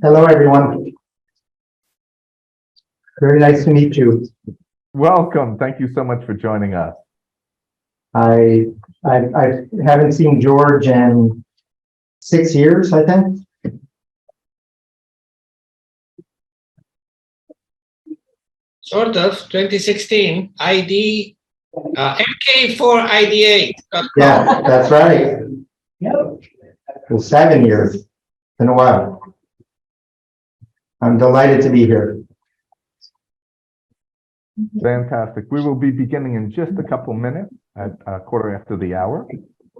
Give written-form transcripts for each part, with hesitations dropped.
Hello, everyone. Very nice to meet you. Welcome. Thank you so much for joining us. I haven't seen George in 6 years, I think. Sort of, 2016, ID, MK4ID8.com. Yeah, that's right. It was 7 years. It's been a while. I'm delighted to be here. Fantastic. We will be beginning in just a couple minutes at a quarter after the hour.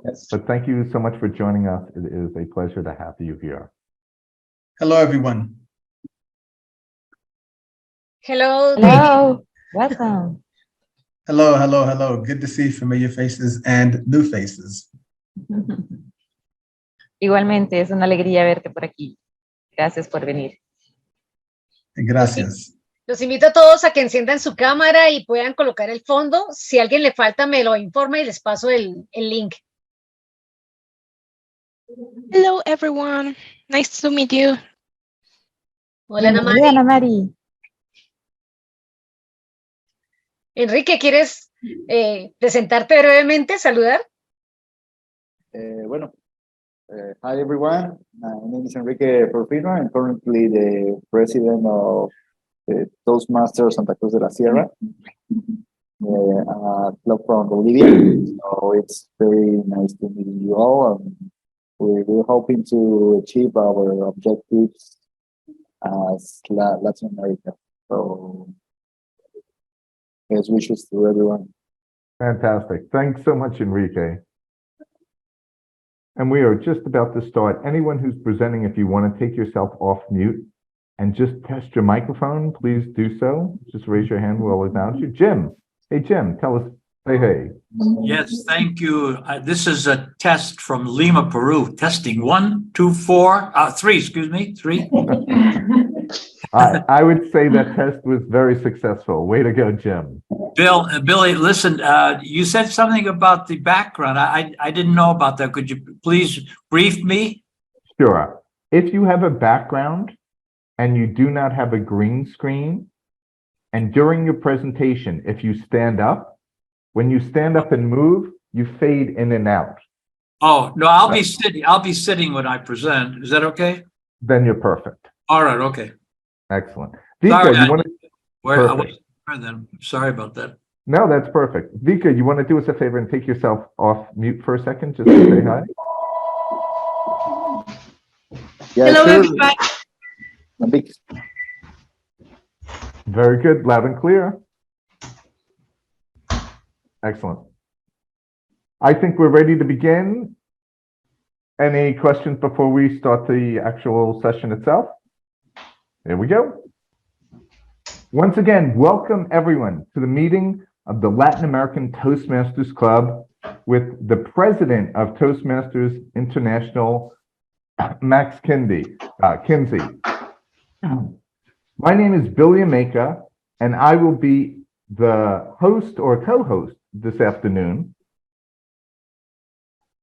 Yes. But thank you so much for joining us. It is a pleasure to have you here. Hello, everyone. Hello. Hello, welcome. Hello, hello, hello. Good to see familiar faces and new faces. Igualmente, es una alegría verte por aquí. Gracias por venir. Gracias. Los invito a todos a que enciendan su cámara y puedan colocar el fondo. Si a alguien le falta, me lo informa y les paso el link. Hello, everyone. Nice to meet you. Hola, Ana Bienvenida, Mari. Ana Mari. Enrique, ¿quieres presentarte brevemente, saludar? Hi everyone. My name is Enrique Porfino. I'm currently the president of the Toastmasters Santa Cruz de la Sierra, a club from Bolivia. So it's very nice to meet you all. We're hoping to achieve our objectives as Latin America. So best wishes to everyone. Fantastic. Thanks so much, Enrique. And we are just about to start. Anyone who's presenting, if you want to take yourself off mute and just test your microphone, please do so. Just raise your hand. We'll acknowledge you. Jim. Hey, Jim, tell us, say hey. Yes, thank you. This is a test from Lima, Peru. Testing 1, 2, 4, 3, excuse me, 3. I would say that test was very successful. Way to go, Jim. Billy, listen, you said something about the background. I didn't know about that. Could you please brief me? Sure. If you have a background and you do not have a green screen, and during your presentation, if you stand up, when you stand up and move, you fade in and out. Oh, no, I'll be sitting. I'll be sitting when I present. Is that okay? Then you're perfect. All right, okay. Excellent. Sorry, Vika, you want to? I wasn't aware then. Sorry about that. No, that's perfect. Vika, you want to do us a favor and take yourself off mute for a second, just to say hi? Yeah, Hello, sure. everybody. A big Very good, loud and clear. Excellent. I think we're ready to begin. Any questions before we start the actual session itself? There we go. Once again, welcome everyone to the meeting of the Latin American Toastmasters Club with the president of Toastmasters International, Max KINSEY. My name is Billy Ameka, and I will be the host or co-host this afternoon.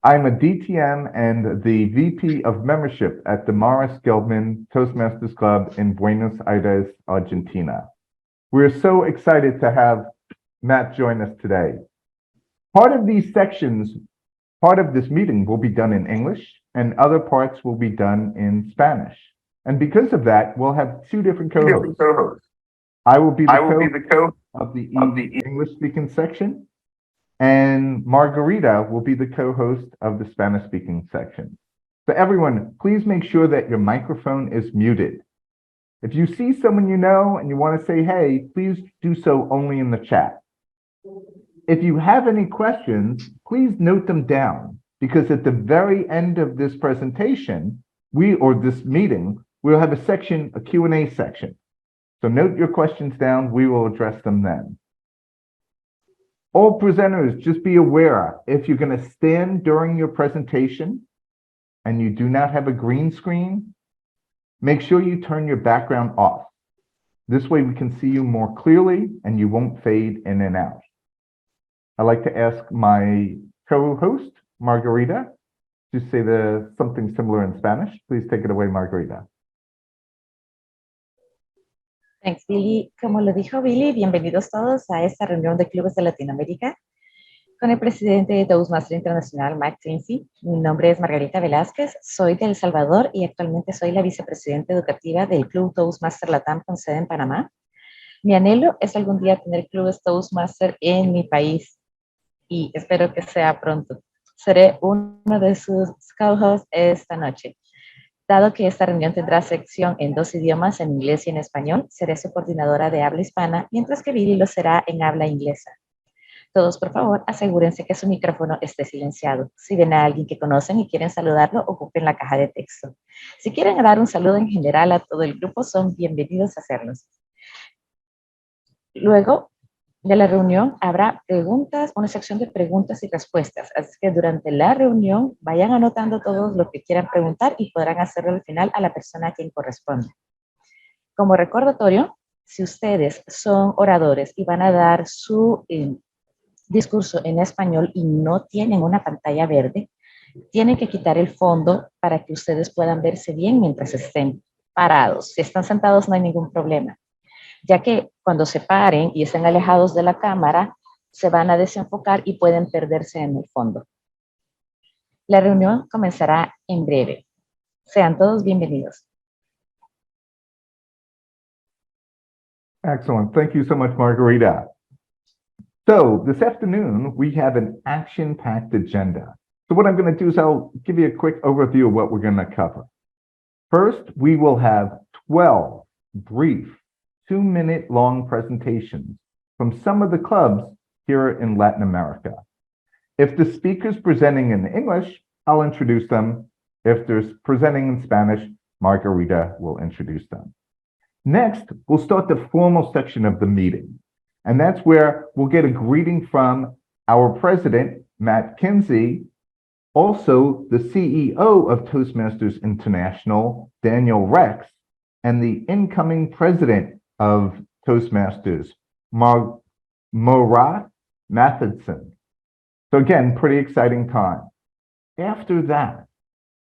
I'm a DTM and the VP of membership at the Morris Gelbman Toastmasters Club in Buenos Aires, Argentina. We're so excited to have Matt join us today. Part of these sections, part of this meeting will be done in English and other parts will be done in Spanish. And because of that, we'll have two different co-hosts. I will be the co-host of the English-speaking section, and Margarita will be the co-host of the Spanish-speaking section. So everyone, please make sure that your microphone is muted. If you see someone you know and you want to say hey, please do so only in the chat. If you have any questions, please note them down, because at the very end of this presentation, this meeting, we'll have a section, a Q&A section. So note your questions down, we will address them then. All presenters, just be aware, if you're going to stand during your presentation and you do not have a green screen, make sure you turn your background off. This way we can see you more clearly and you won't fade in and out. I'd like to ask my co-host, Margarita, to say something similar in Spanish. Please take it away, Margarita. Thanks, Billy. Como lo dijo Billy, bienvenidos todos a esta reunión de clubes de Latinoamérica con el presidente de Toastmasters Internacional, KINSEY. Mi nombre es Margarita Velázquez, soy de El Salvador y actualmente soy la vicepresidenta educativa del Club Toastmasters Latam con sede en Panamá. Mi anhelo es algún día tener clubes Toastmasters en mi país y espero que sea pronto. Seré uno de sus co-hosts esta noche. Dado que esta reunión tendrá sección en 2 idiomas, en inglés y en español, seré su coordinadora de habla hispana, mientras que Billy lo será en habla inglesa. Todos, por favor, asegúrense que su micrófono esté silenciado. Si ven a alguien que conocen y quieren saludarlo, ocupen la caja de texto. Si quieren dar un saludo en general a todo el grupo, son bienvenidos a hacerlos. Luego de la reunión habrá preguntas, una sección de preguntas y respuestas. Así que durante la reunión vayan anotando todo lo que quieran preguntar y podrán hacerlo al final a la persona a quien corresponde. Como recordatorio, si ustedes son oradores y van a dar su discurso en español y no tienen una pantalla verde, tienen que quitar el fondo para que ustedes puedan verse bien mientras estén parados. Si están sentados no hay ningún problema, ya que cuando se paren y estén alejados de la cámara, se van a desenfocar y pueden perderse en el fondo. La reunión comenzará en breve. Sean todos bienvenidos. Excellent. Thank you so much, Margarita. So this afternoon, we have an action-packed agenda. So what I'm going to do is I'll give you a quick overview of what we're going to cover. First, we will have 12 brief 2-minute long presentations from some of the clubs here in Latin America. If the speaker's presenting in English, I'll introduce them. If they're presenting in Spanish, Margarita will introduce them. Next, we'll start the formal section of the meeting. And that's where we'll get a greeting from our president, KINSEY, also the CEO of Toastmasters International, Daniel Rex, and the incoming president of Toastmasters, Morat Matheson. So again, pretty exciting time. After that,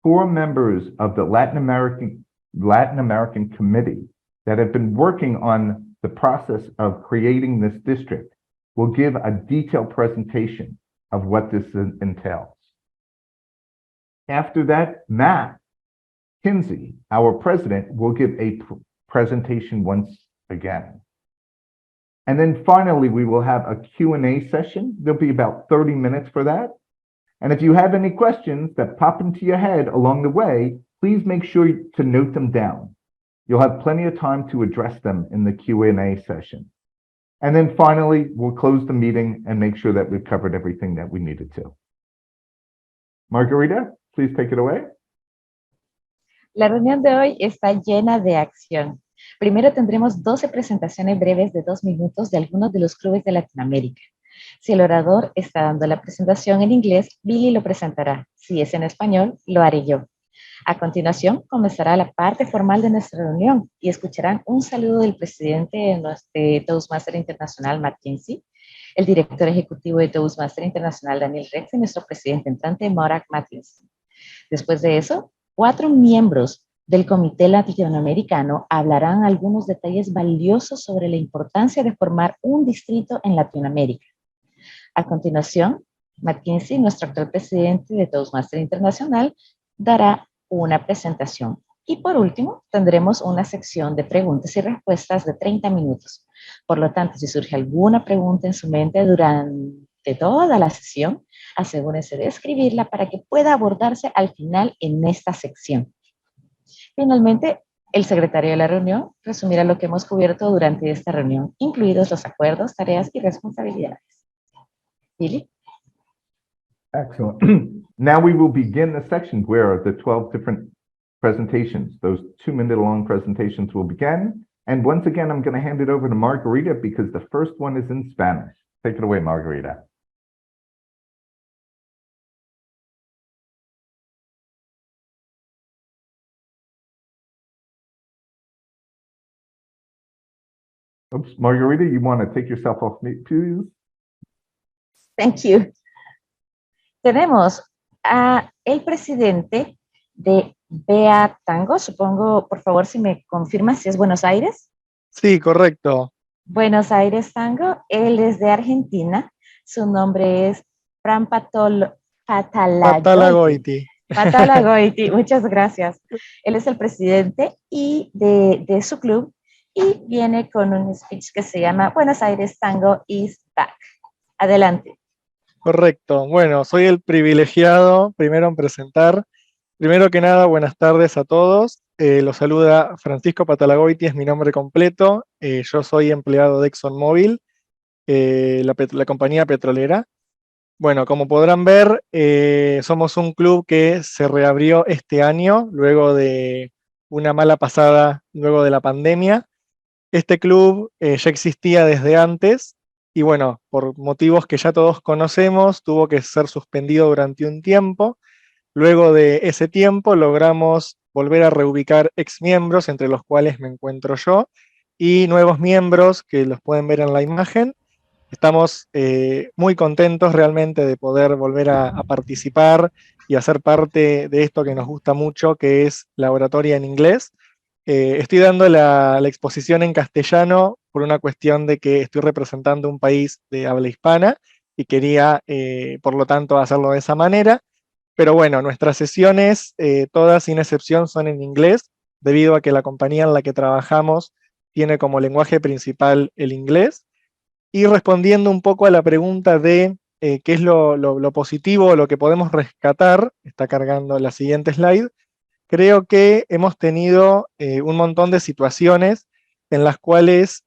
4 members of the Latin American committee that have been working on the process of creating this district will give a detailed presentation of what this entails. After that, KINSEY, our president, will give a presentation once again. And then finally, we will have a Q&A session. There'll be about 30 minutes for that. And if you have any questions that pop into your head along the way, please make sure to note them down. You'll have plenty of time to address them in the Q&A session. And then finally, we'll close the meeting and make sure that we've covered everything that we needed to. Margarita, please take it away. La reunión de hoy está llena de acción. Primero tendremos 12 presentaciones breves de 2 minutos de algunos de los clubes de Latinoamérica. Si el orador está dando la presentación en inglés, Billy lo presentará. Si es en español, lo haré yo. A continuación, comenzará la parte formal de nuestra reunión y escucharán un saludo del presidente de Toastmasters Internacional, KINSEY, el director ejecutivo de Toastmasters Internacional, Daniel Rex, y nuestro presidente entrante, Morat Matheson. Después de eso, 4 miembros del Comité Latinoamericano hablarán algunos detalles valiosos sobre la importancia de formar un distrito en Latinoamérica. A continuación, KINSEY, nuestro actual presidente de Toastmasters Internacional, dará una presentación. Y por último, tendremos una sección de preguntas y respuestas de 30 minutos. Por lo tanto, si surge alguna pregunta en su mente durante toda la sesión, asegúrense de escribirla para que pueda abordarse al final en esta sección. Finalmente, el secretario de la reunión resumirá lo que hemos cubierto durante esta reunión, incluidos los acuerdos, tareas y responsabilidades. Billy? Excellent. Now we will begin the section where the 12 different presentations, those 2-minute long presentations will begin. And once again, I'm going to hand it over to Margarita because the first one is in Spanish. Take it away, Margarita. Oops, Margarita, you want to take yourself off mute, please? Thank you. Tenemos a el presidente de BEA Tango. Supongo, por favor, si me confirma si es Buenos Aires. Sí, correcto. Buenos Aires Tango, él es de Argentina, su nombre es Fran Patalagoiti. Patalagoiti. Patalagoiti, muchas gracias. Él es el presidente y de su club y viene con un speech que se llama Buenos Aires Tango is back. Adelante. Correcto. Bueno, soy el privilegiado primero en presentar. Primero que nada, buenas tardes a todos. Los saluda Francisco Patalagoiti, es mi nombre completo. Yo soy empleado de ExxonMobil, la compañía petrolera. Bueno, como podrán ver, somos un club que se reabrió este año, luego de una mala pasada, luego de la pandemia. Este club ya existía desde antes y bueno, por motivos que ya todos conocemos, tuvo que ser suspendido durante un tiempo. Luego de ese tiempo logramos volver a reubicar exmiembros, entre los cuales me encuentro yo, y nuevos miembros que los pueden ver en la imagen. Estamos muy contentos realmente de poder volver a participar y a ser parte de esto que nos gusta mucho, que es la oratoria en inglés. Estoy dando la exposición en castellano por una cuestión de que estoy representando un país de habla hispana y quería, por lo tanto, hacerlo de esa manera. Pero bueno, nuestras sesiones, todas sin excepción, son en inglés, debido a que la compañía en la que trabajamos tiene como lenguaje principal el inglés. Y respondiendo un poco a la pregunta de qué es lo positivo, lo que podemos rescatar, está cargando la siguiente slide, creo que hemos tenido un montón de situaciones en las cuales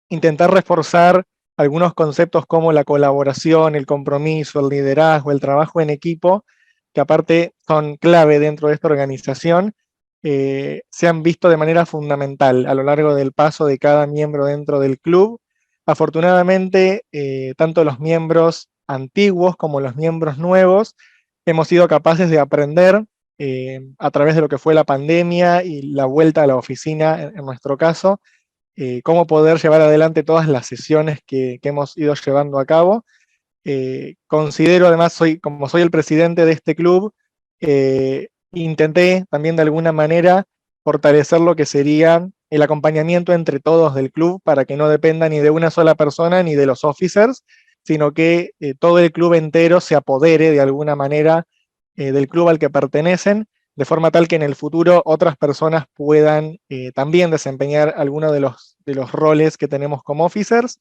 intentar reforzar algunos conceptos como la colaboración, el compromiso, el liderazgo, el trabajo en equipo, que aparte son clave dentro de esta organización, se han visto de manera fundamental a lo largo del paso de cada miembro dentro del club. Afortunadamente, tanto los miembros antiguos como los miembros nuevos hemos sido capaces de aprender a través de lo que fue la pandemia y la vuelta a la oficina, en nuestro caso, cómo poder llevar adelante todas las sesiones que hemos ido llevando a cabo. Considero además, como soy el presidente de este club, intenté también de alguna manera fortalecer lo que sería el acompañamiento entre todos del club para que no dependa ni de una sola persona ni de los officers, sino que todo el club entero se apodere de alguna manera del club al que pertenecen, de forma tal que en el futuro otras personas puedan también desempeñar alguno de los roles que tenemos como officers.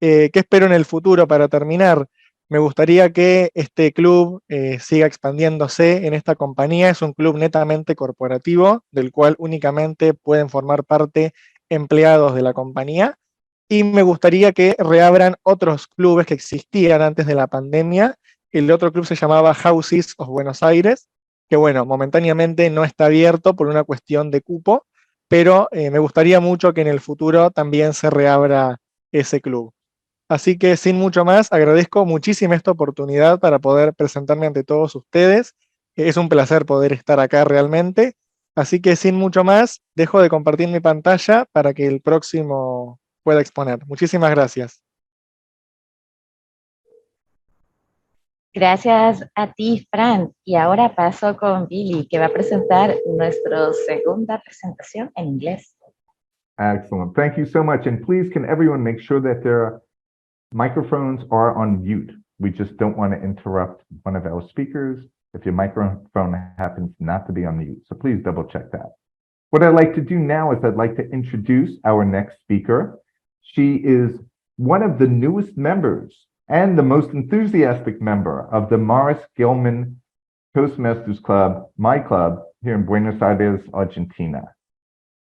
¿Qué espero en el futuro para terminar? Me gustaría que este club siga expandiéndose en esta compañía. Es un club netamente corporativo, del cual únicamente pueden formar parte empleados de la compañía. Y me gustaría que reabran otros clubes que existían antes de la pandemia. El otro club se llamaba Houses of Buenos Aires, que bueno, momentáneamente no está abierto por una cuestión de cupo, pero me gustaría mucho que en el futuro también se reabra ese club. Así que sin mucho más, agradezco muchísimo esta oportunidad para poder presentarme ante todos ustedes. Es un placer poder estar acá realmente. Así que sin mucho más, dejo de compartir mi pantalla para que el próximo pueda exponer. Muchísimas gracias. Gracias a ti, Fran. Y ahora paso con Billy, que va a presentar nuestra segunda presentación en inglés. Excellent. Thank you so much. And please, can everyone make sure that their microphones are on mute? We just don't want to interrupt one of our speakers if your microphone happens not to be on mute. So please double check that. What I'd like to do now is I'd like to introduce our next speaker. She is one of the newest members and the most enthusiastic member of the Morris Gilman Toastmasters Club, my club, here in Buenos Aires, Argentina.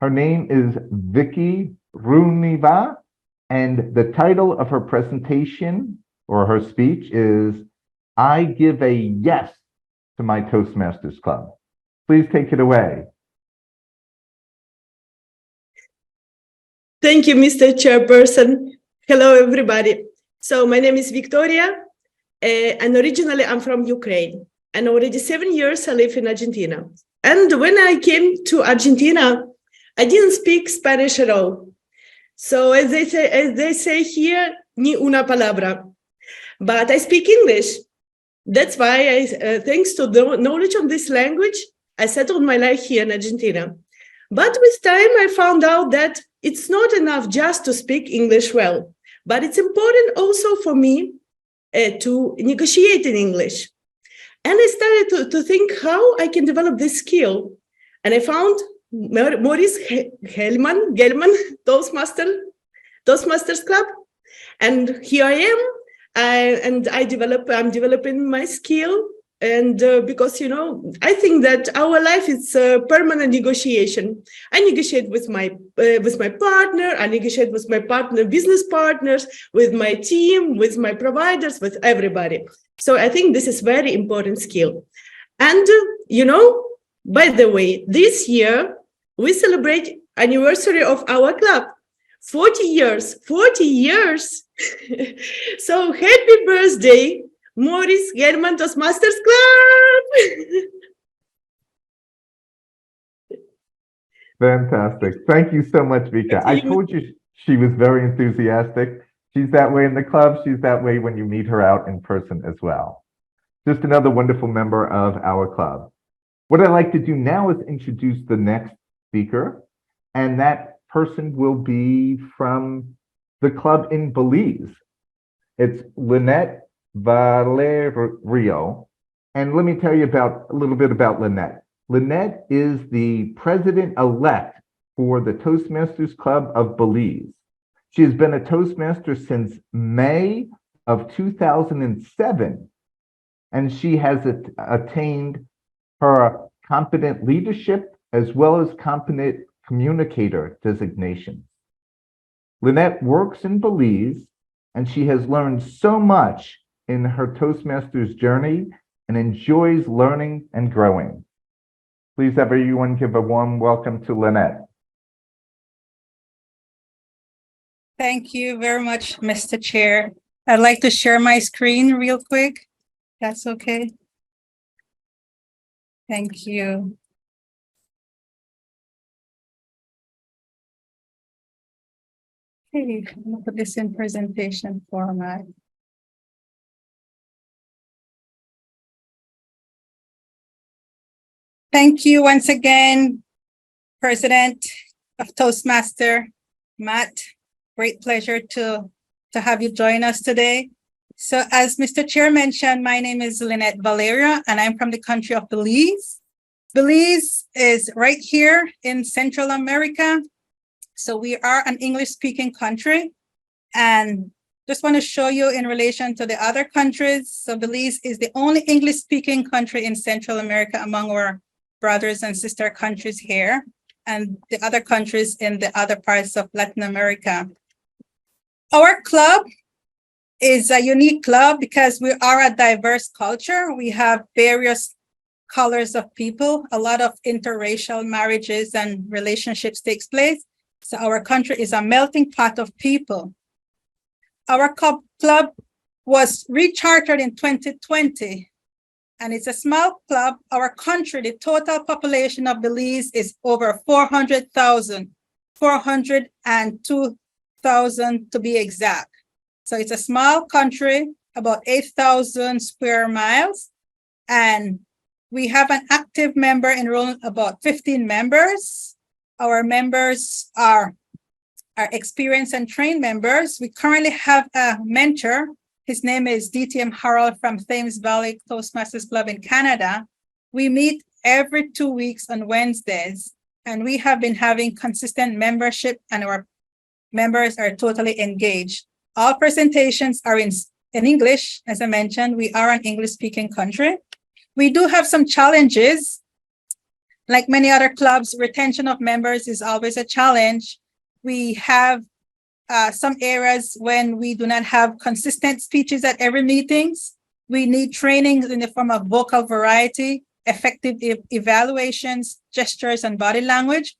Her name is Vicky Runiva, and the title of her presentation or her speech is I Give a Yes to My Toastmasters Club. Please take it away. Thank you, Mr. Chairperson. Hello, everybody. So my name is Victoria, and originally I'm from Ukraine. And already 7 years I live in Argentina. And when I came to Argentina, I didn't speak Spanish at all. So as they say here, ni una palabra. But I speak English. That's why, thanks to the knowledge of this language, I settled my life here in Argentina. But with time, I found out that it's not enough just to speak English well, but it's important also for me to negotiate in English. And I started to think how I can develop this skill. And I found Maurice Gelman, Toastmasters Club. And here I am, I'm developing my skill. And because, you know, I think that our life is a permanent negotiation. I negotiate with my partner, I negotiate with my business partners, with my team, with my providers, with everybody. So I think this is very important skill. And, you know, by the way, this year we celebrate anniversary of our club. 40 years. So happy birthday, Maurice Gelman Toastmasters Club. Fantastic. Thank you so much, Vika. I told you she was very enthusiastic. She's that way in the club. She's that way when you meet her out in person as well. Just another wonderful member of our club. What I'd like to do now is introduce the next speaker, and that person will be from the club in Belize. It's Lynette Valerio. And let me tell you a little bit about Lynette. Lynette is the president-elect for the Toastmasters Club of Belize. She has been a Toastmaster since May of 2007, and she has attained her competent leadership as well as competent communicator designations. Lynette works in Belize, and she has learned so much in her Toastmasters journey and enjoys learning and growing. Please, everyone, give a warm welcome to Lynette. Thank you very much, Mr. Chair. I'd like to share my screen real quick. That's okay. Thank you. Okay, I'm gonna put this in presentation format. Thank you once again, President of Toastmaster, Matt. Great pleasure to have you join us today. So as Mr. Chair mentioned, my name is Lynette Valeria, and I'm from the country of Belize. Belize is right here in Central America. So we are an English-speaking country. And just want to show you in relation to the other countries. So Belize is the only English-speaking country in Central America among our brothers and sister countries here, and the other countries in the other parts of Latin America. Our club is a unique club because we are a diverse culture. We have various colors of people. A lot of interracial marriages and relationships takes place. So our country is a melting pot of people. Our club was rechartered in 2020, and it's a small club. Our country, the total population of Belize is over 400,000, 402,000 to be exact. So it's a small country, about 8,000 square miles. And we have an active member enrollment, about 15 members. Our members are experienced and trained members. We currently have a mentor. His name is DTM Harold from Thames Valley Toastmasters Club in Canada. We meet every 2 weeks on Wednesdays, and we have been having consistent membership, and our members are totally engaged. All presentations are in English. As I mentioned, we are an English-speaking country. We do have some challenges. Like many other clubs, retention of members is always a challenge. We have some areas when we do not have consistent speeches at every meetings. We need trainings in the form of vocal variety, effective evaluations, gestures, and body language.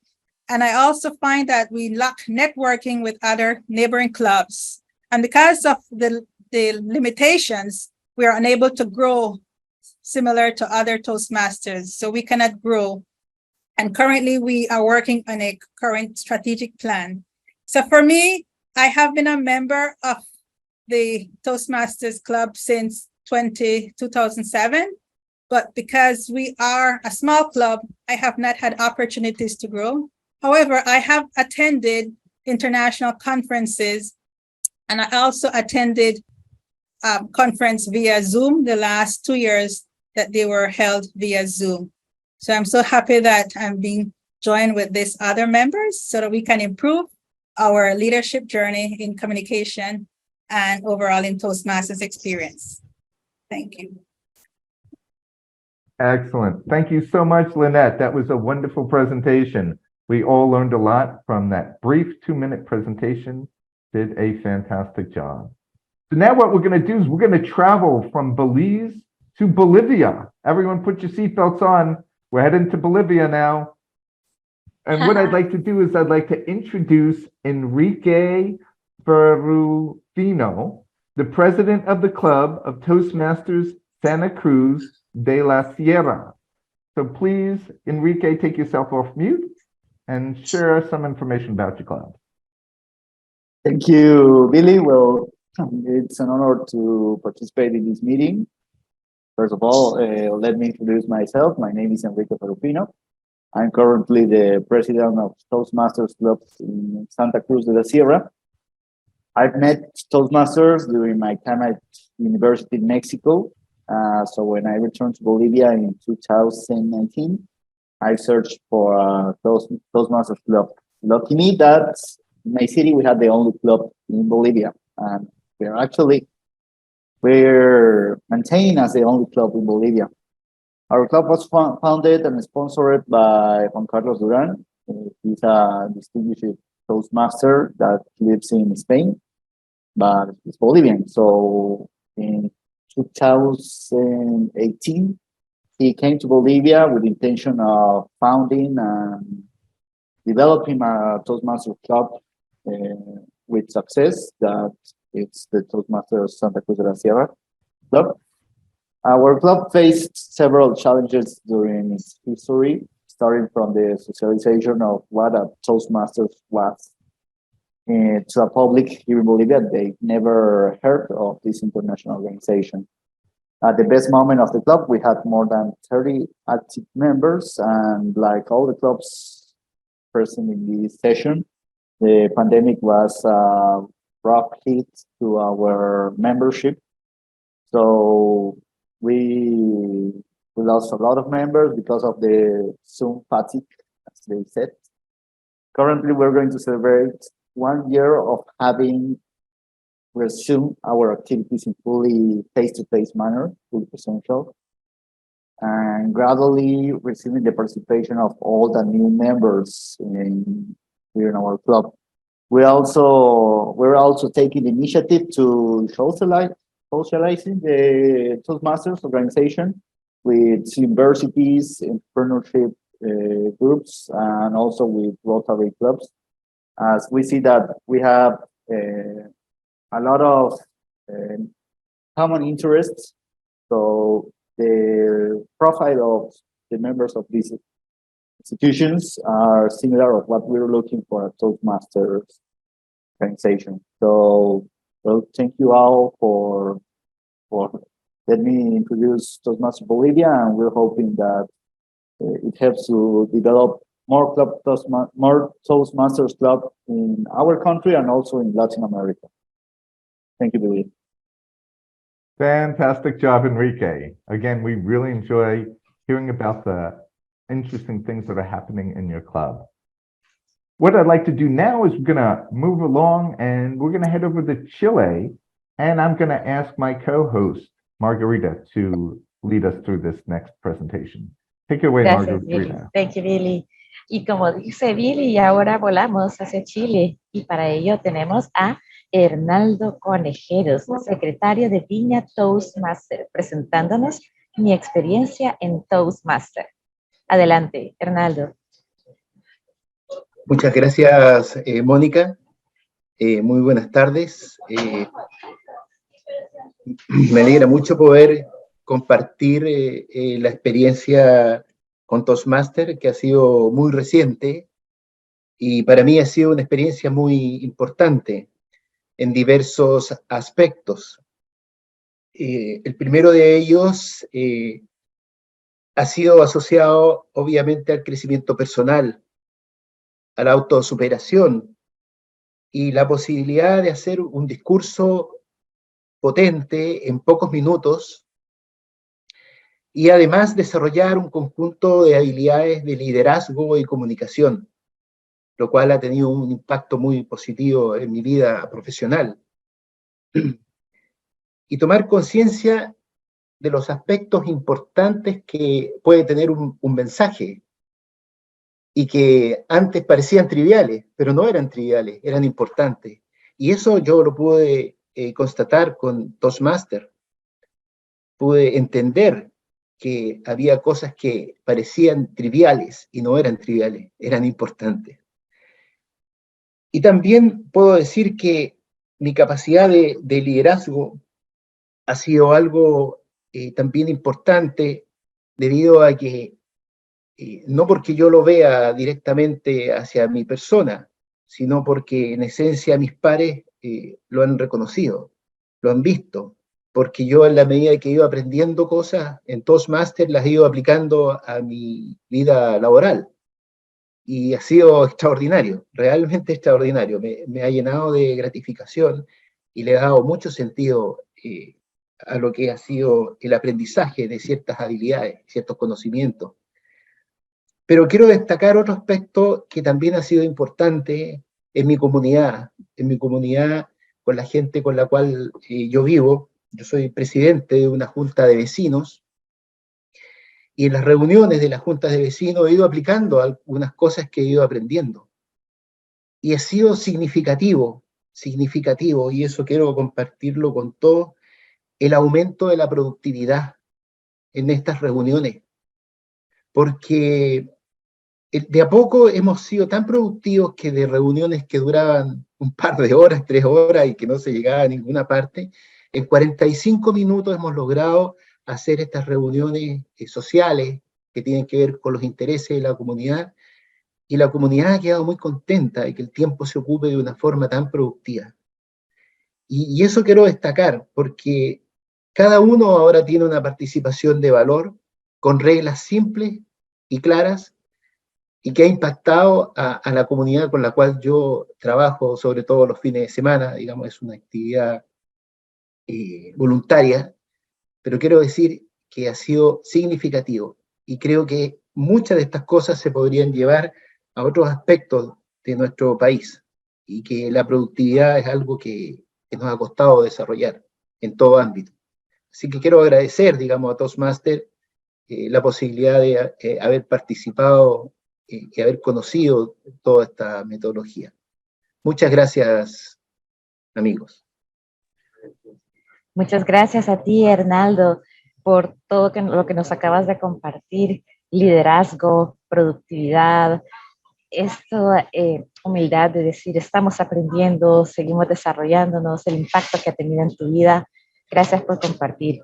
And I also find that we lack networking with other neighboring clubs. And because of the limitations, we are unable to grow similar to other Toastmasters. So we cannot grow. And currently we are working on a current strategic plan. So for me, I have been a member of the Toastmasters Club since 2007, but because we are a small club, I have not had opportunities to grow. However, I have attended international conferences. And I also attended conference via Zoom the last 2 years that they were held via Zoom. So I'm so happy that I'm being joined with these other members so that we can improve our leadership journey in communication and overall in Toastmasters experience. Thank you. Excellent. Thank you so much, Lynette. That was a wonderful presentation. We all learned a lot from that brief 2-minute presentation. Did a fantastic job. So now what we're going to do is we're going to travel from Belize to Bolivia. Everyone put your seatbelts on. We're heading to Bolivia now. And what I'd like to do is I'd like to introduce Enrique Ferrufino, the president of the Club of Toastmasters Santa Cruz de la Sierra. So please, Enrique, take yourself off mute and share some information about your club. Thank you, Billy. Well, it's an honor to participate in this meeting. First of all, let me introduce myself. My name is Enrique Ferrufino. I'm currently the president of Toastmasters Club in Santa Cruz de la Sierra. I've met Toastmasters during my time at University in Mexico. So when I returned to Bolivia in 2019, I searched for a Toastmasters Club. Lucky that in my city we had the only club in Bolivia, and we're maintained as the only club in Bolivia. Our club was founded and sponsored by Juan Carlos Duran. He's a distinguished Toastmaster that lives in Spain, but he's Bolivian. So in 2018, he came to Bolivia with the intention of founding and developing a Toastmasters club with success. That it's the Toastmasters Santa Cruz de la Sierra club. Our club faced several challenges during its history, starting from the socialization of what a Toastmasters was to the public here in Bolivia. They never heard of this international organization. At the best moment of the club, we had more than 30 active members, and like all the clubs present in this session, the pandemic was a rough hit to our membership. So we lost a lot of members because of the Zoom fatigue, as they said. Currently, we're going to celebrate 1 year of having resumed our activities in fully face-to-face manner, fully presential, and gradually receiving the participation of all the new members here in our club. We're also taking the initiative to socializing the Toastmasters organization with universities, entrepreneurship groups, and also with Rotary clubs, as we see that we have a lot of common interests. So the profile of the members of these institutions are similar of what we're looking for at Toastmasters organization. So, well, thank you all for let me introduce Toastmasters Bolivia, and we're hoping that it helps to develop more Toastmasters club in our country and also in Latin America. Thank you, Billy. Fantastic job, Enrique. Again, we really enjoy hearing about the interesting things that are happening in your club. What I'd like to do now is we're going to move along and we're going to head over to Chile, and I'm going to ask my co-host, Margarita, to lead us through this next presentation. Take it away, Gracias, Margarita. Billy. Thank you, Billy. Y como dice Billy, ahora volamos hacia Chile y para ello tenemos a Hernaldo Conejeros, secretario de Viña Toastmaster, presentándonos mi experiencia en Toastmaster. Adelante, Hernaldo. Muchas gracias, Mónica. Muy buenas tardes. Me alegra mucho poder compartir la experiencia con Toastmaster, que ha sido muy reciente y para mí ha sido una experiencia muy importante en diversos aspectos. El primero de ellos ha sido asociado obviamente al crecimiento personal, a la autosuperación, y la posibilidad de hacer un discurso potente en pocos minutos y además desarrollar un conjunto de habilidades de liderazgo y comunicación, lo cual ha tenido un impacto muy positivo en mi vida profesional. Y tomar conciencia de los aspectos importantes que puede tener un mensaje y que antes parecían triviales, pero no eran triviales, eran importantes. Y eso yo lo pude constatar con Toastmasters. Pude entender que había cosas que parecían triviales y no eran triviales, eran importantes. Y también puedo decir que mi capacidad de liderazgo ha sido algo también importante debido a que no porque yo lo vea directamente hacia mi persona, sino porque en esencia mis pares lo han reconocido, lo han visto, porque yo en la medida que he ido aprendiendo cosas en Toastmasters las he ido aplicando a mi vida laboral. Y ha sido extraordinario, realmente extraordinario. Me ha llenado de gratificación y le ha dado mucho sentido a lo que ha sido el aprendizaje de ciertas habilidades, ciertos conocimientos. Pero quiero destacar otro aspecto que también ha sido importante en mi comunidad con la gente con la cual yo vivo. Yo soy presidente de una junta de vecinos y en las reuniones de las juntas de vecinos he ido aplicando algunas cosas que he ido aprendiendo. Y ha sido significativo, y eso quiero compartirlo con todos, el aumento de la productividad en estas reuniones. Porque de a poco hemos sido tan productivos que de reuniones que duraban un par de horas, 3 horas y que no se llegaba a ninguna parte, en 45 minutos hemos logrado hacer estas reuniones sociales que tienen que ver con los intereses de la comunidad, y la comunidad ha quedado muy contenta de que el tiempo se ocupe de una forma tan productiva. Y eso quiero destacar, porque cada uno ahora tiene una participación de valor con reglas simples y claras, y que ha impactado a la comunidad con la cual yo trabajo, sobre todo los fines de semana, digamos, es una actividad voluntaria, pero quiero decir que ha sido significativo, y creo que muchas de estas cosas se podrían llevar a otros aspectos de nuestro país, y que la productividad es algo que nos ha costado desarrollar en todo ámbito. Así que quiero agradecer, digamos, a Toastmasters la posibilidad de haber participado y haber conocido toda esta metodología. Muchas gracias, amigos. Muchas gracias a ti, Hernaldo, por todo lo que nos acabas de compartir, liderazgo, productividad, esta humildad de decir, estamos aprendiendo, seguimos desarrollándonos, el impacto que ha tenido en tu vida. Gracias por compartir.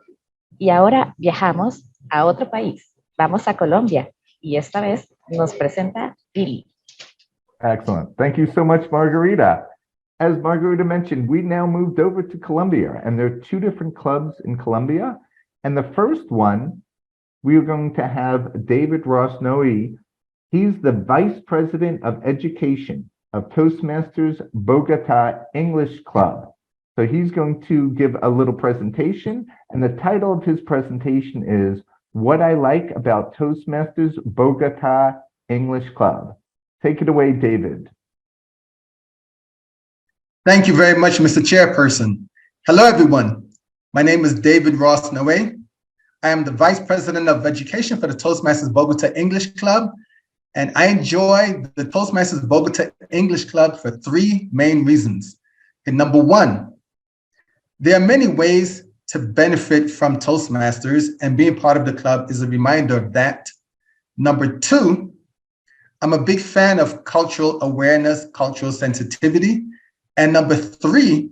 Y ahora viajamos a otro país. Vamos a Colombia y esta vez nos presenta Billy. Excellent. Thank you so much, Margarita. As Margarita mentioned, we now moved over to Colombia, and there are 2 different clubs in Colombia. And the first one, we are going to have David Ross Noe. He's the Vice President of Education of Toastmasters Bogota English Club. So he's going to give a little presentation, and the title of his presentation is What I Like About Toastmasters Bogota English Club. Take it away, David. Thank you very much, Mr. Chairperson. Hello, everyone. My name is David Ross Noe. I am the Vice President of Education for the Toastmasters Bogota English Club, and I enjoy the Toastmasters Bogota English Club for 3 main reasons. And number 1, there are many ways to benefit from Toastmasters, and being part of the club is a reminder of that. Number 2, I'm a big fan of cultural awareness, cultural sensitivity. And number 3,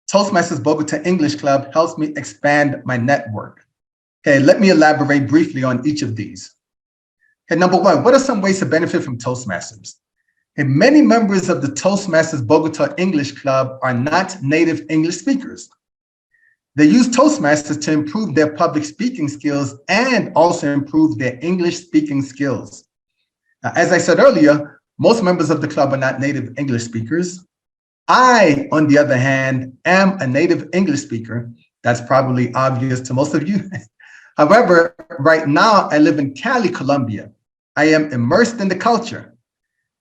Toastmasters Bogota English Club helps me expand my network. Okay, let me elaborate briefly on each of these. Okay, number 1, what are some ways to benefit from Toastmasters? Okay, many members of the Toastmasters Bogota English Club are not native English speakers. They use Toastmasters to improve their public speaking skills and also improve their English speaking skills. Now, as I said earlier, most members of the club are not native English speakers. I, on the other hand, am a native English speaker. That's probably obvious to most of you. However, right now I live in Cali, Colombia. I am immersed in the culture.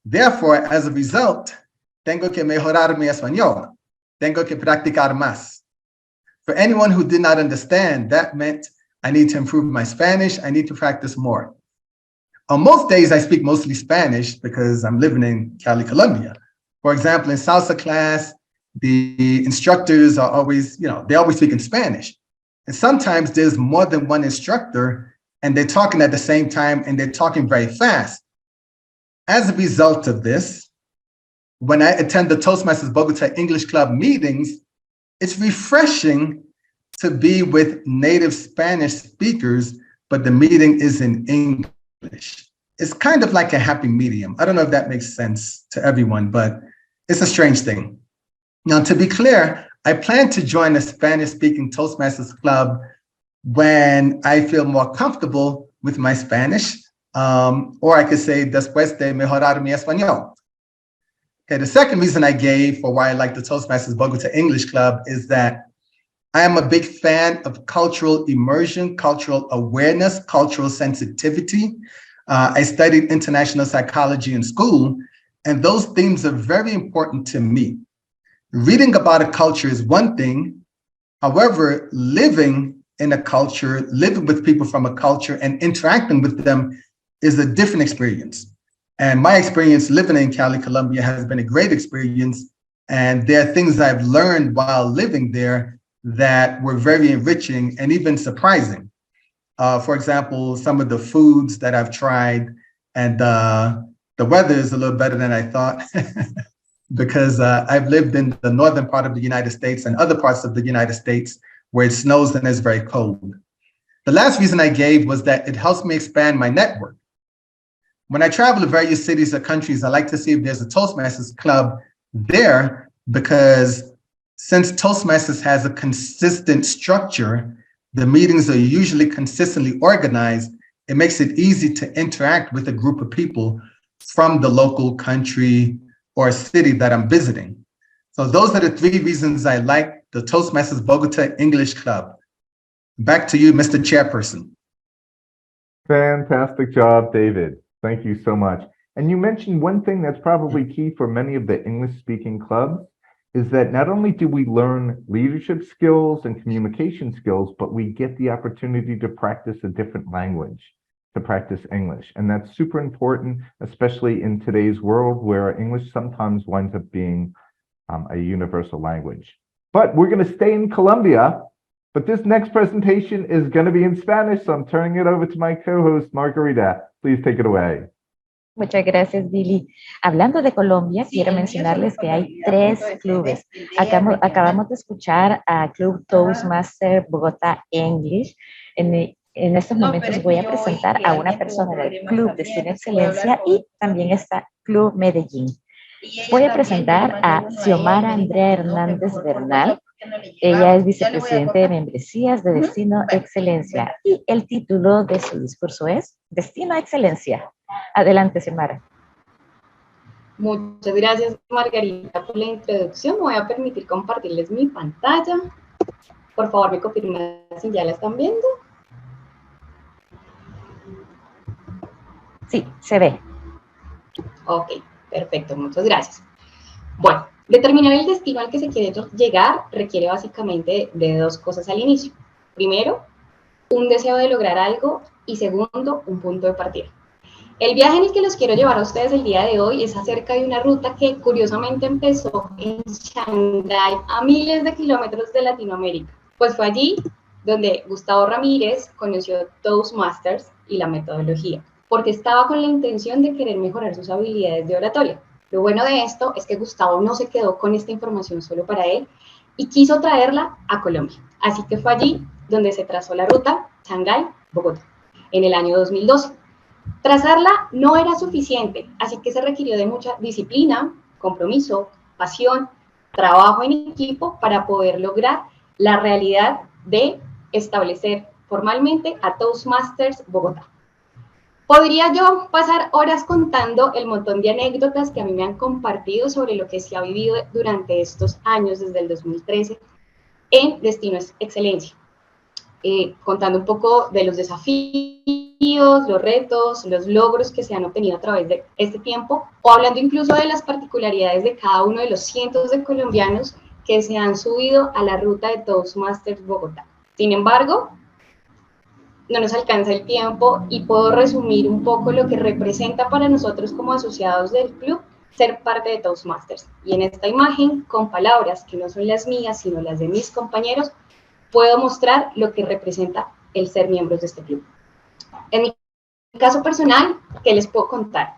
Therefore, as a result, tengo que mejorar mi español. Tengo que practicar más. For anyone who did not understand, that meant I need to improve my Spanish. I need to practice more. On most days, I speak mostly Spanish because I'm living in Cali, Colombia. For example, in salsa class, the instructors are always, they always speak in Spanish. And sometimes there's more than one instructor and they're talking at the same time and they're talking very fast. As a result of this, when I attend the Toastmasters Bogota English Club meetings, it's refreshing to be with native Spanish speakers, but the meeting is in English. It's kind of like a happy medium. I don't know if that makes sense to everyone, but it's a strange thing. Now, to be clear, I plan to join a Spanish-speaking Toastmasters Club when I feel more comfortable with my Spanish, or I could say, después de mejorar mi español. Okay, the second reason I gave for why I like the Toastmasters Bogota English Club is that I am a big fan of cultural immersion, cultural awareness, cultural sensitivity. I studied international psychology in school, and those themes are very important to me. Reading about a culture is one thing. However, living in a culture, living with people from a culture and interacting with them is a different experience. And my experience living in Cali, Colombia has been a great experience. And there are things I've learned while living there that were very enriching and even surprising. For example, some of the foods that I've tried, and the weather is a little better than I thought because I've lived in the northern part of the United States and other parts of the United States where it snows and is very cold. The last reason I gave was that it helps me expand my network. When I travel to various cities or countries, I like to see if there's a Toastmasters club there, because since Toastmasters has a consistent structure, the meetings are usually consistently organized. It makes it easy to interact with a group of people from the local country or city that I'm visiting. So those are the three reasons I like the Toastmasters Bogota English Club. Back to you, Mr. Chairperson. Fantastic job, David. Thank you so much. And you mentioned one thing that's probably key for many of the English-speaking clubs is that not only do we learn leadership skills and communication skills, but we get the opportunity to practice a different language, to practice English. And that's super important, especially in today's world where English sometimes winds up being a universal language. But we're going to stay in Colombia, but this next presentation is going to be in Spanish, so I'm turning it over to my co-host, Margarita. Please take it away. Muchas gracias, Billy. Hablando de Colombia, quiero mencionarles que hay 3 clubes. Acabamos de escuchar a Club Toastmaster Bogotá English. En estos momentos voy a presentar a una persona del Club Destino Excelencia y también está Club Medellín. Voy a presentar a Xiomara Andrea Hernández Bernal. Ella es vicepresidente de membresías de Destino Excelencia y el título de su discurso es Destino Excelencia. Adelante, Xiomara. Muchas gracias, Margarita, por la introducción. Me voy a permitir compartirles mi pantalla. Por favor, me confirman si ya la están viendo. Sí, se ve. Ok, perfecto, muchas gracias. Bueno, determinar el destino al que se quiere llegar requiere básicamente de 2 cosas al inicio. Primero, un deseo de lograr algo y segundo, un punto de partida. El viaje en el que los quiero llevar a ustedes el día de hoy es acerca de una ruta que curiosamente empezó en Shanghái a miles de kilómetros de Latinoamérica. Pues fue allí donde Gustavo Ramírez conoció Toastmasters y la metodología, porque estaba con la intención de querer mejorar sus habilidades de oratoria. Lo bueno de esto es que Gustavo no se quedó con esta información solo para él y quiso traerla a Colombia. Así que fue allí donde se trazó la ruta Shanghái-Bogotá en el año 2012. Trazarla no era suficiente, así que se requirió de mucha disciplina, compromiso, pasión, trabajo en equipo para poder lograr la realidad de establecer formalmente a Toastmasters Bogotá. Podría yo pasar horas contando el montón de anécdotas que a mí me han compartido sobre lo que se ha vivido durante estos años, desde el 2013, en Destino Excelencia. Contando un poco de los desafíos, los retos, los logros que se han obtenido a través de este tiempo, o hablando incluso de las particularidades de cada uno de los cientos de colombianos que se han subido a la ruta de Toastmasters Bogotá. Sin embargo, no nos alcanza el tiempo y puedo resumir un poco lo que representa para nosotros como asociados del club ser parte de Toastmasters. Y en esta imagen, con palabras que no son las mías, sino las de mis compañeros, puedo mostrar lo que representa el ser miembros de este club. En mi caso personal, ¿qué les puedo contar?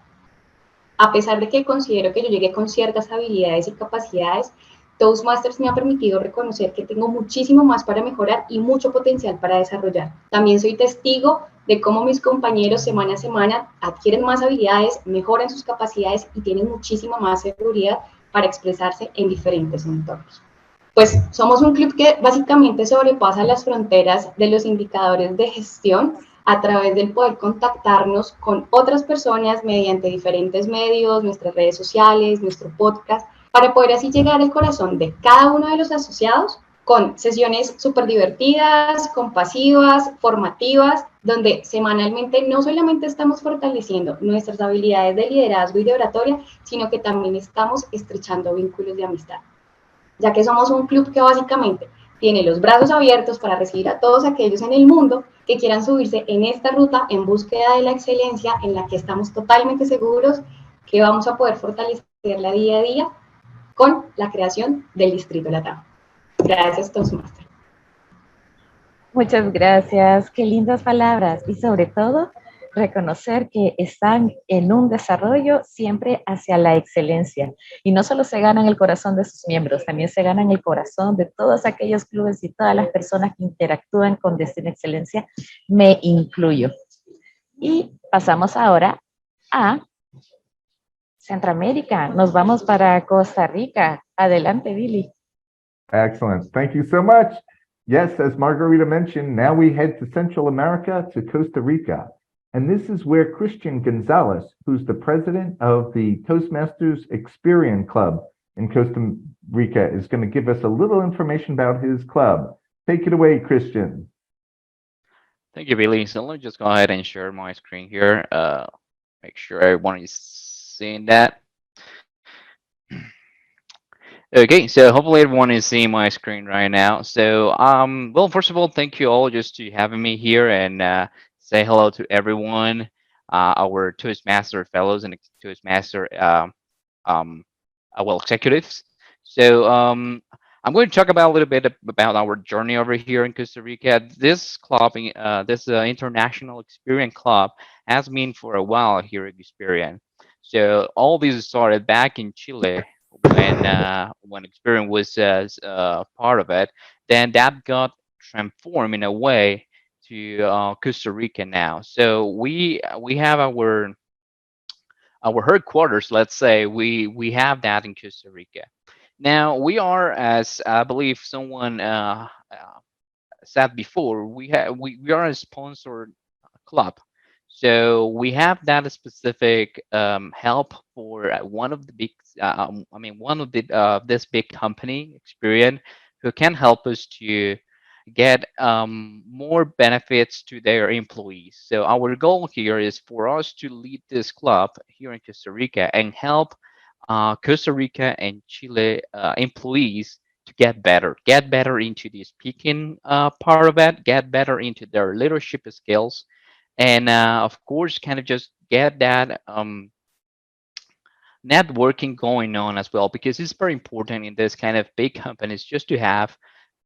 A pesar de que considero que yo llegué con ciertas habilidades y capacidades, Toastmasters me ha permitido reconocer que tengo muchísimo más para mejorar y mucho potencial para desarrollar. También soy testigo de cómo mis compañeros semana a semana adquieren más habilidades, mejoran sus capacidades y tienen muchísima más seguridad para expresarse en diferentes entornos. Pues somos un club que básicamente sobrepasa las fronteras de los indicadores de gestión a través del poder contactarnos con otras personas mediante diferentes medios, nuestras redes sociales, nuestro podcast, para poder así llegar al corazón de cada uno de los asociados con sesiones súper divertidas, compasivas, formativas, donde semanalmente no solamente estamos fortaleciendo nuestras habilidades de liderazgo y de oratoria, sino que también estamos estrechando vínculos de amistad, ya que somos un club que básicamente tiene los brazos abiertos para recibir a todos aquellos en el mundo que quieran subirse en esta ruta en búsqueda de la excelencia, en la que estamos totalmente seguros que vamos a poder fortalecerla día a día con la creación del Distrito LATAM. Gracias, Toastmaster. Muchas gracias, qué lindas palabras y sobre todo reconocer que están en un desarrollo siempre hacia la excelencia y no solo se ganan el corazón de sus miembros, también se ganan el corazón de todos aquellos clubes y todas las personas que interactúan con Destino Excelencia, me incluyo. Y pasamos ahora a Centroamérica, nos vamos para Costa Rica. Adelante, Billy. Excellent. Thank you so much. Yes, as Margarita mentioned, now we head to Central America, to Costa Rica. And this is where Christian Gonzalez, who's the president of the Toastmasters Experience Club in Costa Rica, is going to give us a little information about his club. Take it away, Christian. Thank you, Billy. So let me just go ahead and share my screen here. Make sure everyone is seeing that. Okay, so hopefully everyone is seeing my screen right now. So, well, first of all, thank you all just to having me here and say hello to everyone, our Toastmaster fellows and Toastmaster well, executives. So, I'm going to talk about a little bit about our journey over here in Costa Rica. This club, this International Experience Club, has been for a while here in Experience. So all these started back in Chile when Experience was part of it. Then that got transformed in a way to Costa Rica now. So we have our headquarters. Let's say we have that in Costa Rica. Now we are, as I believe someone said before, we are a sponsored club. So we have that specific help for one of the big, one of the this big company, Experian, who can help us to get more benefits to their employees. So our goal here is for us to lead this club here in Costa Rica and help Costa Rica and Chile employees to get better into the speaking part of it, get better into their leadership skills, and of course kind of just get that networking going on as well, because it's very important in this kind of big companies just to have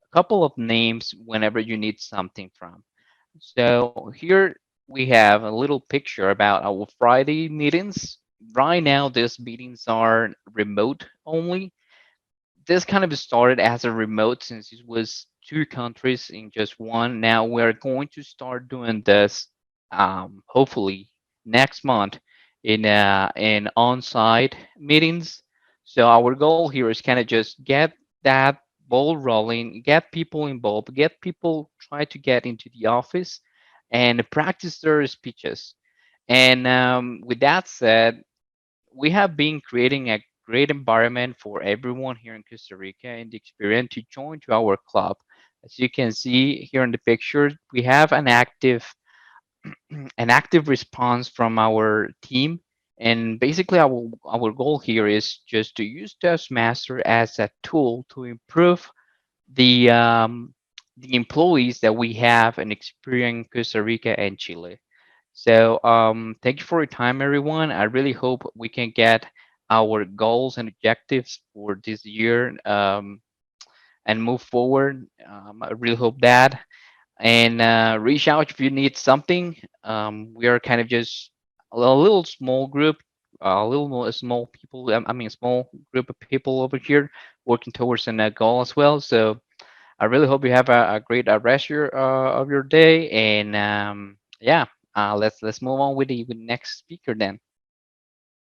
a couple of names whenever you need something from. So here we have a little picture about our Friday meetings. Right now these meetings are remote only. This kind of started as a remote since it was two countries in just one. Now we're going to start doing this hopefully next month in on-site meetings. So our goal here is kind of just get that ball rolling, get people involved, get people try to get into the office and practice their speeches. And with that said, we have been creating a great environment for everyone here in Costa Rica and the experience to join to our club. As you can see here in the picture, we have an active response from our team. And basically our goal here is just to use Toastmaster as a tool to improve the employees that we have and experience in Costa Rica and Chile. So thank you for your time, everyone. I really hope we can get our goals and objectives for this year and move forward. I really hope that. And reach out if you need something. We are kind of just a little small group, a little more small people. I mean, small group of people over here working towards a goal as well. So I really hope you have a great rest of your day. And yeah, let's move on with the next speaker then.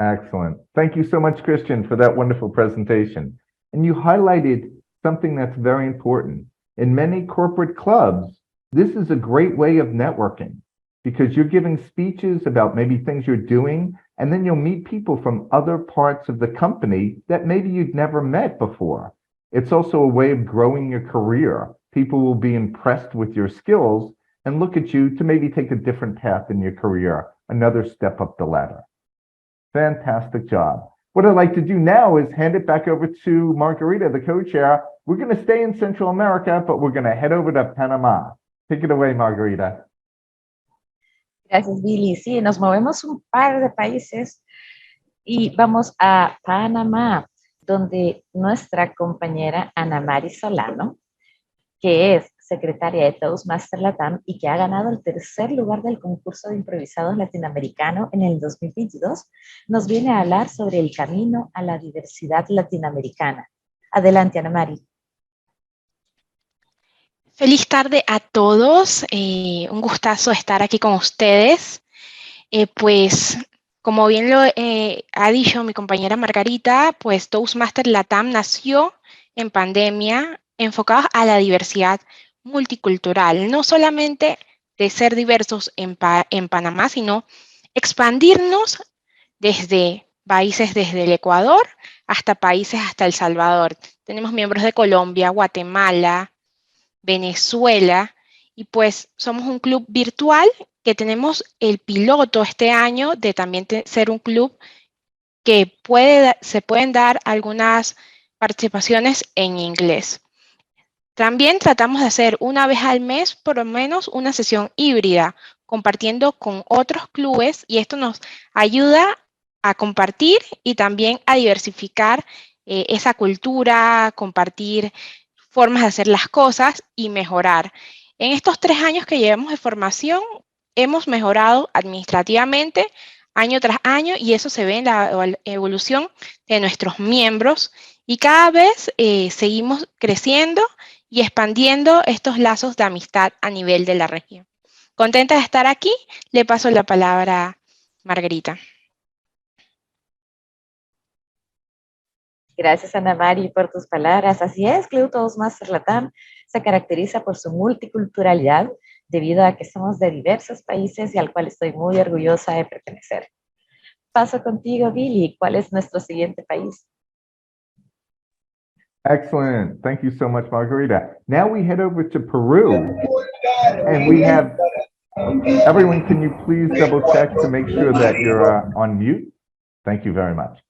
Excellent. Thank you so much, Christian, for that wonderful presentation. And you highlighted something that's very important. In many corporate clubs, this is a great way of networking because you're giving speeches about maybe things you're doing, and then you'll meet people from other parts of the company that maybe you'd never met before. It's also a way of growing your career. People will be impressed with your skills and look at you to maybe take a different path in your career, another step up the ladder. Fantastic job. What I'd like to do now is hand it back over to Margarita, the co-chair. We're going to stay in Central America, but we're going to head over to Panama. Take it away, Margarita. Gracias, Billy. Sí, nos movemos un par de países y vamos a Panamá, donde nuestra compañera Ana Mari Solano, que es secretaria de Toastmasters Latam y que ha ganado el tercer lugar del concurso de improvisados latinoamericano en el 2022, nos viene a hablar sobre el camino a la diversidad latinoamericana. Adelante, Ana Mari. Feliz tarde a todos, un gustazo estar aquí con ustedes. Pues como bien lo ha dicho mi compañera Margarita, pues Toastmasters Latam nació en pandemia enfocados a la diversidad multicultural, no solamente de ser diversos en Panamá, sino expandirnos desde países desde el Ecuador hasta países hasta El Salvador. Tenemos miembros de Colombia, Guatemala, Venezuela, y pues somos un club virtual que tenemos el piloto este año de también ser un club que se pueden dar algunas participaciones en inglés. También tratamos de hacer una vez al mes por lo menos una sesión híbrida, compartiendo con otros clubes, y esto nos ayuda a compartir y también a diversificar esa cultura, compartir formas de hacer las cosas y mejorar. En estos 3 años que llevamos de formación, hemos mejorado administrativamente año tras año, y eso se ve en la evolución de nuestros miembros, y cada vez seguimos creciendo y expandiendo estos lazos de amistad a nivel de la región. Contenta de estar aquí, le paso la palabra a Margarita. Gracias, Ana Mari, por tus palabras. Así es, Club Toastmasters Latam se caracteriza por su multiculturalidad debido a que somos de diversos países y al cual estoy muy orgullosa de pertenecer. Paso contigo, Billy. ¿Cuál es nuestro siguiente país? Excellent. Thank you so much, Margarita. Now we head over to Peru. And we have, everyone, can you please double check to make sure that you're on mute? Thank you very much.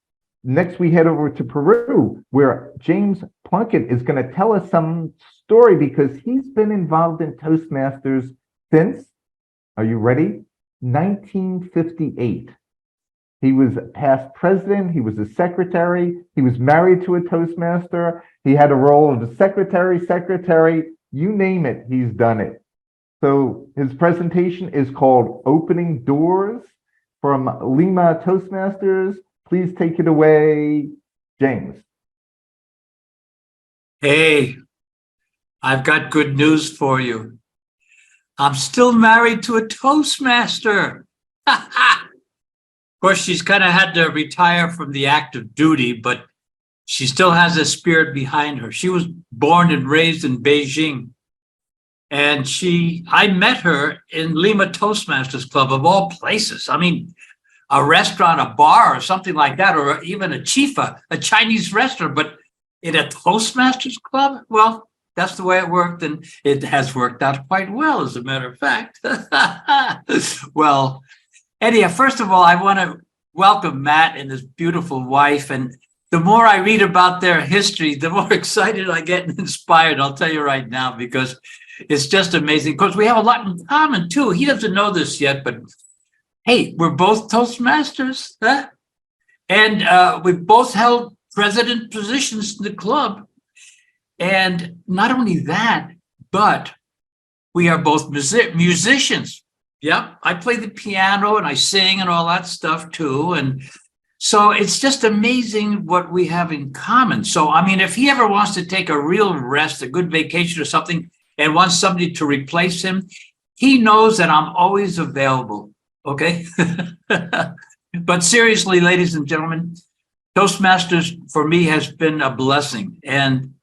Next, we head over to Peru, where James Plunkett is going to tell us some story because he's been involved in Toastmasters since, are you ready? 1958. He was past president, he was a secretary, he was married to a Toastmaster, he had a role of a secretary, you name it, he's done it. So his presentation is called Opening Doors from Lima Toastmasters. Please take it away, James. Hey, I've got good news for you. I'm still married to a Toastmaster. Of course, she's kind of had to retire from the active duty, but she still has a spirit behind her. She was born and raised in Beijing. And I met her in Lima Toastmasters Club of all places. I mean, a restaurant, a bar or something like that, or even a chifa, a Chinese restaurant, but in a Toastmasters Club? Well, that's the way it worked, and it has worked out quite well, as a matter of fact. Well, anyhow, first of all, I want to welcome Matt and his beautiful wife. And the more I read about their history, the more excited I get and inspired, I'll tell you right now, because it's just amazing. Because we have a lot in common, too. He doesn't know this yet, but hey, we're both Toastmasters. Huh? And we both held president positions in the club. And not only that, but we are both musicians. Yep, I play the piano and I sing and all that stuff too. And so it's just amazing what we have in common. So, I mean, if he ever wants to take a real rest, a good vacation or something, and wants somebody to replace him, he knows that I'm always available, okay? But seriously, ladies and gentlemen, Toastmasters for me has been a blessing. And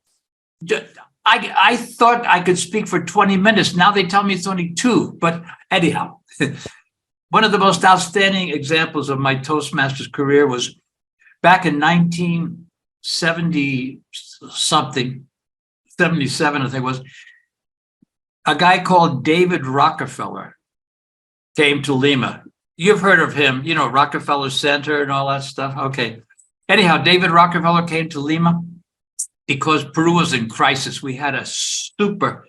I thought I could speak for 20 minutes. Now they tell me it's only 2. But anyhow, one of the most outstanding examples of my Toastmasters career was back in 1970 something, 77, I think it was. A guy called David Rockefeller came to Lima. You've heard of him, you know, Rockefeller Center and all that stuff. Okay. Anyhow, David Rockefeller came to Lima because Peru was in crisis. We had a super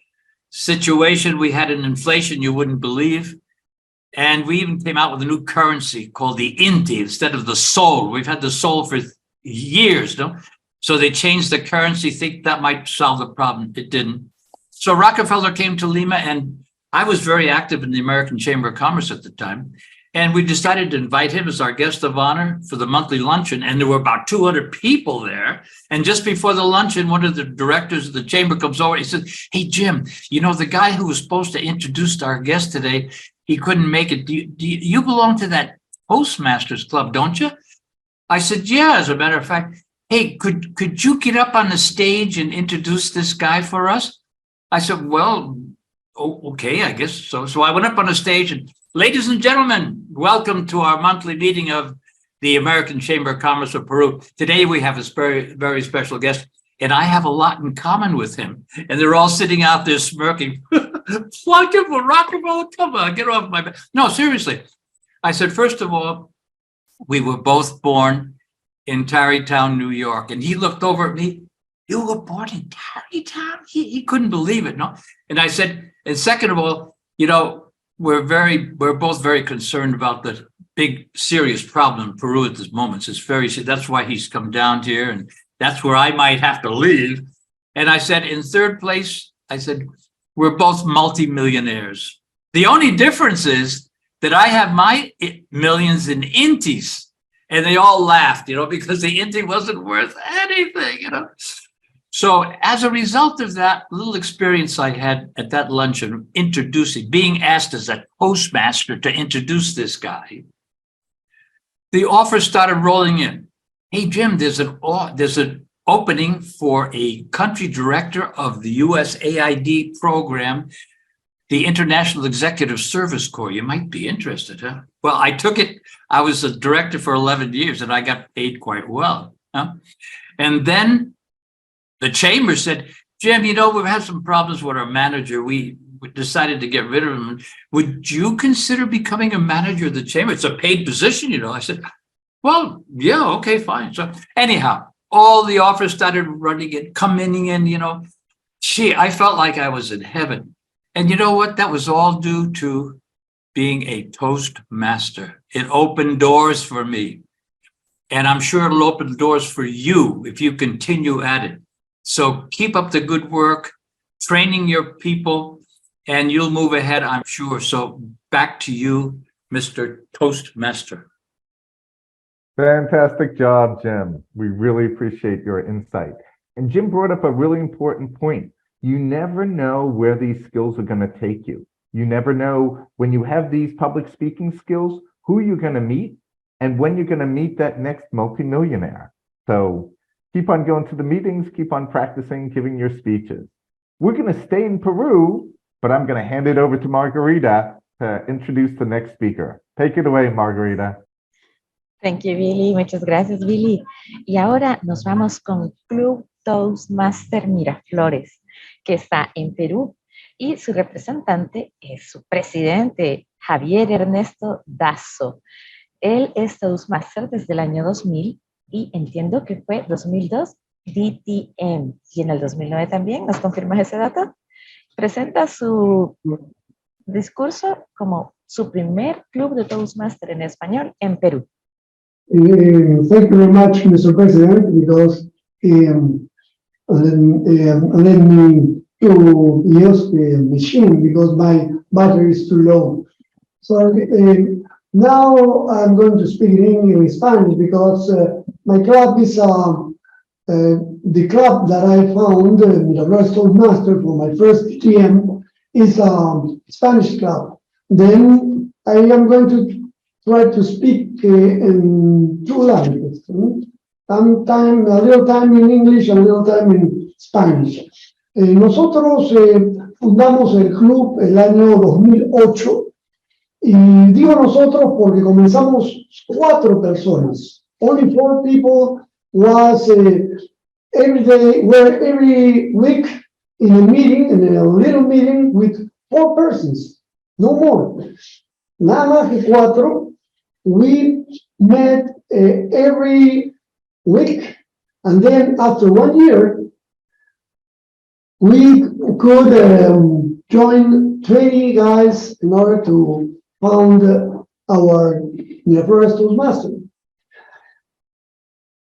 situation. We had an inflation you wouldn't believe. And we even came out with a new currency called the Inti instead of the sol. We've had the sol for years, no? So they changed the currency, think that might solve the problem. It didn't. So Rockefeller came to Lima, and I was very active in the American Chamber of Commerce at the time. And we decided to invite him as our guest of honor for the monthly luncheon. And there were about 200 people there. And just before the luncheon, one of the directors of the chamber comes over. He said, "Hey, Jim, you know, the guy who was supposed to introduce our guest today, he couldn't make it. You belong to that Toastmasters Club, don't you?" I said, "Yeah, as a matter of fact. Hey, could you get up on the stage and introduce this guy for us?" I said, "Well, okay, I guess so." So I went up on the stage and, "Ladies and gentlemen, welcome to our monthly meeting of the American Chamber of Commerce of Peru. Today we have a very, very special guest, and I have a lot in common with him." And they're all sitting out there smirking. Plug him for Rockefeller, come on, get off my back. No, seriously. I said, first of all, we were both born in Tarrytown, New York. And he looked over at me. "You were born in Tarrytown?" He couldn't believe it, no? And I said, and second of all, you know, we're both very concerned about the big, serious problem in Peru at this moment. It's very, that's why he's come down here, and that's where I might have to leave. And I said, in third place, I said, we're both multimillionaires. The only difference is that I have my millions in intis, and they all laughed, you know, because the inti wasn't worth anything, you know. So as a result of that little experience I had at that luncheon, being asked as a Toastmaster to introduce this guy, the offers started rolling in. "Hey, Jim, there's an opening for a country director of the USAID program, the International Executive Service Corps. You might be interested, huh?" Well, I took it. I was a director for 11 years and I got paid quite well. Huh? And then the chamber said, "Jim, you know, we've had some problems with our manager. We decided to get rid of him. Would you consider becoming a manager of the chamber? It's a paid position, you know." I said, "Well, yeah, okay, fine." So anyhow, all the offers started coming in, you know. I felt like I was in heaven. And you know what? That was all due to being a Toastmaster. It opened doors for me. And I'm sure it'll open doors for you if you continue at it. So keep up the good work, training your people, and you'll move ahead, I'm sure. So back to you, Mr. Toastmaster. Fantastic job, Jim. We really appreciate your insight. And Jim brought up a really important point. You never know where these skills are going to take you. You never know when you have these public speaking skills, who you're going to meet and when you're going to meet that next multimillionaire. So keep on going to the meetings, keep on practicing, giving your speeches. We're going to stay in Peru but I'm going to hand it over to Margarita to introduce the next speaker. Take it away, Margarita. Thank you, Billy. Muchas gracias, Billy. Y ahora nos vamos con Club Toastmaster Miraflores, que está en Perú, y su representante es su presidente, Javier Ernesto Dazo. Él es Toastmaster desde el año 2000 y entiendo que fue 2002 DTM. Y en el 2009 también, ¿nos confirmas ese dato? Presenta su discurso como su primer club de Toastmaster en español en Perú. Thank you very much, Mr. President, because let me to use the machine because my battery is too low. So now I'm going to speak in Spanish because my club is the club that I found, Miraflores Toastmaster, for my first TM, is a Spanish club. Then I am going to try to speak in two languages. A little time in English, a little time in Spanish. Nosotros fundamos el club el año 2008 y digo nosotros porque comenzamos 4 personas. Only 4 people was every week in a meeting, in a little meeting with 4 persons, no more. Nada más que 4. We met every week, and then after 1 year, we could join 20 guys in order to found our Miraflores Toastmaster.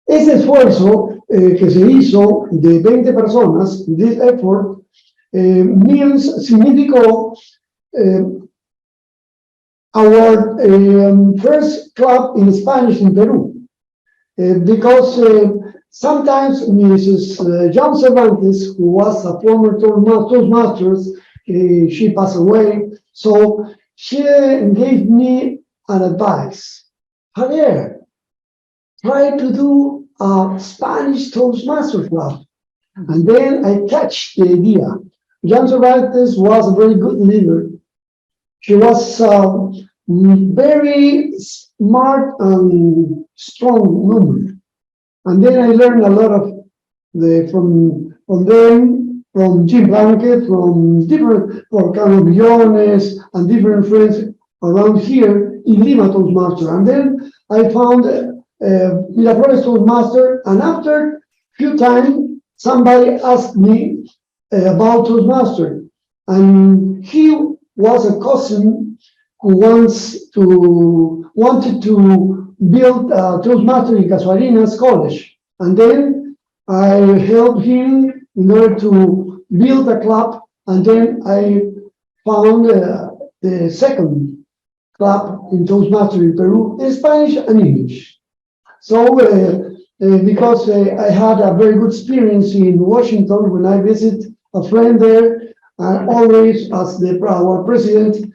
Ese esfuerzo que se hizo de 20 personas, this effort, significó our first club in Spanish in Peru, because sometimes Mrs. John Cervantes, who was a former Toastmaster, she passed away, so she gave me an advice. Javier, try to do a Spanish Toastmaster club. And then I catch the idea. John Cervantes was a very good leader. She was very smart and strong woman. And then I learned a lot of from them, from Jim Blanket, from Carlos Millones, and different friends around here in Lima Toastmaster. And then I found Miraflores Toastmaster, and after a few times, somebody asked me about Toastmaster. And he was a cousin who wanted to build a Toastmaster in Casuarinas College. And then I helped him in order to build a club, and then I found the second club in Toastmaster in Peru in Spanish and English. So because I had a very good experience in Washington when I visit a friend there, always as our president,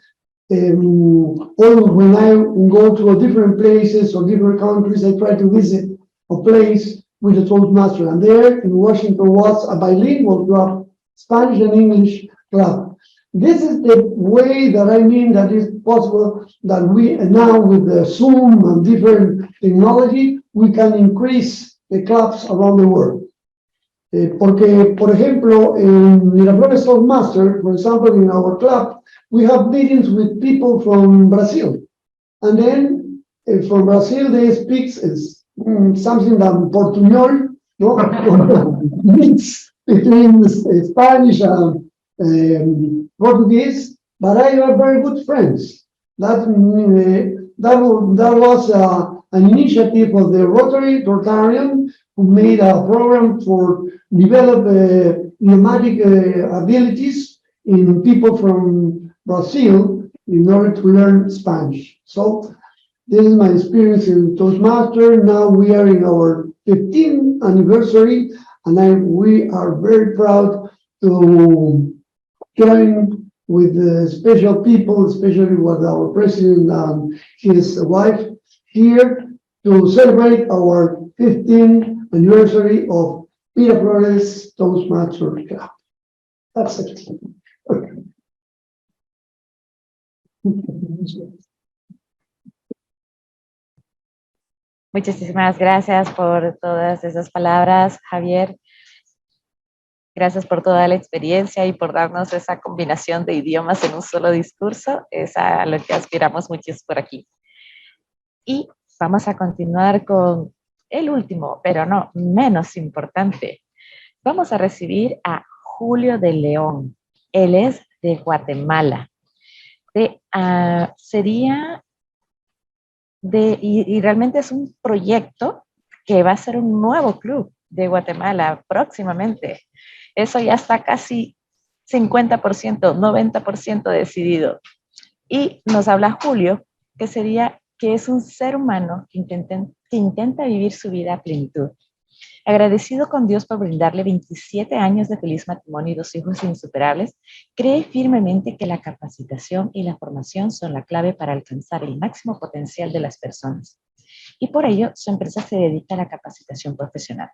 always when I go to different places or different countries, I try to visit a place with a Toastmaster. And there in Washington was a bilingual club, Spanish and English club. This is the way that I mean that it's possible that we now with the Zoom and different technology, we can increase the clubs around the world. Porque, por ejemplo, in Miraflores Toastmaster, for example, in our club, we have meetings with people from Brazil. And then from Brazil, they speak something that Portuñol, no? Mix between Spanish and Portuguese, but I have very good friends. That was an initiative of the Rotarian who made a program for develop pneumatic abilities in people from Brazil in order to learn Spanish. So this is my experience in Toastmaster. Now we are in our 15th anniversary, and we are very proud to join with special people, especially with our president and his wife here to celebrate our 15th anniversary of Miraflores Toastmaster Club. That's it. Muchísimas gracias por todas esas palabras, Javier. Gracias por toda la experiencia y por darnos esa combinación de idiomas en un solo discurso. Es a lo que aspiramos muchos por aquí. Y vamos a continuar con el último, pero no menos importante. Vamos a recibir a Julio de León. Él es de Guatemala. Y realmente es un proyecto que va a ser un nuevo club de Guatemala próximamente. Eso ya está casi 50%, 90% decidido. Y nos habla Julio, que es un ser humano que intenta vivir su vida a plenitud. Agradecido con Dios por brindarle 27 años de feliz matrimonio y 2 hijos insuperables, cree firmemente que la capacitación y la formación son la clave para alcanzar el máximo potencial de las personas. Y por ello, su empresa se dedica a la capacitación profesional.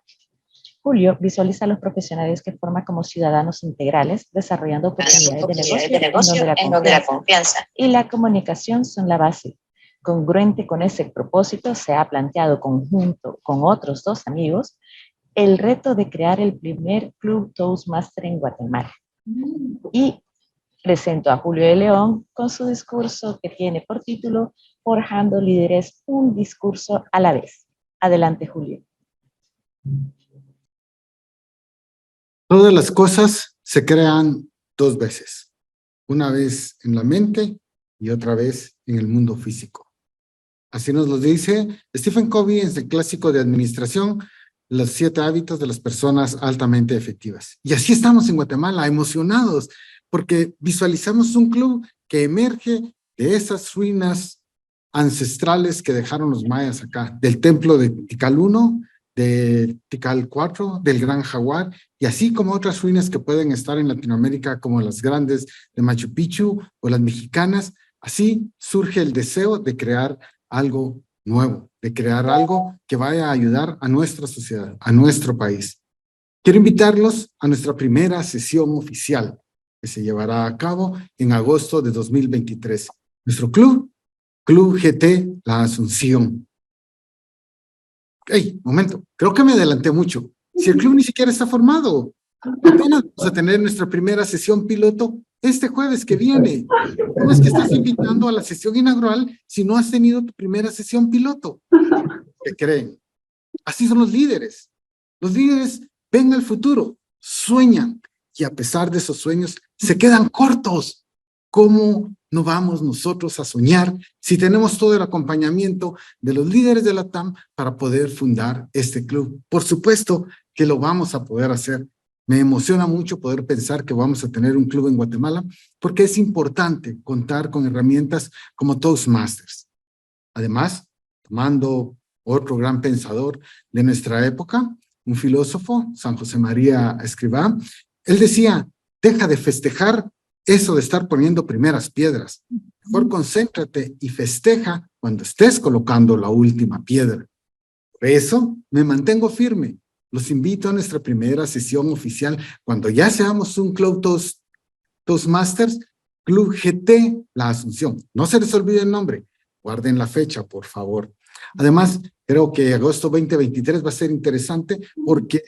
Julio visualiza a los profesionales que forma como ciudadanos integrales, desarrollando oportunidades de negocio en donde la confianza y la comunicación son la base. Congruente con ese propósito, se ha planteado conjunto con otros 2 amigos el reto de crear el primer club Toastmaster en Guatemala. Y presento a Julio de León con su discurso que tiene por título Forjando líderes, un discurso a la vez. Adelante, Julio. Todas las cosas se crean 2 veces. Una vez en la mente y otra vez en el mundo físico. Así nos lo dice Stephen Covey en el clásico de administración, Los 7 hábitos de las personas altamente efectivas. Y así estamos en Guatemala, emocionados, porque visualizamos un club que emerge de esas ruinas ancestrales que dejaron los mayas acá, del templo de Tikal 1, de Tikal 4, del Gran Jaguar, y así como otras ruinas que pueden estar en Latinoamérica, como las grandes de Machu Picchu o las mexicanas. Así surge el deseo de crear algo nuevo, de crear algo que vaya a ayudar a nuestra sociedad, a nuestro país. Quiero invitarlos a nuestra primera sesión oficial, que se llevará a cabo en agosto de 2023. Nuestro club, Club GT La Asunción. ¡Ey, momento! Creo que me adelanté mucho. Si el club ni siquiera está formado, apenas vamos a tener nuestra primera sesión piloto este jueves que viene. ¿Cómo es que estás invitando a la sesión inaugural si no has tenido tu primera sesión piloto? ¿Qué creen? Así son los líderes. Los líderes ven el futuro, sueñan, y a pesar de esos sueños, se quedan cortos. ¿Cómo no vamos nosotros a soñar si tenemos todo el acompañamiento de los líderes de Latam para poder fundar este club? Por supuesto que lo vamos a poder hacer. Me emociona mucho poder pensar que vamos a tener un club en Guatemala porque es importante contar con herramientas como Toastmasters. Además, tomando otro gran pensador de nuestra época, un filósofo, San José María Escrivá, él decía, deja de festejar eso de estar poniendo primeras piedras. Mejor concéntrate y festeja cuando estés colocando la última piedra. Por eso me mantengo firme. Los invito a nuestra primera sesión oficial cuando ya seamos un club Toastmasters, Club GT La Asunción. No se les olvide el nombre. Guarden la fecha, por favor. Además, creo que agosto 2023 va a ser interesante porque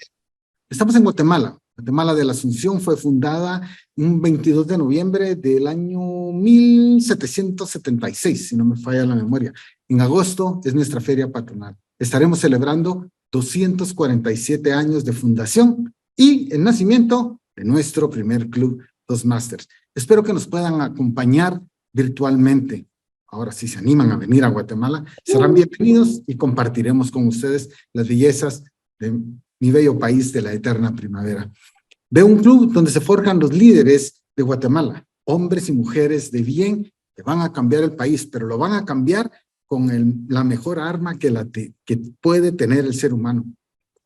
estamos en Guatemala. Guatemala de la Asunción fue fundada un 22 de noviembre del año 1776, si no me falla la memoria. En agosto es nuestra feria patronal. Estaremos celebrando 247 años de fundación y el nacimiento de nuestro primer club Toastmasters. Espero que nos puedan acompañar virtualmente. Ahora, si se animan a venir a Guatemala, serán bienvenidos y compartiremos con ustedes las bellezas de mi bello país de la eterna primavera. Veo un club donde se forjan los líderes de Guatemala, hombres y mujeres de bien que van a cambiar el país, pero lo van a cambiar con la mejor arma que puede tener el ser humano,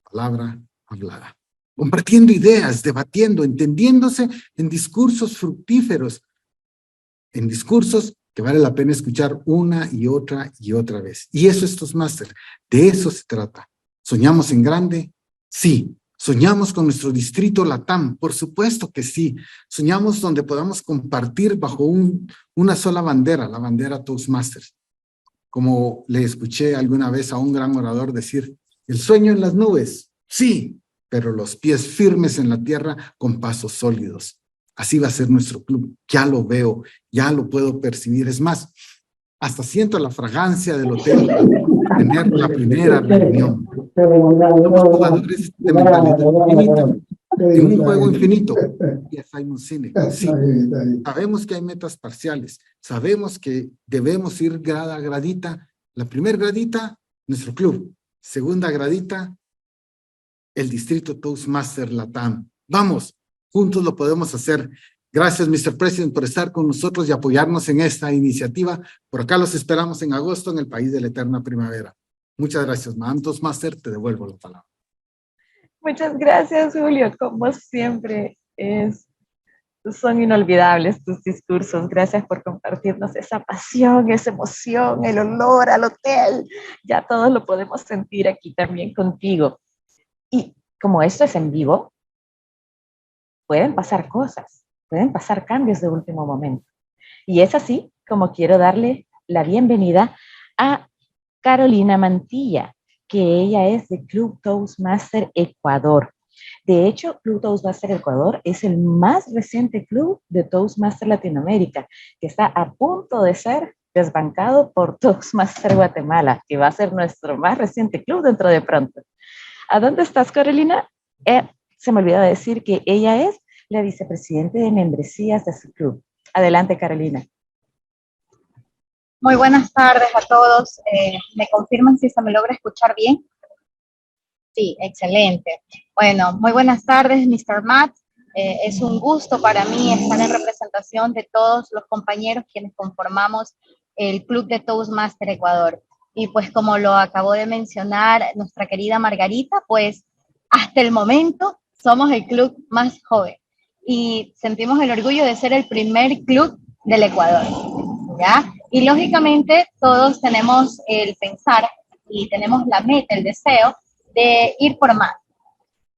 palabra hablada. Compartiendo ideas, debatiendo, entendiéndose en discursos fructíferos, en discursos que vale la pena escuchar una y otra vez. Y eso es Toastmasters, de eso se trata. ¿Soñamos en grande? Sí. Soñamos con nuestro distrito LATAM, por supuesto que sí. Soñamos donde podamos compartir bajo una sola bandera, la bandera Toastmasters. Como le escuché alguna vez a un gran orador decir, el sueño en las nubes, sí, pero los pies firmes en la tierra con pasos sólidos. Así va a ser nuestro club. Ya lo veo, ya lo puedo percibir. Es más, hasta siento la fragancia del hotel para tener la primera reunión. Somos jugadores de mentalidad infinita, en un juego infinito. Y es Simon Sinek. Sí, sabemos que hay metas parciales, sabemos que debemos ir grada a gradita. La primera gradita, nuestro club. Segunda gradita, el distrito Toastmaster Latam. Vamos, juntos lo podemos hacer. Gracias, Mr. President, por estar con nosotros y apoyarnos en esta iniciativa. Por acá los esperamos en agosto en el país de la eterna primavera. Muchas gracias, Madame Toastmaster. Te devuelvo la palabra. Muchas gracias, Julio. Como siempre, son inolvidables tus discursos. Gracias por compartirnos esa pasión, esa emoción, el olor al hotel. Ya todos lo podemos sentir aquí también contigo. Y como esto es en vivo, pueden pasar cosas, pueden pasar cambios de último momento. Y es así como quiero darle la bienvenida a Carolina Mantilla, que ella es de Club Toastmaster Ecuador. De hecho, Club Toastmaster Ecuador es el más reciente club de Toastmaster Latinoamérica, que está a punto de ser desbancado por Toastmaster Guatemala, que va a ser nuestro más reciente club dentro de pronto. ¿A dónde estás, Carolina? Se me olvidó decir que ella es la vicepresidente de membresías de su club. Adelante, Carolina. Muy buenas tardes a todos. ¿Me confirman si se me logra escuchar bien? Sí, excelente. Bueno, muy buenas tardes, Mr. Matt. Es un gusto para mí estar en representación de todos los compañeros quienes conformamos el Club de Toastmaster Ecuador. Y pues como lo acabó de mencionar nuestra querida Margarita, pues hasta el momento somos el club más joven y sentimos el orgullo de ser el primer club del Ecuador, ¿ya? Y lógicamente todos tenemos el pensar y tenemos la meta, el deseo de ir por más.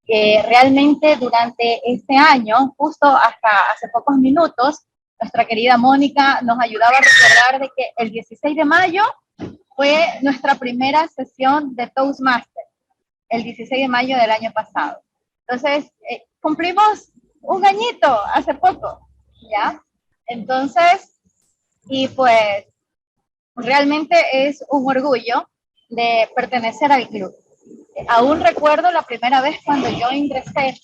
Realmente durante este año, justo hasta hace pocos minutos, nuestra querida Mónica nos ayudaba a recordar de que el 16 de mayo fue nuestra primera sesión de Toastmaster, el 16 de mayo del año pasado. Entonces, cumplimos un añito hace poco, ¿ya? Entonces, y pues, realmente es un orgullo de pertenecer al club. Aún recuerdo la primera vez cuando yo ingresé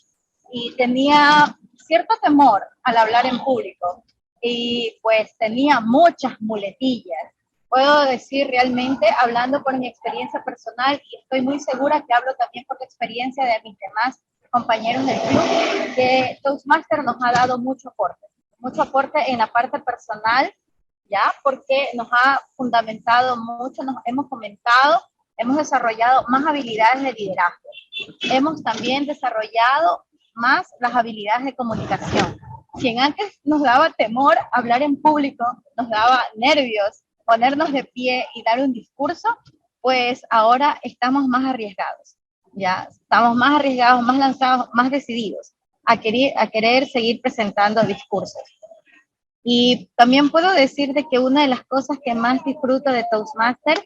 y tenía cierto temor al hablar en público y pues tenía muchas muletillas. Puedo decir realmente, hablando por mi experiencia personal, y estoy muy segura que hablo también por la experiencia de mis demás compañeros del club, que Toastmaster nos ha dado mucho aporte en la parte personal, ¿ya? Porque nos ha fundamentado mucho, nos hemos comentado, hemos desarrollado más habilidades de liderazgo. Hemos también desarrollado más las habilidades de comunicación. Si antes nos daba temor hablar en público, nos daba nervios, ponernos de pie y dar un discurso, pues ahora estamos más arriesgados, ¿ya? Estamos más arriesgados, más lanzados, más decididos a querer seguir presentando discursos. Y también puedo decir de que una de las cosas que más disfruto de Toastmaster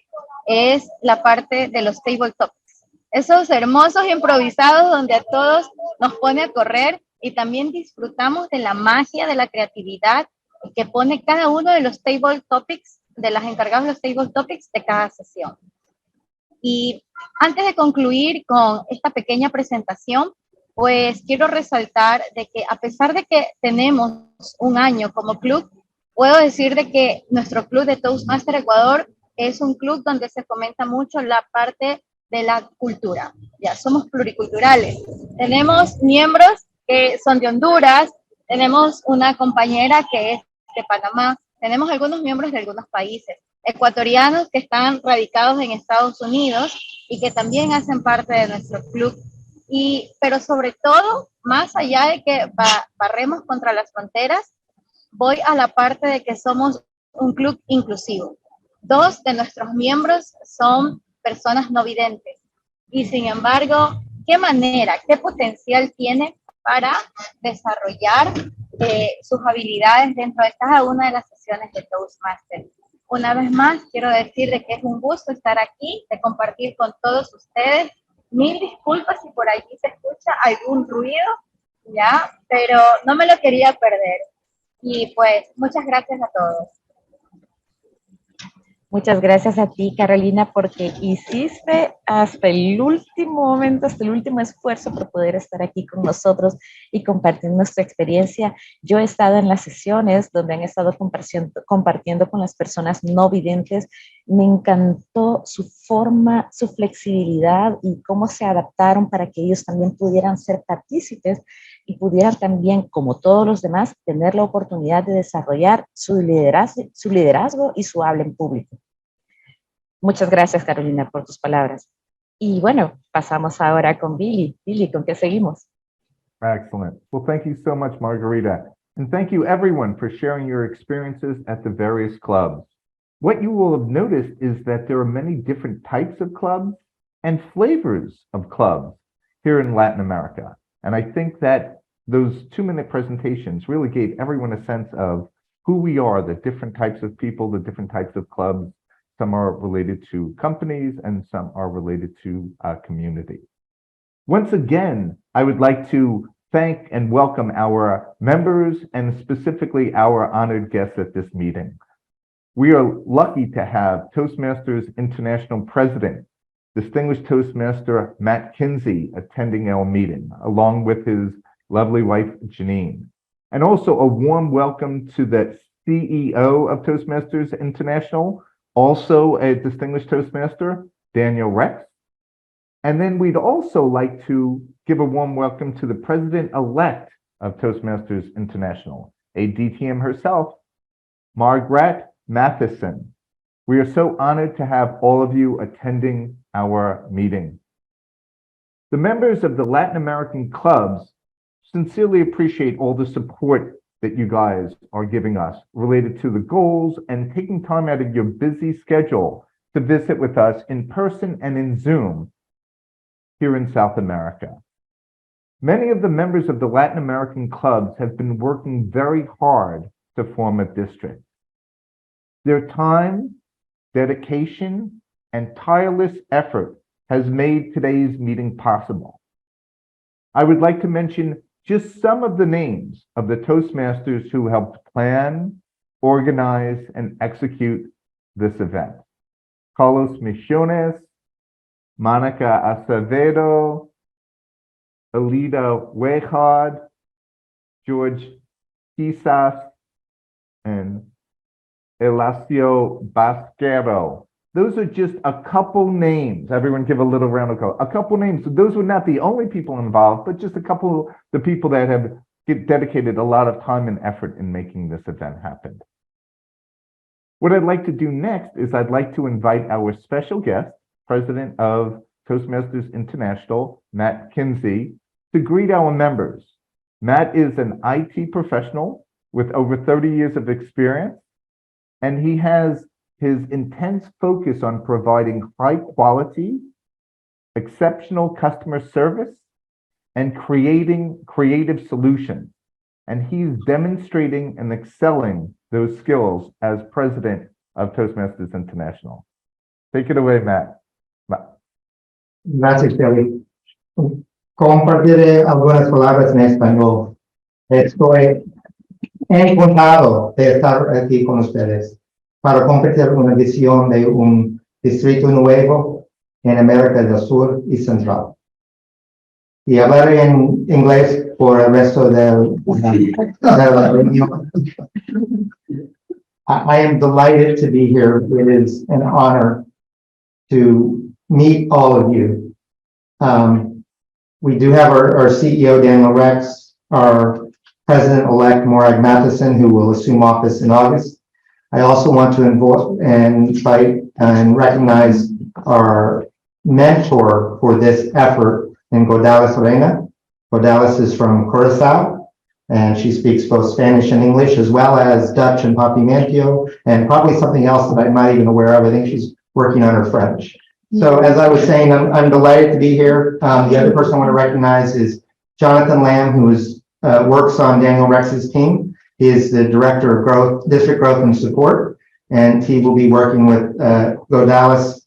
es la parte de los table topics. Esos hermosos improvisados donde a todos nos pone a correr y también disfrutamos de la magia, de la creatividad que pone cada uno de los table topics, de las encargadas de los table topics de cada sesión. Y antes de concluir con esta pequeña presentación, pues quiero resaltar de que a pesar de que tenemos un año como club, puedo decir de que nuestro club de Toastmaster Ecuador es un club donde se fomenta mucho la parte de la cultura. Ya somos pluriculturales. Tenemos miembros que son de Honduras, tenemos una compañera que es de Panamá, tenemos algunos miembros de algunos países, ecuatorianos que están radicados en Estados Unidos y que también hacen parte de nuestro club. Pero sobre todo, más allá de que barremos contra las fronteras, voy a la parte de que somos un club inclusivo. 2 de nuestros miembros son personas no videntes y sin embargo qué manera, qué potencial tiene para desarrollar sus habilidades dentro de cada una de las sesiones de Toastmasters. Una vez más, quiero decirles que es un gusto estar aquí, de compartir con todos ustedes. Mil disculpas si por allí se escucha algún ruido, ¿ya? Pero no me lo quería perder. Y pues, muchas gracias a todos. Muchas gracias a ti, Carolina, porque hiciste hasta el último momento, hasta el último esfuerzo por poder estar aquí con nosotros y compartir nuestra experiencia. Yo he estado en las sesiones donde han estado compartiendo con las personas no videntes. Me encantó su forma, su flexibilidad y cómo se adaptaron para que ellos también pudieran ser partícipes y pudieran también, como todos los demás, tener la oportunidad de desarrollar su liderazgo y su habla en público. Muchas gracias, Carolina, por tus palabras. Y bueno, pasamos ahora con Billy. Billy, ¿con qué seguimos? Excellent. Well, thank you so much, Margarita. And thank you, everyone, for sharing your experiences at the various clubs. What you will have noticed is that there are many different types of clubs and flavors of clubs here in Latin America. And I think that those 2-minute presentations really gave everyone a sense of who we are, the different types of people, the different types of clubs. Some are related to companies and some are related to community. Once again, I would like to thank and welcome our members and specifically our honored guests at this meeting. We are lucky to have Toastmasters International President, distinguished Toastmaster Matt KINSEY, attending our meeting, along with his lovely wife, Janine. And also a warm welcome to the CEO of Toastmasters International, also a distinguished Toastmaster, Daniel Rex. And then we'd also like to give a warm welcome to the President-elect of Toastmasters International, a DTM herself, Margaret Matheson. We are so honored to have all of you attending our meeting. The members of the Latin American clubs sincerely appreciate all the support that you guys are giving us related to the goals and taking time out of your busy schedule to visit with us in person and in Zoom here in South America. Many of the members of the Latin American clubs have been working very hard to form a district. Their time, dedication, and tireless effort has made today's meeting possible. I would like to mention just some of the names of the Toastmasters who helped plan, organize, and execute this event. Carlos Misiones, Monica Acevedo, Alida Wejad, George Quisas, and Elacio Basquero. Those are just a couple names. Everyone give a little round of applause. A couple names. So those were not the only people involved, but just a couple of the people that have dedicated a lot of time and effort in making this event happen. What I'd like to do next is I'd like to invite our special guest, President of Toastmasters International, Matt KINSEY, to greet our members. Matt is an IT professional with over 30 years of experience, and he has his intense focus on providing high quality, exceptional customer service, and creating creative solutions. And he's demonstrating and excelling those skills as president of Toastmasters International. Take it away, Matt. Gracias, Kelly. Compartiré algunas palabras en español. Estoy encantado de estar aquí con ustedes para compartir una visión de un distrito nuevo en América del Sur y Central. Y hablaré en inglés por el resto de la reunión. I am delighted to be here. It is an honor to meet all of you. We do have our CEO, Daniel Rex, our President-elect, Morag Matheson, who will assume office in August. I also want to invite and recognize our mentor for this effort in Godalis Reina. Godalis is from Curacao, and she speaks both Spanish and English, as well as Dutch and Papimentio, and probably something else that I'm not even aware of. I think she's working on her French. So as I was saying, I'm delighted to be here. The other person I want to recognize is Jonathan Lamb, who works on Daniel Rex's team. He is the Director of Growth, District Growth and Support, and he will be working with Godalis.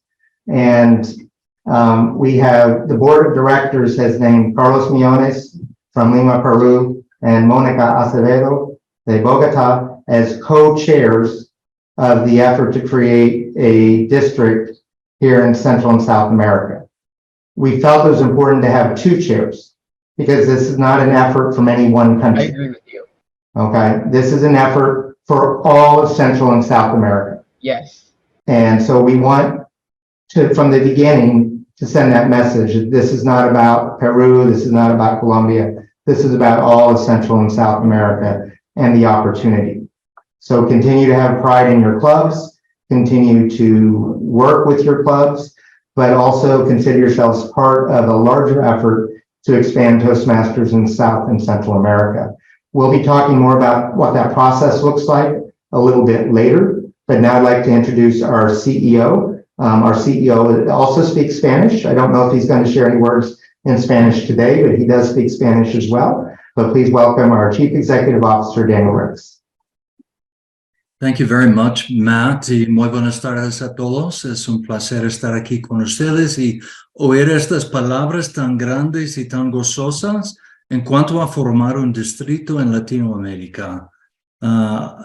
And we have the Board of Directors has named Carlos Millones from Lima, Peru, and Monica Acevedo de Bogota as co-chairs of the effort to create a district here in Central and South America. We felt it was important to have two chairs because this is not an effort from any one country. I agree with you. Okay, this is an effort for all of Central and South America. Yes. And so we want to, from the beginning, to send that message. This is not about Peru. This is not about Colombia. This is about all of Central and South America and the opportunity. So continue to have pride in your clubs, continue to work with your clubs, but also consider yourselves part of a larger effort to expand Toastmasters in South and Central America. We'll be talking more about what that process looks like a little bit later, but now I'd like to introduce our CEO. Our CEO also speaks Spanish. I don't know if he's going to share any words in Spanish today, but he does speak Spanish as well. But please welcome our Chief Executive Officer, Daniel Rex. Thank you very much, Matt, y muy buenas tardes a todos. Es un placer estar aquí con ustedes y oír estas palabras tan grandes y tan gozosas en cuanto a formar un distrito en Latinoamérica.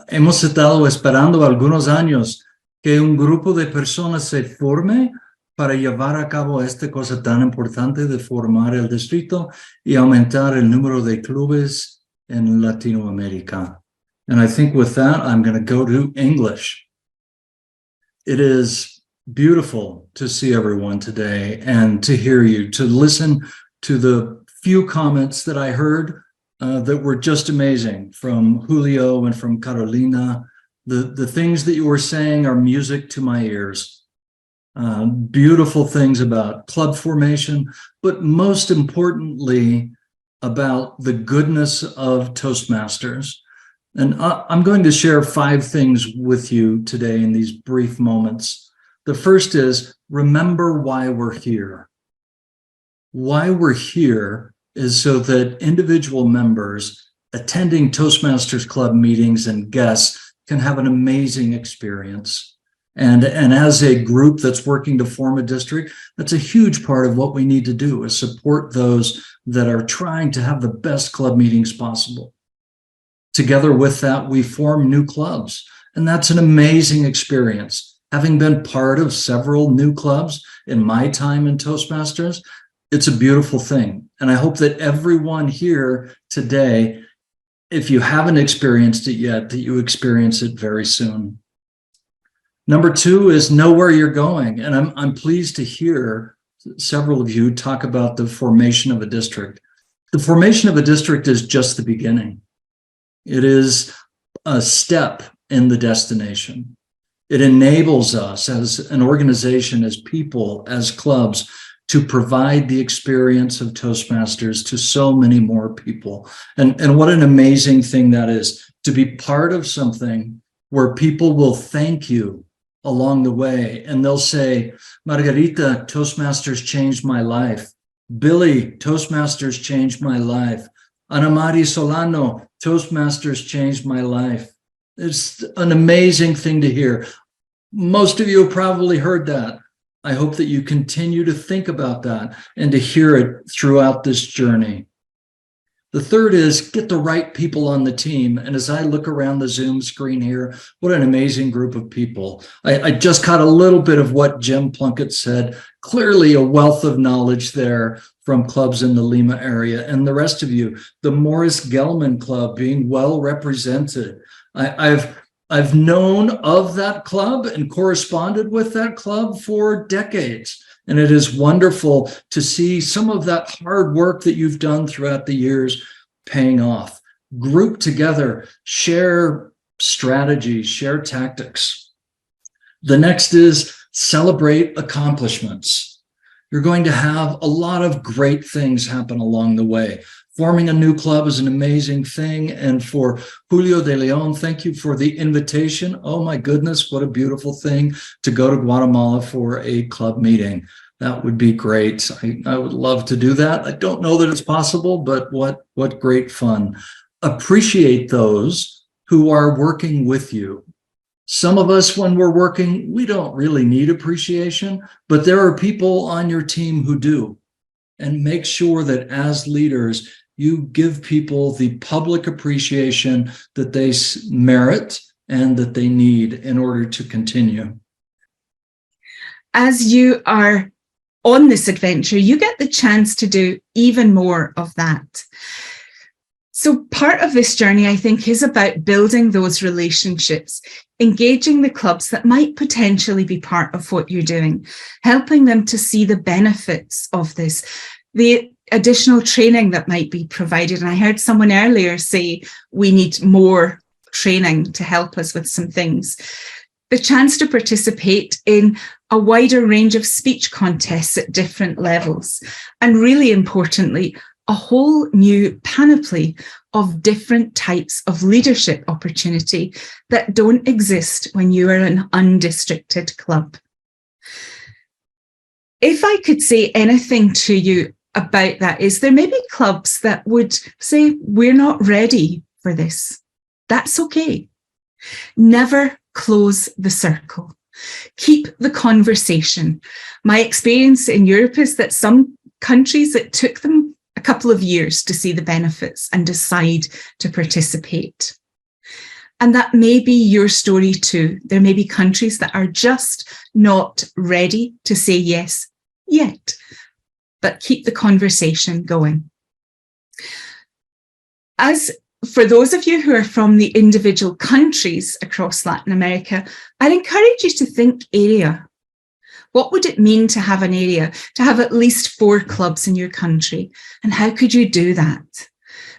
Hemos estado esperando algunos años que un grupo de personas se forme para llevar a cabo esta cosa tan importante de formar el distrito y aumentar el número de clubes en Latinoamérica. And I think with that, I'm going to go to English. It is beautiful to see everyone today and to hear you, to listen to the few comments that I heard that were just amazing from Julio and from Carolina. The things that you were saying are music to my ears. Beautiful things about club formation, but most importantly, about the goodness of Toastmasters. And I'm going to share 5 things with you today in these brief moments. The first is, remember why we're here. Why we're here is so that individual members attending Toastmasters Club meetings and guests can have an amazing experience. And as a group that's working to form a district, that's a huge part of what we need to do, is support those that are trying to have the best club meetings possible. Together with that, we form new clubs, and that's an amazing experience. Having been part of several new clubs in my time in Toastmasters, it's a beautiful thing. And I hope that everyone here today, if you haven't experienced it yet, that you experience it very soon. Number 2 is know where you're going. And I'm pleased to hear several of you talk about the formation of a district. The formation of a district is just the beginning. It is a step in the destination. It enables us as an organization, as people, as clubs, to provide the experience of Toastmasters to so many more people. And what an amazing thing that is, to be part of something where people will thank you along the way. And they'll say, Margarita, Toastmasters changed my life. Billy, Toastmasters changed my life. Ana Mari Solano, Toastmasters changed my life. It's an amazing thing to hear. Most of you have probably heard that. I hope that you continue to think about that and to hear it throughout this journey. The third is get the right people on the team. And as I look around the Zoom screen here, what an amazing group of people. I just caught a little bit of what Jim Plunkett said. Clearly a wealth of knowledge there from clubs in the Lima area. And the rest of you, the Morris Gelman Club being well represented. I've known of that club and corresponded with that club for decades. And it is wonderful to see some of that hard work that you've done throughout the years paying off. Group together, share strategies, share tactics. The next is celebrate accomplishments. You're going to have a lot of great things happen along the way. Forming a new club is an amazing thing. And for Julio de Leon, thank you for the invitation. Oh my goodness, what a beautiful thing to go to Guatemala for a club meeting. That would be great. I would love to do that. I don't know that it's possible, but what great fun. Appreciate those who are working with you. Some of us, when we're working, we don't really need appreciation, but there are people on your team who do. And make sure that as leaders, you give people the public appreciation that they merit and that they need in order to continue. As you are on this adventure, you get the chance to do even more of that. So part of this journey, I think, is about building those relationships, engaging the clubs that might potentially be part of what you're doing, helping them to see the benefits of this, the additional training that might be provided. And I heard someone earlier say we need more training to help us with some things. The chance to participate in a wider range of speech contests at different levels. And really importantly, a whole new panoply of different types of leadership opportunity that don't exist when you are an undistricted club. If I could say anything to you about that, is there may be clubs that would say, we're not ready for this. That's okay. Never close the circle. Keep the conversation. My experience in Europe is that some countries, it took them a couple of years to see the benefits and decide to participate. And that may be your story too. There may be countries that are just not ready to say yes yet, but keep the conversation going. As for those of you who are from the individual countries across Latin America, I'd encourage you to think area. What would it mean to have an area, to have at least 4 clubs in your country? And how could you do that?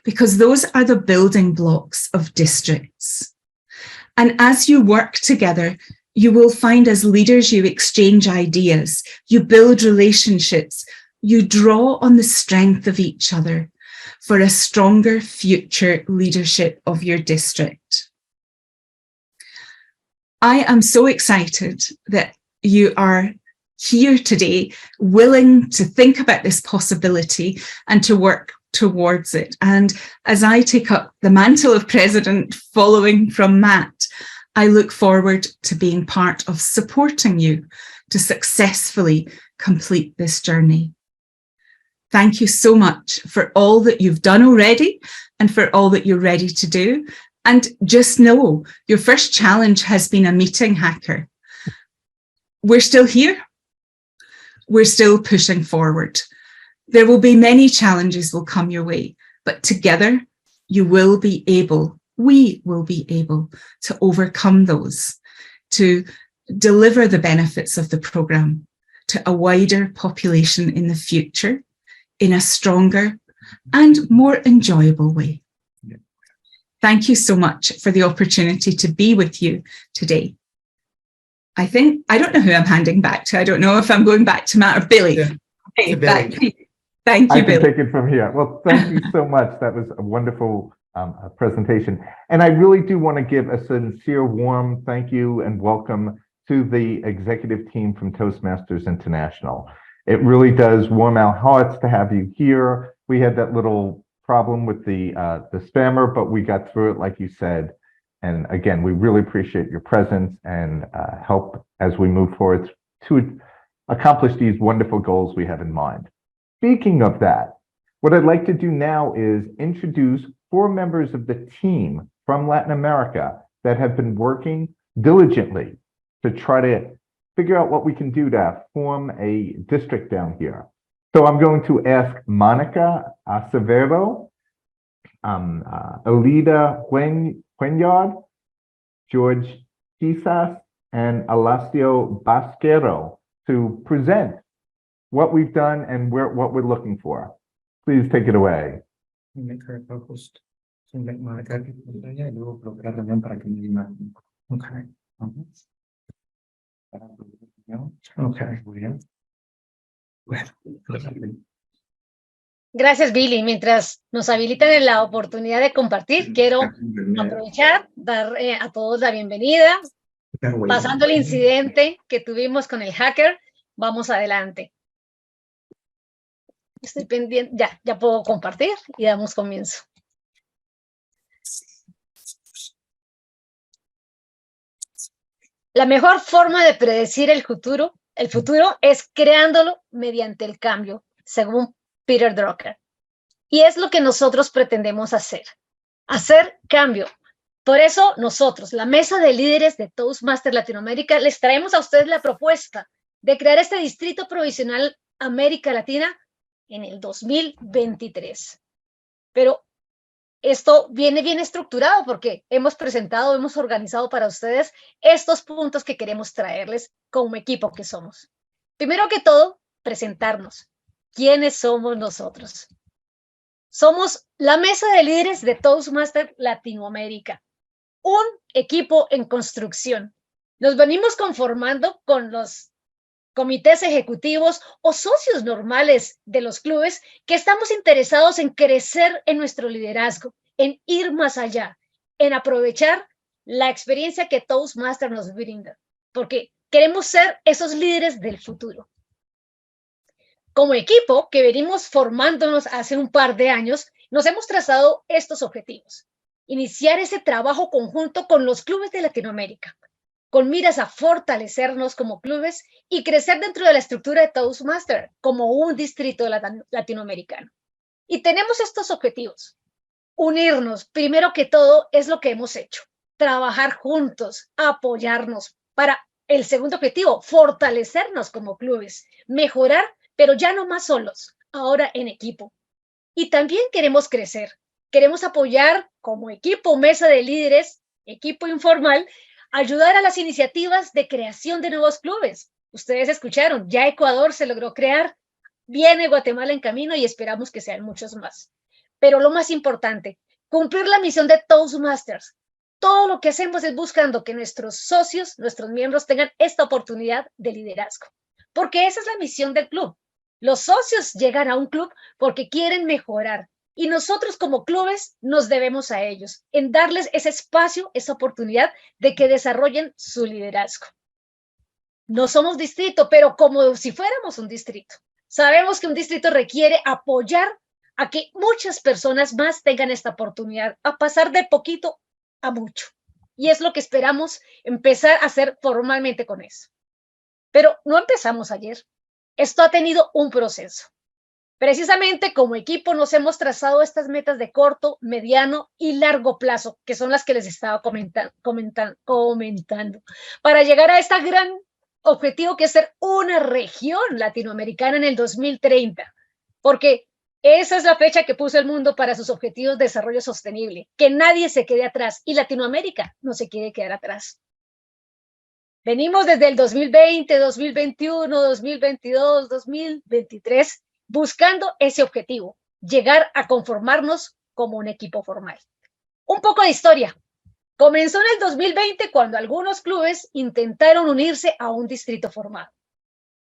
Because those are the building blocks of districts. And as you work together, you will find as leaders, you exchange ideas, you build relationships, you draw on the strength of each other for a stronger future leadership of your district. I am so excited that you are here today, willing to think about this possibility and to work towards it. And as I take up the mantle of president following from Matt, I look forward to being part of supporting you to successfully complete this journey. Thank you so much for all that you've done already and for all that you're ready to do. And just know your first challenge has been a meeting hacker. We're still here. We're still pushing forward. There will be many challenges will come your way, but together you will be able, we will be able to overcome those, to deliver the benefits of the program to a wider population in the future, in a stronger and more enjoyable way. Thank you so much for the opportunity to be with you today. I don't know who I'm handing back to. I don't know if I'm going back to Matt or Billy. Yeah, Okay, back to you. Thank you, I can Billy. take it from here. Well, thank you so much. That was a wonderful presentation. And I really do want to give a sincere, warm thank you and welcome to the executive team from Toastmasters International. It really does warm our hearts to have you here. We had that little problem with the spammer, but we got through it, like you said. And again, we really appreciate your presence and help as we move forward to accomplish these wonderful goals we have in mind. Speaking of that, what I'd like to do now is introduce 4 members of the team from Latin America that have been working diligently to try to figure out what we can do to form a district down here. So I'm going to ask Monica Acevedo, Elida Huenyard, George Quizas, and Alacio Basquero to present what we've done and what we're looking for. Please take it away. Okay, muy bien. Gracias, Billy. Mientras nos habilitan la oportunidad de compartir, quiero aprovechar, dar a todos la bienvenida. Pasando el incidente que tuvimos con el hacker, vamos adelante. Estoy pendiente, ya puedo compartir y damos comienzo. La mejor forma de predecir el futuro es creándolo mediante el cambio, según Peter Drucker. Y es lo que nosotros pretendemos hacer cambio. Por eso nosotros, la mesa de líderes de Toastmasters Latinoamérica, les traemos a ustedes la propuesta de crear este distrito provisional América Latina en el 2023. Pero esto viene bien estructurado porque hemos organizado para ustedes estos puntos que queremos traerles como equipo que somos. Primero que todo, presentarnos. ¿Quiénes somos nosotros? Somos la mesa de líderes de Toastmasters Latinoamérica, un equipo en construcción. Nos venimos conformando con los comités ejecutivos o socios normales de los clubes que estamos interesados en crecer en nuestro liderazgo, en ir más allá, en aprovechar la experiencia que Toastmasters nos brinda, porque queremos ser esos líderes del futuro. Como equipo que venimos formándonos hace un par de años, nos hemos trazado estos objetivos. Iniciar ese trabajo conjunto con los clubes de Latinoamérica, con miras a fortalecernos como clubes y crecer dentro de la estructura de Toastmasters como un distrito latinoamericano. Y tenemos estos objetivos. Unirnos, primero que todo, es lo que hemos hecho. Trabajar juntos, apoyarnos. Para el segundo objetivo, fortalecernos como clubes, mejorar, pero ya no más solos, ahora en equipo. Y también queremos crecer. Queremos apoyar como equipo, mesa de líderes, equipo informal, ayudar a las iniciativas de creación de nuevos clubes. Ustedes escucharon, ya Ecuador se logró crear, viene Guatemala en camino y esperamos que sean muchos más. Pero lo más importante, cumplir la misión de Toastmasters. Todo lo que hacemos es buscando que nuestros socios, nuestros miembros tengan esta oportunidad de liderazgo. Porque esa es la misión del club. Los socios llegan a un club porque quieren mejorar. Y nosotros como clubes nos debemos a ellos, en darles ese espacio, esa oportunidad de que desarrollen su liderazgo. No somos distrito, pero como si fuéramos un distrito. Sabemos que un distrito requiere apoyar a que muchas personas más tengan esta oportunidad, a pasar de poquito a mucho. Y es lo que esperamos empezar a hacer formalmente con eso. Pero no empezamos ayer. Esto ha tenido un proceso. Precisamente como equipo nos hemos trazado estas metas de corto, mediano y largo plazo, que son las que les estaba comentando, para llegar a este gran objetivo que es ser una región latinoamericana en el 2030, porque esa es la fecha que puso el mundo para sus objetivos de desarrollo sostenible, que nadie se quede atrás y Latinoamérica no se quiere quedar atrás. Venimos desde el 2020, 2021, 2022, 2023, buscando ese objetivo, llegar a conformarnos como un equipo formal. Un poco de historia. Comenzó en el 2020 cuando algunos clubes intentaron unirse a un distrito formado.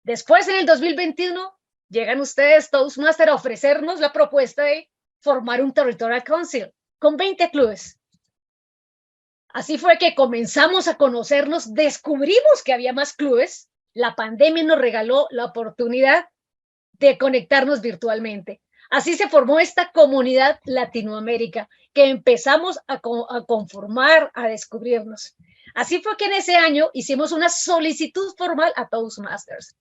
Después, en el 2021, llegan ustedes, Toastmasters, a ofrecernos la propuesta de formar un Territorial Council con 20 clubes. Así fue que comenzamos a conocernos, descubrimos que había más clubes, la pandemia nos regaló la oportunidad de conectarnos virtualmente. Así se formó esta comunidad Latinoamérica, que empezamos a conformar, a descubrirnos. Así fue que en ese año hicimos una solicitud formal a Toastmasters.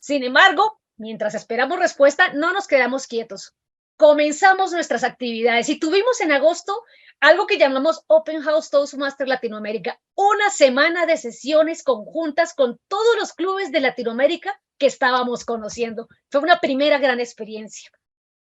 Sin embargo, mientras esperamos respuesta, no nos quedamos quietos. Comenzamos nuestras actividades y tuvimos en agosto algo que llamamos Open House Toastmasters Latinoamérica, una semana de sesiones conjuntas con todos los clubes de Latinoamérica que estábamos conociendo. Fue una primera gran experiencia.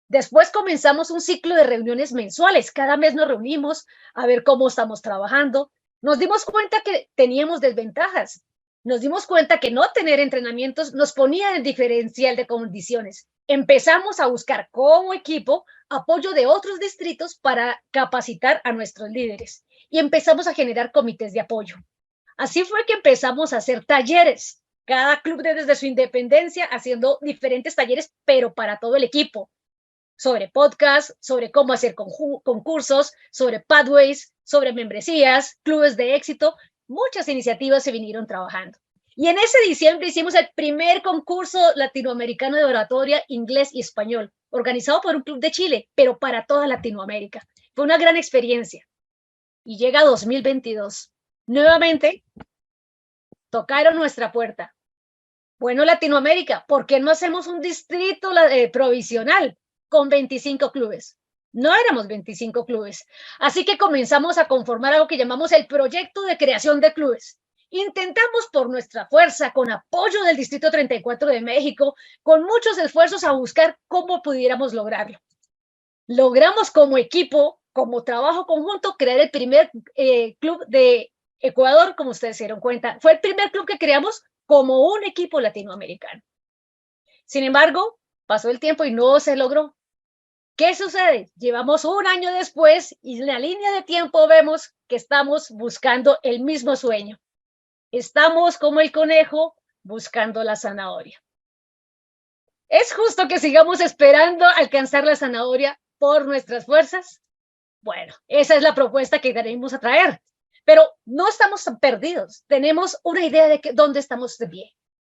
Después comenzamos un ciclo de reuniones mensuales. Cada mes nos reunimos a ver cómo estamos trabajando. Nos dimos cuenta que teníamos desventajas. Nos dimos cuenta que no tener entrenamientos nos ponía en diferencial de condiciones. Empezamos a buscar como equipo apoyo de otros distritos para capacitar a nuestros líderes y empezamos a generar comités de apoyo. Así fue que empezamos a hacer talleres Cada club desde su independencia haciendo diferentes talleres, pero para todo el equipo. Sobre podcast, sobre cómo hacer concursos, sobre pathways, sobre membresías, clubes de éxito. Muchas iniciativas se vinieron trabajando. Y en ese diciembre hicimos el primer concurso latinoamericano de oratoria, inglés y español, organizado por un club de Chile, pero para toda Latinoamérica. Fue una gran experiencia. Y llega 2022. Nuevamente, tocaron nuestra puerta. Bueno, Latinoamérica, ¿por qué no hacemos un distrito provisional con 25 clubes? No éramos 25 clubes. Así que comenzamos a conformar algo que llamamos el proyecto de creación de clubes. Intentamos por nuestra fuerza, con apoyo del Distrito 34 de México, con muchos esfuerzos a buscar cómo pudiéramos lograrlo. Logramos como equipo, como trabajo conjunto, crear el primer club de Ecuador, como ustedes se dieron cuenta. Fue el primer club que creamos como un equipo latinoamericano. Sin embargo, pasó el tiempo y no se logró. ¿Qué sucede? Llevamos un año después y en la línea de tiempo vemos que estamos buscando el mismo sueño. Estamos como el conejo buscando la zanahoria. ¿Es justo que sigamos esperando alcanzar la zanahoria por nuestras fuerzas? Bueno, esa es la propuesta que queremos traer. Pero no estamos perdidos. Tenemos una idea de dónde estamos de pie.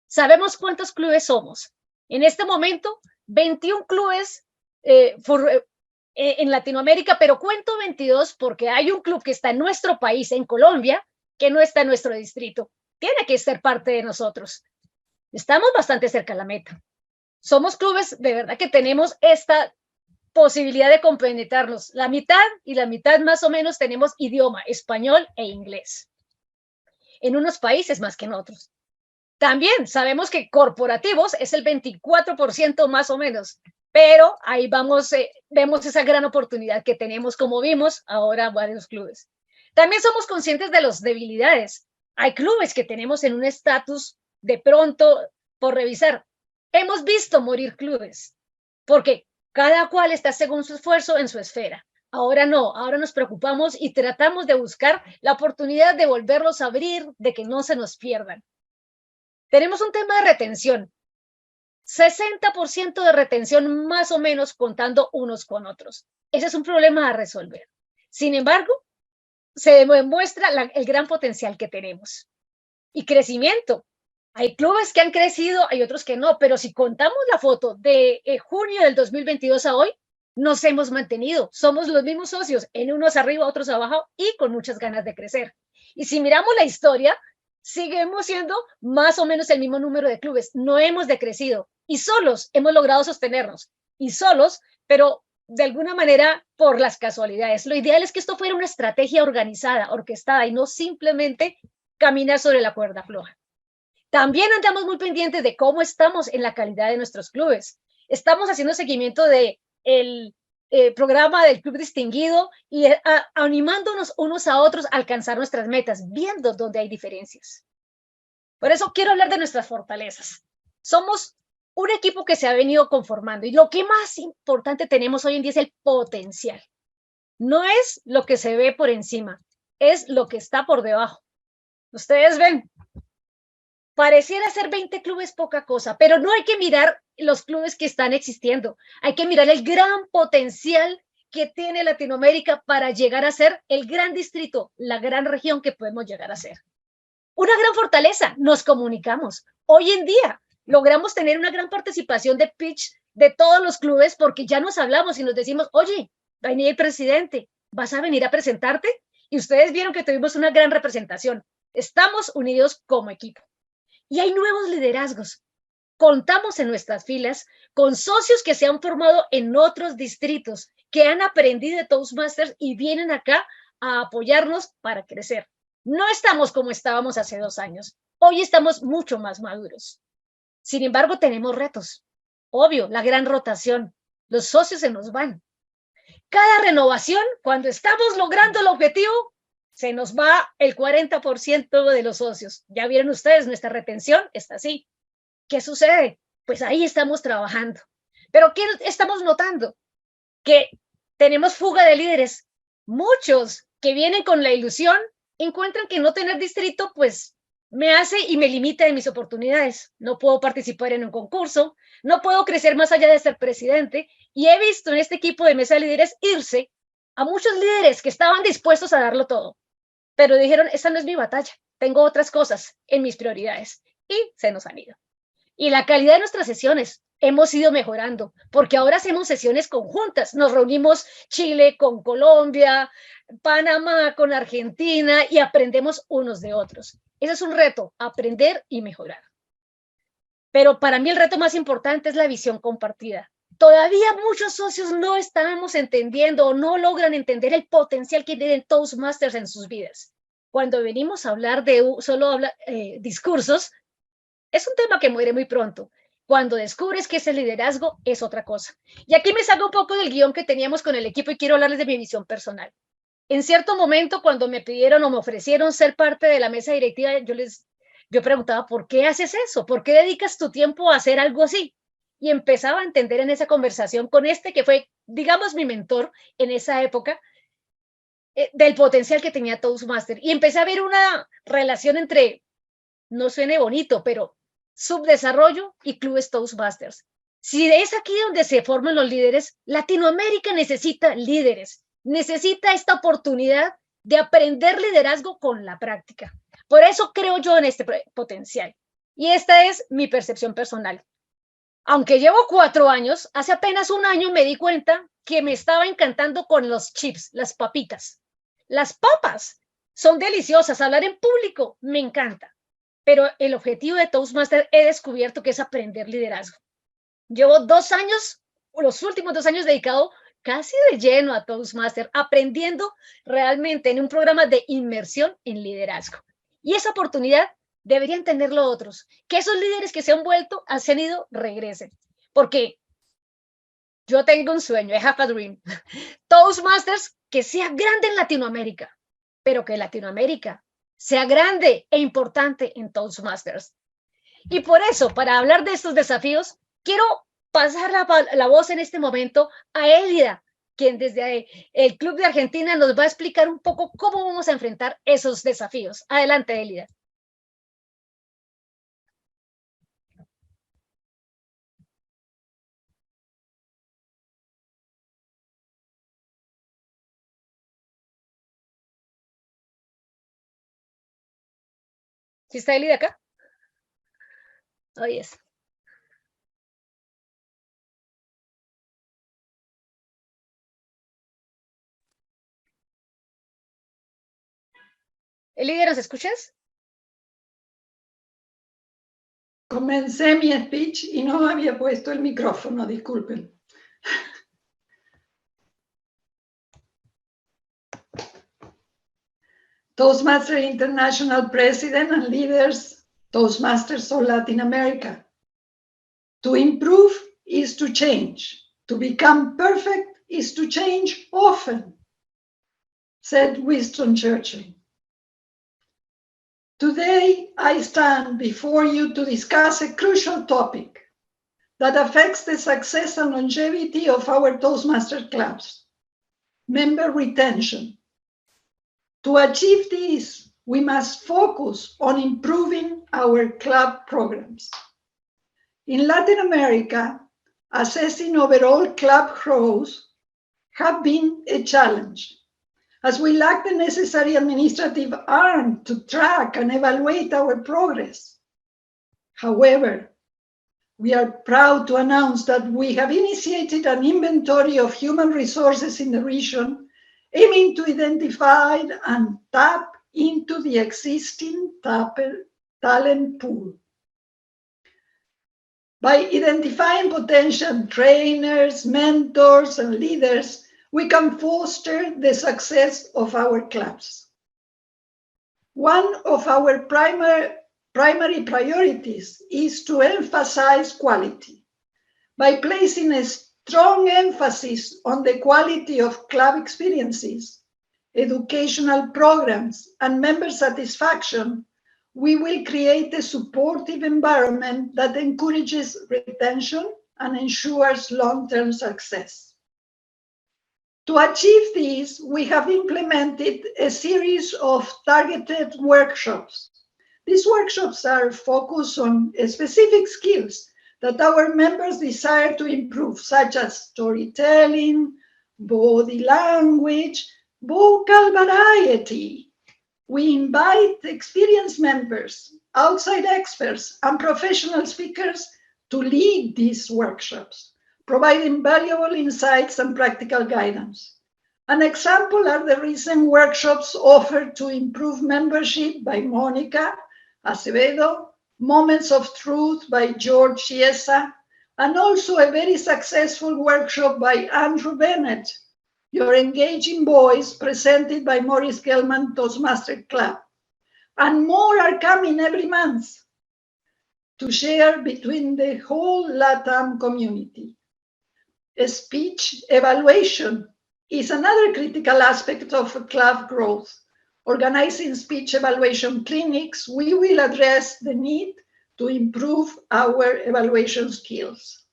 Sabemos cuántos clubes somos. En este momento, 21 clubes en Latinoamérica, pero cuento 22 porque hay un club que está en nuestro país, en Colombia, que no está en nuestro distrito. Tiene que ser parte de nosotros. Estamos bastante cerca de la meta. Somos clubes de verdad que tenemos esta posibilidad de compenetrarnos. La mitad y la mitad más o menos tenemos idioma, español e inglés. En unos países más que en otros. También sabemos que corporativos es el 24% más o menos, pero ahí vamos, vemos esa gran oportunidad que tenemos, como vimos ahora varios clubes. También somos conscientes de las debilidades. Hay clubes que tenemos en un estatus de pronto por revisar. Hemos visto morir clubes, porque cada cual está según su esfuerzo en su esfera. Ahora no, ahora nos preocupamos y tratamos de buscar la oportunidad de volverlos a abrir, de que no se nos pierdan. Tenemos un tema de retención. 60% de retención más o menos contando unos con otros. Ese es un problema a resolver. Sin embargo, se demuestra el gran potencial que tenemos. Y crecimiento. Hay clubes que han crecido, hay otros que no, pero si contamos la foto de junio del 2022 a hoy, nos hemos mantenido. Somos los mismos socios, en unos arriba, otros abajo y con muchas ganas de crecer. Y si miramos la historia, seguimos siendo más o menos el mismo número de clubes. No hemos decrecido y solos hemos logrado sostenernos. Y solos, pero de alguna manera por las casualidades. Lo ideal es que esto fuera una estrategia organizada, orquestada y no simplemente caminar sobre la cuerda floja. También andamos muy pendientes de cómo estamos en la calidad de nuestros clubes. Estamos haciendo seguimiento del programa del Club Distinguido y animándonos unos a otros a alcanzar nuestras metas, viendo dónde hay diferencias. Por eso quiero hablar de nuestras fortalezas. Somos un equipo que se ha venido conformando y lo que más importante tenemos hoy en día es el potencial. No es lo que se ve por encima, es lo que está por debajo. Ustedes ven, pareciera ser 20 clubes poca cosa, pero no hay que mirar los clubes que están existiendo. Hay que mirar el gran potencial que tiene Latinoamérica para llegar a ser el gran distrito, la gran región que podemos llegar a ser. Una gran fortaleza, nos comunicamos. Hoy en día logramos tener una gran participación de pitch de todos los clubes porque ya nos hablamos y nos decimos, oye, va a venir el presidente, ¿vas a venir a presentarte? Y ustedes vieron que tuvimos una gran representación. Estamos unidos como equipo. Y hay nuevos liderazgos. Contamos en nuestras filas con socios que se han formado en otros distritos, que han aprendido de Toastmasters y vienen acá a apoyarnos para crecer. No estamos como estábamos hace 2 años. Hoy estamos mucho más maduros. Sin embargo, tenemos retos. Obvio, la gran rotación. Los socios se nos van. Cada renovación, cuando estamos logrando el objetivo, se nos va el 40% de los socios. Ya vieron ustedes, nuestra retención está así. ¿Qué sucede? Pues ahí estamos trabajando. Pero ¿qué estamos notando? Que tenemos fuga de líderes. Muchos que vienen con la ilusión encuentran que no tener distrito, pues me hace y me limita en mis oportunidades. No puedo participar en un concurso, no puedo crecer más allá de ser presidente, y he visto en este equipo de mesa de líderes irse a muchos líderes que estaban dispuestos a darlo todo, pero dijeron, esta no es mi batalla, tengo otras cosas en mis prioridades, y se nos han ido. Y la calidad de nuestras sesiones hemos ido mejorando, porque ahora hacemos sesiones conjuntas, nos reunimos Chile con Colombia, Panamá con Argentina, y aprendemos unos de otros. Ese es un reto, aprender y mejorar. Pero para mí el reto más importante es la visión compartida. Todavía muchos socios no estamos entendiendo o no logran entender el potencial que tienen Toastmasters en sus vidas. Cuando venimos a hablar de discursos, es un tema que muere muy pronto. Cuando descubres que ese liderazgo es otra cosa. Y aquí me salgo un poco del guión que teníamos con el equipo y quiero hablarles de mi visión personal. En cierto momento, cuando me pidieron o me ofrecieron ser parte de la mesa directiva, yo preguntaba, ¿por qué haces eso? ¿Por qué dedicas tu tiempo a hacer algo así? Y empezaba a entender en esa conversación con que fue, digamos, mi mentor en esa época, del potencial que tenía Toastmaster. Y empecé a ver una relación entre, no suene bonito, pero subdesarrollo y clubes Toastmasters. Si es aquí donde se forman los líderes, Latinoamérica necesita líderes, necesita esta oportunidad de aprender liderazgo con la práctica. Por eso creo yo en este potencial. Y esta es mi percepción personal. Aunque llevo 4 años, hace apenas un año me di cuenta que me estaba encantando con los chips, las papitas. Las papas son deliciosas, hablar en público me encanta. Pero el objetivo de Toastmaster he descubierto que es aprender liderazgo. Llevo 2 años, los últimos 2 años dedicado casi de lleno a Toastmaster, aprendiendo realmente en un programa de inmersión en liderazgo. Y esa oportunidad deberían tenerlo otros, que esos líderes que se han ido, regresen. Porque yo tengo un sueño, I have a dream. Toastmasters que sea grande en Latinoamérica, pero que Latinoamérica sea grande e importante en Toastmasters. Y por eso, para hablar de estos desafíos, quiero pasar la voz en este momento a Elida, quien desde el Club de Argentina nos va a explicar un poco cómo vamos a enfrentar esos desafíos. Adelante, Elida. ¿Sí está Elida acá? Oh, yes. Elida, ¿nos escuchas? Comencé mi speech y no había puesto el micrófono, disculpen. Toastmasters International President and leaders, Toastmasters of Latin America. To improve is to change. To become perfect is to change often, said Winston Churchill. Today, I stand before you to discuss a crucial topic that affects the success and longevity of our Toastmaster clubs, member retention. To achieve this, we must focus on improving our club programs. In Latin America, assessing overall club growth has been a challenge, as we lack the necessary administrative arm to track and evaluate our progress. However, we are proud to announce that we have initiated an inventory of human resources in the region, aiming to identify and tap into the existing talent pool. By identifying potential trainers, mentors, and leaders, we can foster the success of our clubs. One of our primary priorities is to emphasize quality by placing a strong emphasis on the quality of club experiences, educational programs, and member satisfaction. We will create a supportive environment that encourages retention and ensures long-term success. To achieve this, we have implemented a series of targeted workshops These workshops are focused on specific skills that our members desire to improve, such as storytelling, body language, vocal variety. We invite experienced members, outside experts, and professional speakers to lead these workshops, providing valuable insights and practical guidance. An example are the recent workshops offered to improve membership by Monica Acevedo, Moments of Truth by George Chiesa, and also a very successful workshop by Andrew Bennett, Your Engaging Voice, presented by Maurice Gelman Toastmaster Club. And more are coming every month to share between the whole LATAM community. Speech evaluation is another critical aspect of club growth. Organizing speech evaluation clinics, we will address the need to improve our evaluation skills.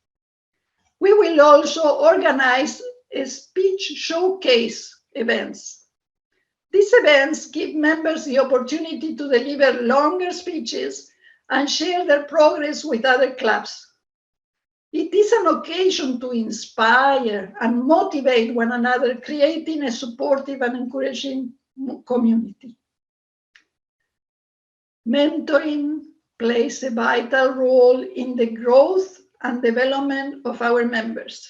We will also organize speech showcase events. These events give members the opportunity to deliver longer speeches and share their progress with other clubs. It is an occasion to inspire and motivate one another, creating a supportive and encouraging community. Mentoring plays a vital role in the growth and development of our members.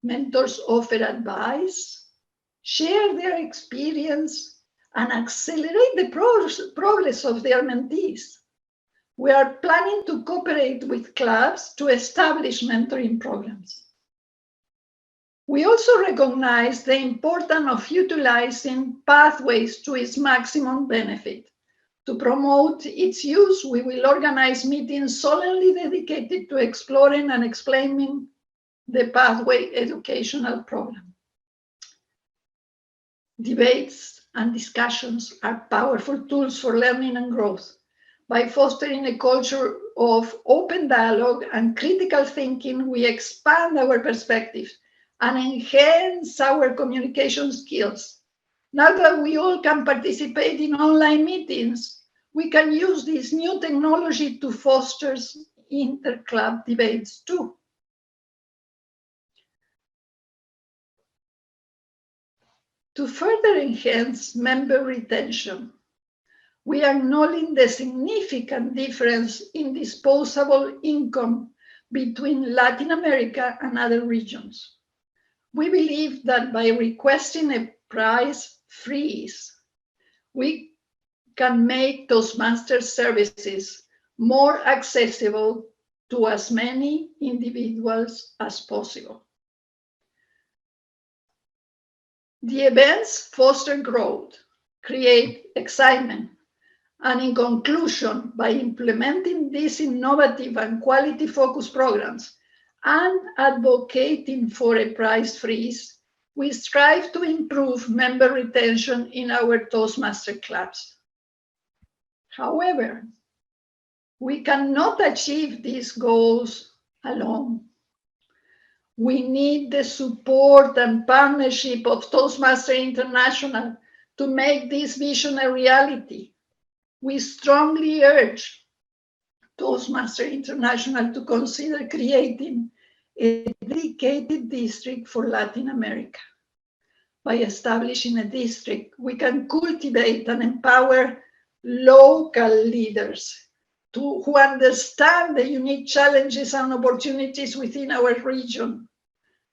Mentors offer advice, share their experience, and accelerate the progress of their mentees. We are planning to cooperate with clubs to establish mentoring programs. We also recognize the importance of utilizing pathways to its maximum benefit. To promote its use, we will organize meetings solely dedicated to exploring and explaining the pathway educational program. Debates and discussions are powerful tools for learning and growth. By fostering a culture of open dialogue and critical thinking, we expand our perspectives and enhance our communication skills. Now that we all can participate in online meetings, we can use this new technology to foster inter-club debates too. To further enhance member retention, we acknowledge the significant difference in disposable income between Latin America and other regions. We believe that by requesting a price freeze, we can make Toastmasters services more accessible to as many individuals as possible. The events foster growth, create excitement, and in conclusion, by implementing these innovative and quality-focused programs and advocating for a price freeze, we strive to improve member retention in our Toastmaster clubs. However, we cannot achieve these goals alone. We need the support and partnership of Toastmasters International to make this vision a reality. We strongly urge Toastmasters International to consider creating a dedicated district for Latin America. By establishing a district, we can cultivate and empower local leaders who understand the unique challenges and opportunities within our region.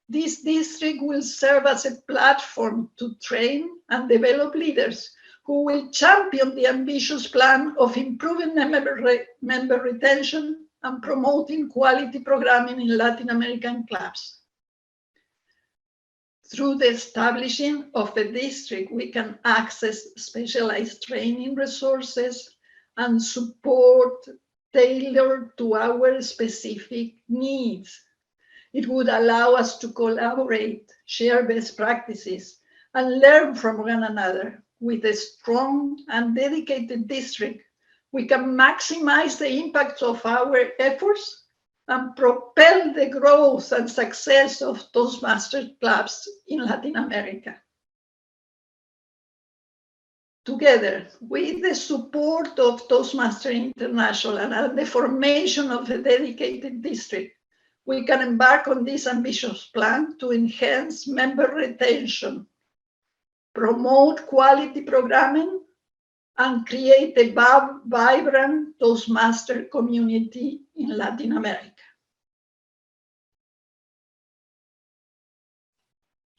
This district will serve as a platform to train and develop leaders who will champion the ambitious plan of improving member retention and promoting quality programming in Latin American clubs. Through the establishing of the district, we can access specialized training resources and support tailored to our specific needs. It would allow us to collaborate, share best practices, and learn from one another. With a strong and dedicated district, we can maximize the impact of our efforts and propel the growth and success of Toastmasters clubs in Latin America. Together, with the support of Toastmasters International and the formation of a dedicated district, we can embark on this ambitious plan to enhance member retention, promote quality programming, and create a vibrant Toastmaster community in Latin America.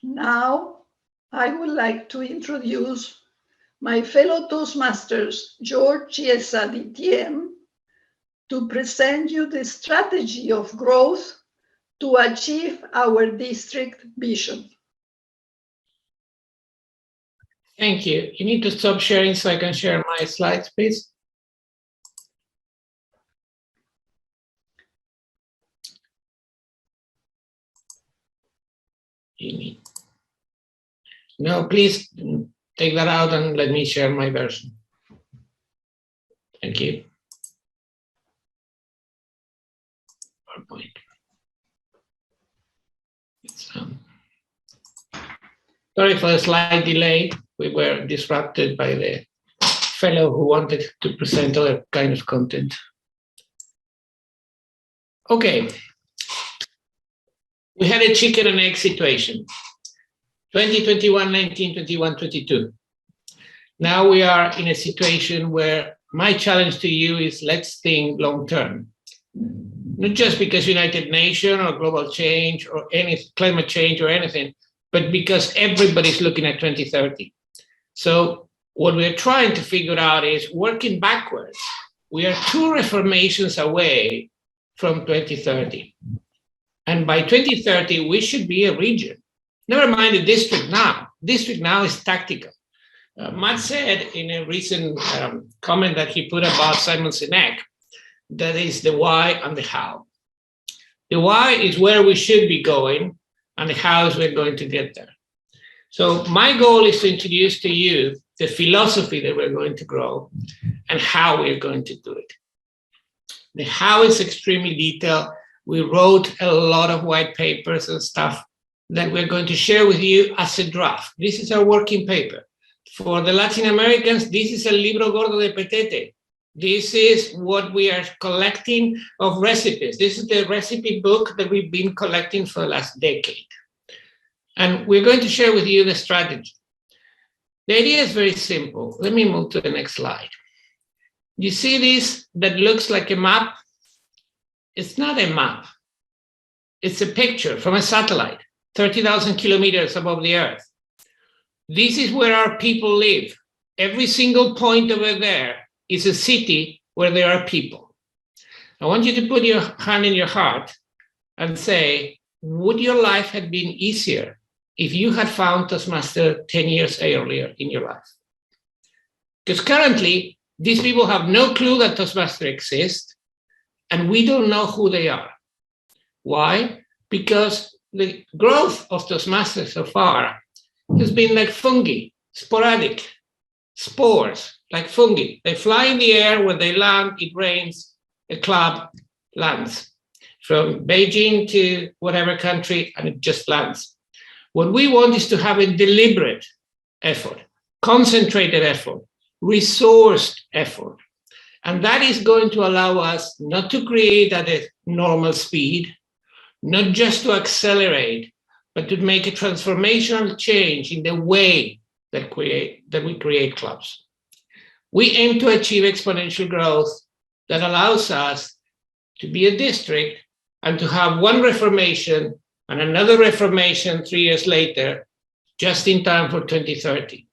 Now, I would like to introduce my fellow Toastmasters, George Chiesa, DTM, to present you the strategy of growth to achieve our district vision. Thank you. You need to stop sharing so I can share my slides, please. No, please take that out and let me share my version. Thank you. PowerPoint. Sorry for the slight delay. We were disrupted by the fellow who wanted to present other kind of content. Okay. We had a chicken and egg situation. 2021, 19, 21, 22. Now we are in a situation where my challenge to you is let's think long term. Not just because United Nations or global change or any climate change or anything, but because everybody's looking at 2030. So what we're trying to figure out is working backwards. We are 2 reformations away from 2030. And by 2030, we should be a region. Never mind the district now. District now is tactical. Matt said in a recent comment that he put about Simon Sinek, that is the why and the how. The why is where we should be going, and the how is we're going to get there. So my goal is to introduce to you the philosophy that we're going to grow and how we're going to do it. The how is extremely detailed. We wrote a lot of white papers and stuff that we're going to share with you as a draft. This is our working paper. For the Latin Americans, this is el libro gordo de Petete. This is what we are collecting of recipes. This is the recipe book that we've been collecting for the last decade. And we're going to share with you the strategy. The idea is very simple. Let me move to the next slide. You see this that looks like a map? It's not a map. It's a picture from a satellite, 30,000 kilometers above the Earth. This is where our people live. Every single point over there is a city where there are people. I want you to put your hand in your heart and say, would your life have been easier if you had found Toastmaster 10 years earlier in your life? Because currently, these people have no clue that Toastmaster exists, and we don't know who they are. Why? Because the growth of Toastmasters so far has been like fungi, sporadic, spores, like fungi. They fly in the air, when they land, it rains, a club lands. From Beijing to whatever country, and it just lands. What we want is to have a deliberate effort, concentrated effort, resourced effort. And that is going to allow us not to create at a normal speed, not just to accelerate, but to make a transformational change in the way that we create clubs. We aim to achieve exponential growth that allows us to be a district and to have one reformation and another reformation 3 years later, just in time for 2030.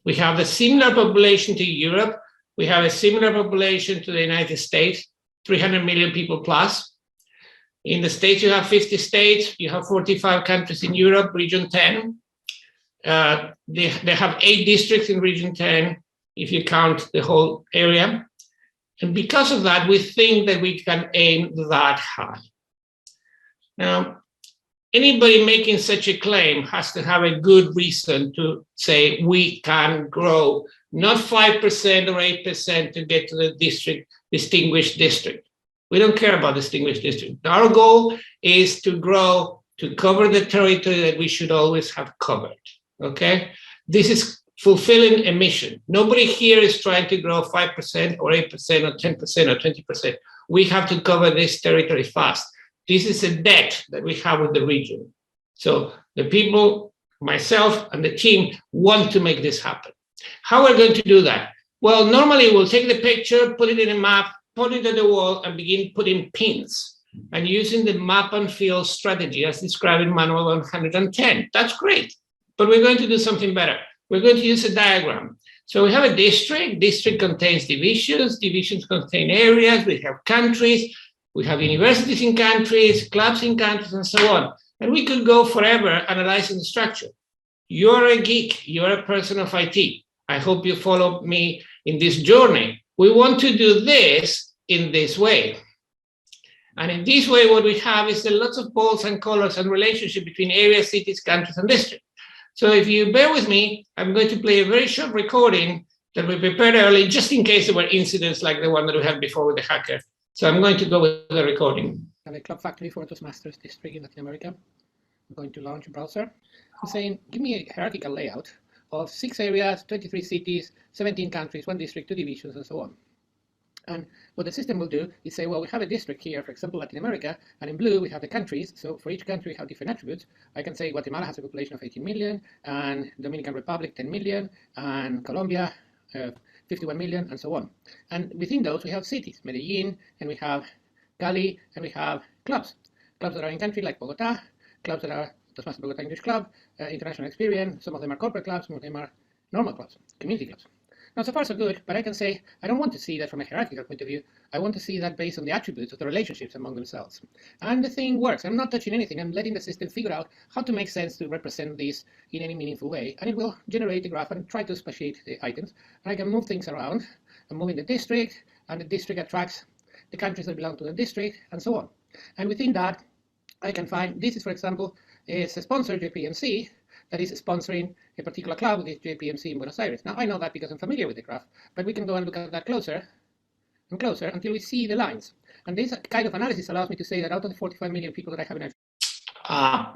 We have a similar population to Europe. We have a similar population to the United States, 300 million people plus. In the States, you have 50 states. You have 45 countries in Europe, region 10. They have 8 districts in region 10, if you count the whole area. And because of that, we think that we can aim that high. Now, anybody making such a claim has to have a good reason to say we can grow, not 5% or 8% to get to the district, distinguished district. We don't care about distinguished district. Our goal is to grow, to cover the territory that we should always have covered, okay? This is fulfilling a mission. Nobody here is trying to grow 5% or 8% or 10% or 20%. We have to cover this territory fast. This is a debt that we have with the region. So the people, myself and the team want to make this happen. How are we going to do that? Well, normally we'll take the picture, put it in a map, put it on the wall and begin putting pins and using the map and field strategy as described in manual 110. That's great, but we're going to do something better. We're going to use a diagram. So we have a district. District contains divisions. Divisions contain areas. We have countries. We have universities in countries, clubs in countries, and so on. And we could go forever analyzing the structure. You're a geek. You're a person of IT. I hope you follow me in this journey. We want to do this in this way. And in this way, what we have is lots of balls and colors and relationship between areas, cities, countries, and districts. So if you bear with me, I'm going to play a very short recording that we prepared early, just in case there were incidents like the one that we had before with the hacker. So I'm going to go with the recording. Have a club factory for Toastmasters district in Latin America. I'm going to launch a browser. I'm saying, give me a hierarchical layout of 6 areas, 23 cities, 17 countries, 1 district, 2 divisions, and so on. And what the system will do is say, well, we have a district here, for example, Latin America, and in blue we have the countries. So for each country we have different attributes. I can say Guatemala has a population of 18 million, and Dominican Republic 10 million, and Colombia 51 million, and so on. And within those we have cities, Medellin, and we have Cali, and we have clubs. Clubs that are in country like Bogota, clubs that are Toastmasters Bogota English Club, International Experience. Some of them are corporate clubs, some of them are normal clubs, community clubs. Now, so far so good, but I can say I don't want to see that from a hierarchical point of view. I want to see that based on the attributes of the relationships among themselves. And the thing works. I'm not touching anything. I'm letting the system figure out how to make sense to represent this in any meaningful way. And it will generate a graph and try to spatiate the items. And I can move things around. I'm moving the district, and the district attracts the countries that belong to the district, and so on. And within that, I can find, this is, for example, is a sponsor, JPMC, that is sponsoring a particular club with JPMC in Buenos Aires. Now, I know that because I'm familiar with the graph, but we can go and look at that closer and closer until we see the lines. And this kind of analysis allows me to say that out of the 45 million people that I have in Argentina,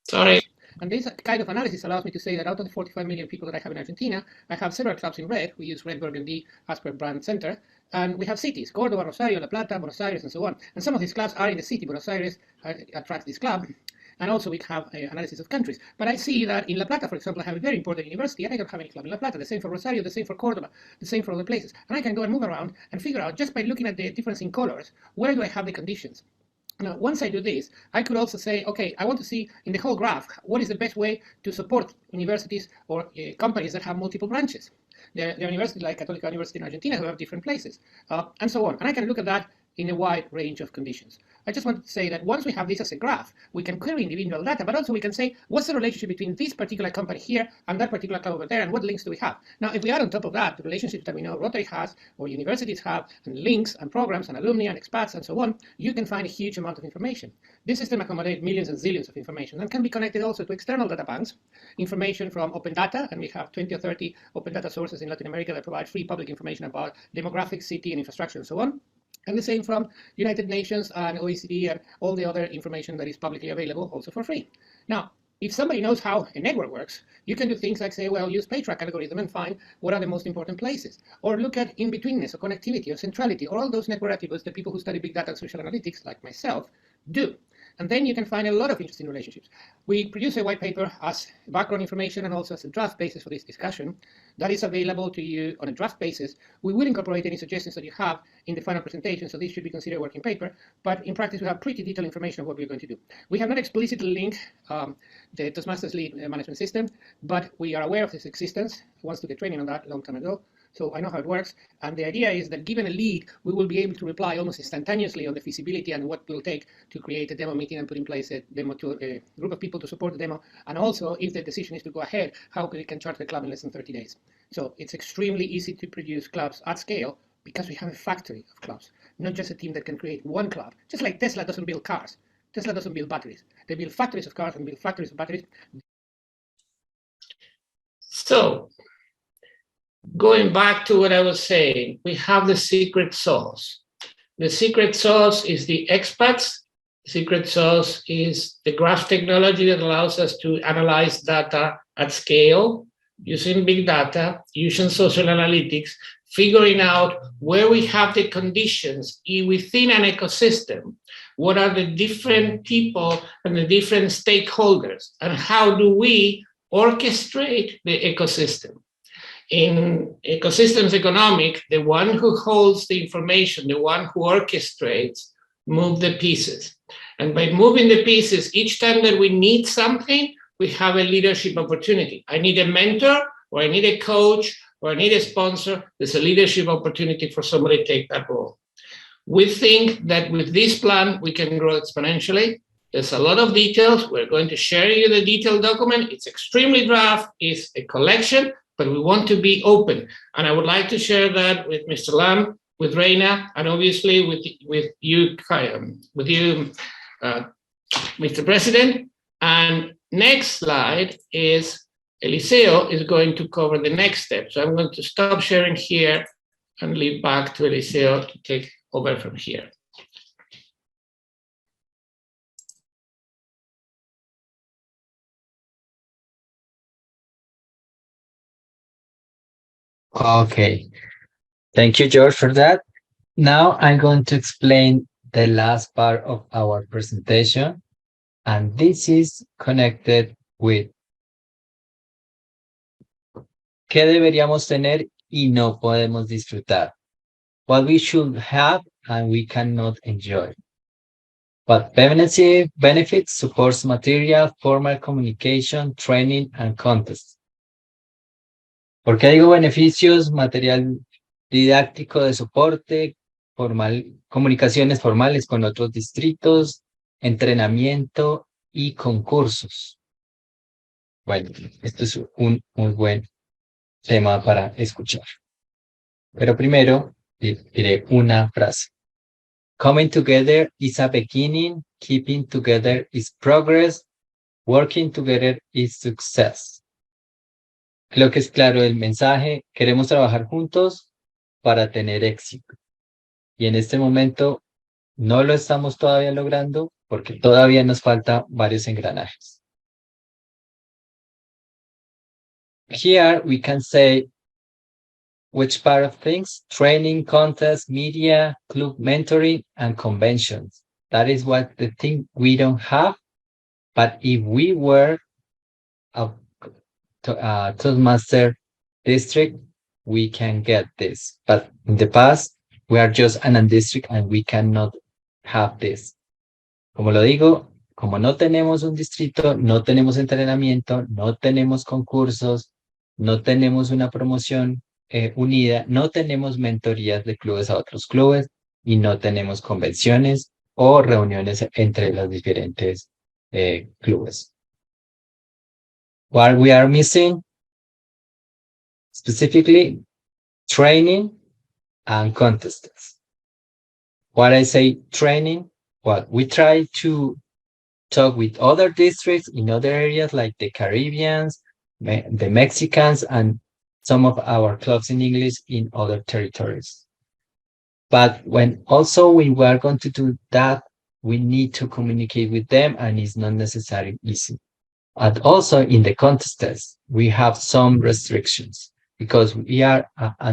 sorry. And this kind of analysis allows me to say that out of the 45 million people that I have in Argentina, I have several clubs in red. We use red burgundy as per brand center. And we have cities, Córdoba, Rosario, La Plata, Buenos Aires, and so on. And some of these clubs are in the city. Buenos Aires attracts this club. And also we have analysis of countries. But I see that in La Plata, for example, I have a very important university, and I don't have any club in La Plata. The same for Rosario, the same for Córdoba, the same for other places. And I can go and move around and figure out, just by looking at the difference in colors, where do I have the conditions? Now, once I do this, I could also say, okay, I want to see in the whole graph, what is the best way to support universities or companies that have multiple branches? There are universities like Católica University in Argentina who have different places, and so on. And I can look at that in a wide range of conditions. I just wanted to say that once we have this as a graph, we can query individual data, but also we can say, what's the relationship between this particular company here and that particular club over there, and what links do we have? Now, if we add on top of that the relationships that we know Rotary has, or universities have, and links and programs and alumni and expats and so on, you can find a huge amount of information. This system accommodates millions and zillions of information and can be connected also to external data banks, information from open data, and we have 20 or 30 open data sources in Latin America that provide free public information about demographics, city, and infrastructure, and so on. And the same from United Nations and OECD and all the other information that is publicly available, also for free. Now, if somebody knows how a network works, you can do things like say, well, use PageRank algorithm and find what are the most important places. Or look at in-betweenness or connectivity or centrality, or all those network attributes that people who study big data and social analytics, like myself, do. And then you can find a lot of interesting relationships. We produce a white paper as background information and also as a draft basis for this discussion. That is available to you on a draft basis. We will incorporate any suggestions that you have in the final presentation, so this should be considered a working paper. But in practice, we have pretty detailed information of what we're going to do. We have not explicitly linked the Toastmasters lead management system, but we are aware of its existence. Once took a training on that a long time ago. So I know how it works, and the idea is that given a lead, we will be able to reply almost instantaneously on the feasibility and what it will take to create a demo meeting and put in place a demo to a group of people to support the demo, and also if the decision is to go ahead, how we can chart the club in less than 30 days. So it's extremely easy to produce clubs at scale because we have a factory of clubs, not just a team that can create one club. Just like Tesla doesn't build cars, Tesla doesn't build batteries. They build factories of cars and build factories of batteries. So, going back to what I was saying, we have the secret sauce. The secret sauce is the expats. The secret sauce is the graph technology that allows us to analyze data at scale. using big data, using social analytics, figuring out where we have the conditions within an ecosystem. What are the different people and the different stakeholders, and how do we orchestrate the ecosystem? In ecosystems economic, the one who holds the information, the one who orchestrates, move the pieces. And by moving the pieces, each time that we need something, we have a leadership opportunity. I need a mentor, or I need a coach, or I need a sponsor. There's a leadership opportunity for somebody to take that role. We think that with this plan, we can grow exponentially. There's a lot of details. We're going to share you the detailed document. It's extremely draft, it's a collection, but we want to be open. And I would like to share that with Mr. Lam, with Reina, and obviously with you, Mr. President. And next slide is Eliseo is going to cover the next step. So I'm going to stop sharing here and leave back to Eliseo to take over from here. Okay, thank you, George, for that. Now I'm going to explain the last part of our presentation, and this is connected with ¿qué deberíamos tener y no podemos disfrutar? What we should have and we cannot enjoy. What benefits, supports material, formal communication, training, and contests. ¿Por qué digo beneficios? Material didáctico de soporte, comunicaciones formales con otros distritos, entrenamiento y concursos. Bueno, esto es un muy buen tema para escuchar. Pero primero diré una frase. Coming together is a beginning, keeping together is progress, working together is success. Creo que es claro el mensaje. Queremos trabajar juntos para tener éxito. Y en este momento no lo estamos todavía logrando porque todavía nos falta varios engranajes. Here we can say which part of things: training, contests, media, club mentoring, and conventions. That is what the thing we don't have. But if we were a Toastmaster district, we can get this. But in the past, we are just an district and we cannot have this. Como lo digo, como no tenemos un distrito, no tenemos entrenamiento, no tenemos concursos, no tenemos una promoción unida, no tenemos mentorías de clubes a otros clubes y no tenemos convenciones o reuniones entre los diferentes clubes. What we are missing, specifically, training and contests. What I say training, what we try to talk with other districts in other areas like the Caribbeans, the Mexicans, and some of our clubs in English in other territories. But when also we are going to do that, we need to communicate with them, and it's not necessarily easy. And also in the contests, we have some restrictions because we are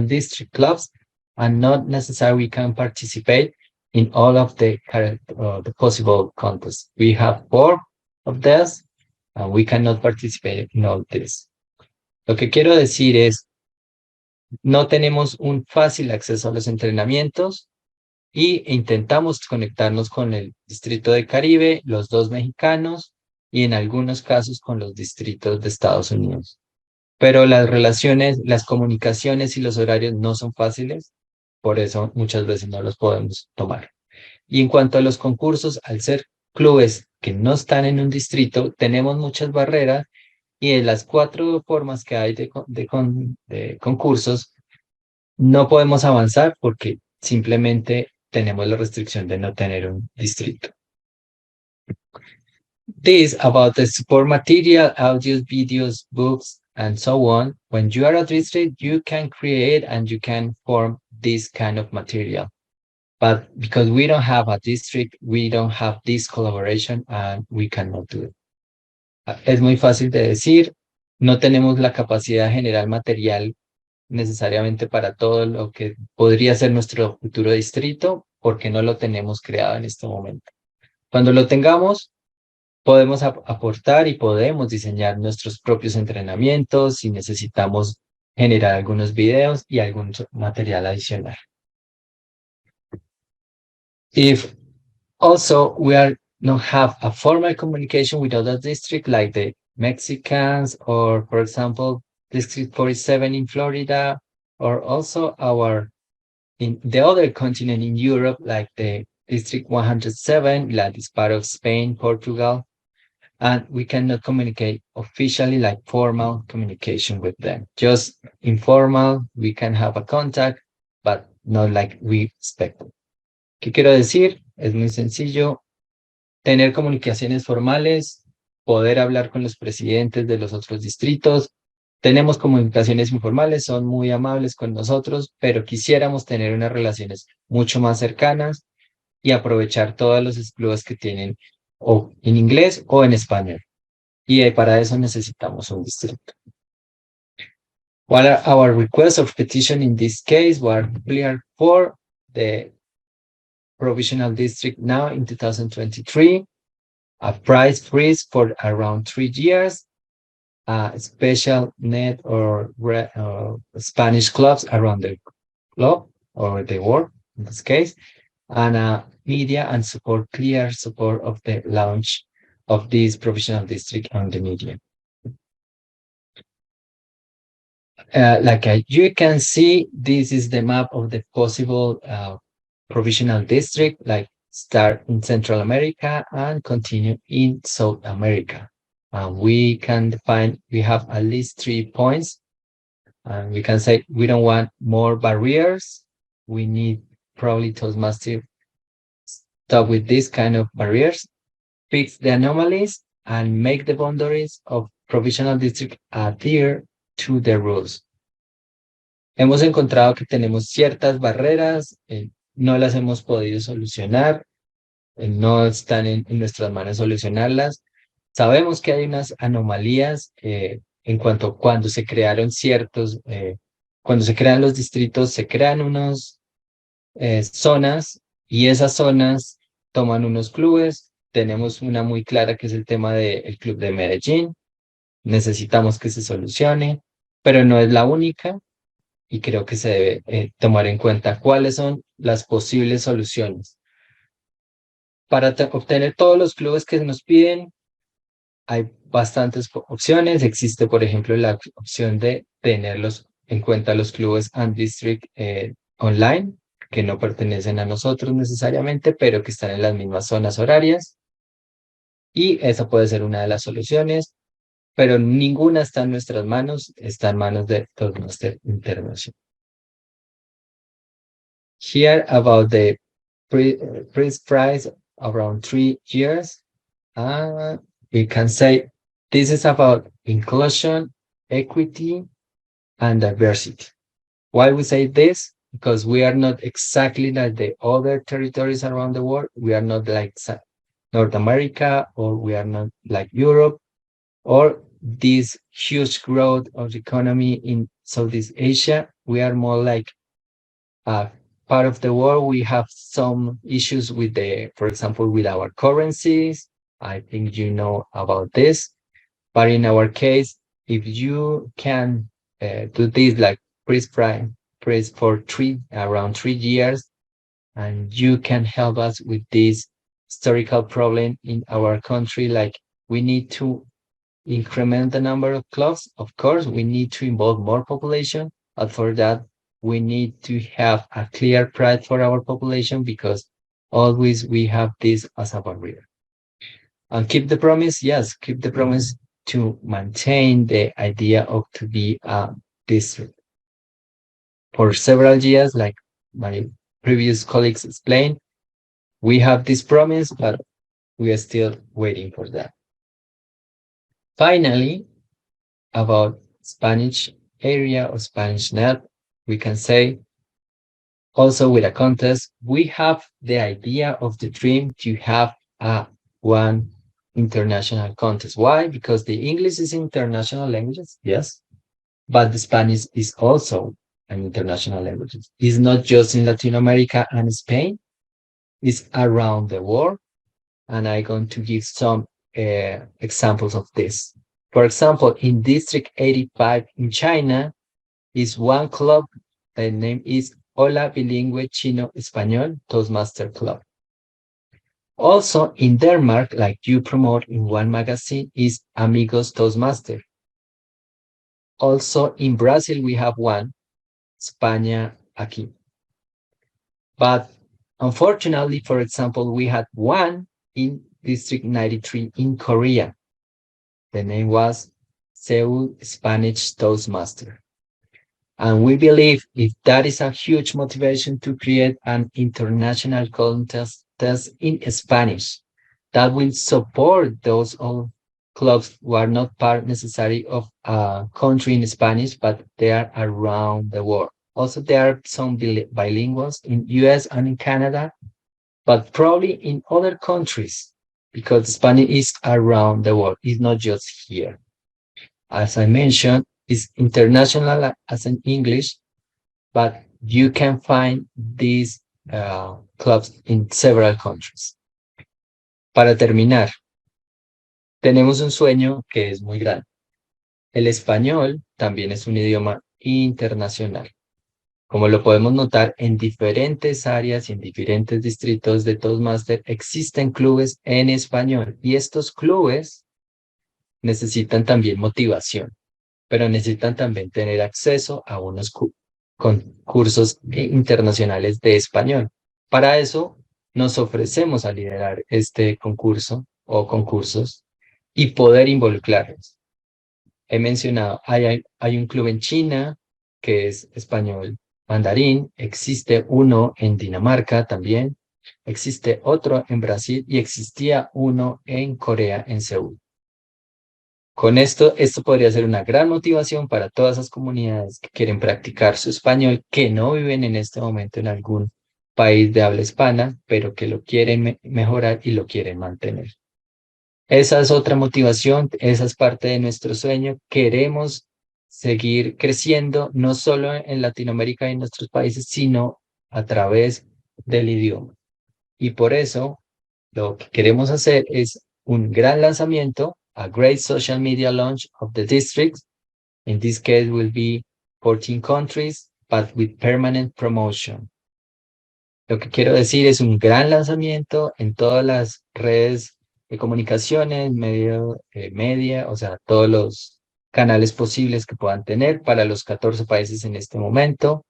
district clubs and not necessarily we can participate in all of the possible contests. We have 4 of these and we cannot participate in all this. Lo que quiero decir es, no tenemos un fácil acceso a los entrenamientos y intentamos conectarnos con el Distrito de Caribe, los 2 mexicanos, y en algunos casos con los distritos de Estados Unidos. Pero las relaciones, las comunicaciones y los horarios no son fáciles, por eso muchas veces no los podemos tomar. Y en cuanto a los concursos, al ser clubes que no están en un distrito, tenemos muchas barreras y de las 4 formas que hay de concursos, no podemos avanzar porque simplemente tenemos la restricción de no tener un distrito. This about the support material, audios, videos, books, and so on. When you are a district, you can create and you can form this kind of material. But because we don't have a district, we don't have this collaboration and we cannot do it. Es muy fácil de decir, no tenemos la capacidad de generar material necesariamente para todo lo que podría ser nuestro futuro distrito, porque no lo tenemos creado en este momento. Cuando lo tengamos, podemos aportar y podemos diseñar nuestros propios entrenamientos si necesitamos generar algunos videos y algún material adicional. If also we are not have a formal communication with other districts like the Mexicans or, for example, District 47 in Florida, or also in the other continent in Europe, like the District 107, that is part of Spain, Portugal, and we cannot communicate officially like formal communication with them. Just informal, we can have a contact, but not like we expect. ¿Qué quiero decir? Es muy sencillo. Tener comunicaciones formales, poder hablar con los presidentes de los otros distritos. Tenemos comunicaciones informales, son muy amables con nosotros, pero quisiéramos tener unas relaciones mucho más cercanas y aprovechar todos los clubes que tienen o en inglés o en español. Y para eso necesitamos un distrito. What are our requests of petition in this case? Were clear for the provisional district now in 2023, a price freeze for around 3 years, special net or Spanish clubs around the globe or the world in this case, and media and support, clear support of the launch of this provisional district on the media. Like you can see, this is the map of the possible provisional district, like start in Central America and continue in South America. We can define, we have at least 3 points. We can say we don't want more barriers. We need probably Toastmasters stop with this kind of barriers, fix the anomalies, and make the boundaries of provisional district adhere to the rules. Hemos encontrado que tenemos ciertas barreras, no las hemos podido solucionar, no están en nuestras manos solucionarlas. Sabemos que hay unas anomalías en cuanto a cuando se crearon cuando se crean los distritos, se crean unas zonas y esas zonas toman unos clubes. Tenemos una muy clara que es el tema del club de Medellín. Necesitamos que se solucione, pero no es la única. Y creo que se debe tomar en cuenta cuáles son las posibles soluciones. Para obtener todos los clubes que nos piden, hay bastantes opciones. Existe, por ejemplo, la opción de tenerlos en cuenta los clubes and district online, que no pertenecen a nosotros necesariamente, pero que están en las mismas zonas horarias. Y esa puede ser una de las soluciones, pero ninguna está en nuestras manos, está en manos de Toastmasters International. Here about the price around 3 years, we can say this is about inclusion, equity, and diversity. Why we say this? Because we are not exactly like the other territories around the world. We are not like North America, or we are not like Europe, or this huge growth of the economy in Southeast Asia. We are more like part of the world. We have some issues with for example, with our currencies. I think you know about this. But in our case, if you can do this like price for around 3 years, and you can help us with this historical problem in our country, like we need to increment the number of clubs. Of course, we need to involve more population, but for that, we need to have a clear price for our population, because always we have this as a barrier. And keep the promise, yes, keep the promise to maintain the idea of to be a district. For several years, like my previous colleagues explained, we have this promise, but we are still waiting for that. Finally, about Spanish area or Spanish net, we can say also with a contest, we have the idea of the dream to have one international contest. Why? Because the English is international languages, yes, but the Spanish is also an international language. It's not just in Latin America and Spain, it's around the world. And I'm going to give some examples of this. For example, in District 85 in China is one club, the name is Hola Bilingüe Chino Español Toastmaster Club. Also in Denmark, like you promote in one magazine, is Amigos Toastmaster. Also in Brazil, we have one, España Aquí. But unfortunately, for example, we had one in District 93 in Korea. The name was Seoul Spanish Toastmaster. And we believe if that is a huge motivation to create an international contest in Spanish, that will support those clubs who are not part necessarily of a country in Spanish, but they are around the world. Also, there are some bilinguals in US and in Canada, but probably in other countries, because Spanish is around the world. It's not just here. As I mentioned, it's international as in English, but you can find these clubs in several countries. Para terminar, tenemos un sueño que es muy grande. El español también es un idioma internacional. Como lo podemos notar en diferentes áreas y en diferentes distritos de Toastmaster, existen clubes en español y estos clubes necesitan también motivación, pero necesitan también tener acceso a unos concursos internacionales de español. Para eso nos ofrecemos a liderar este concurso o concursos y poder involucrarlos. He mencionado, hay un club en China que es español mandarín, existe uno en Dinamarca también, existe otro en Brasil y existía uno en Corea, en Seúl. Con esto podría ser una gran motivación para todas esas comunidades que quieren practicar su español, que no viven en este momento en algún país de habla hispana, pero que lo quieren mejorar y lo quieren mantener. Esa es otra motivación, esa es parte de nuestro sueño. Queremos seguir creciendo, no solo en Latinoamérica y en nuestros países, sino a través del idioma. Y por eso, lo que queremos hacer es un gran lanzamiento, a great social media launch of the district. In this case will be 14 countries, but with permanent promotion. Lo que quiero decir es un gran lanzamiento en todas las redes de comunicaciones, media, o sea, todos los canales posibles que puedan tener para los 14 países en este momento.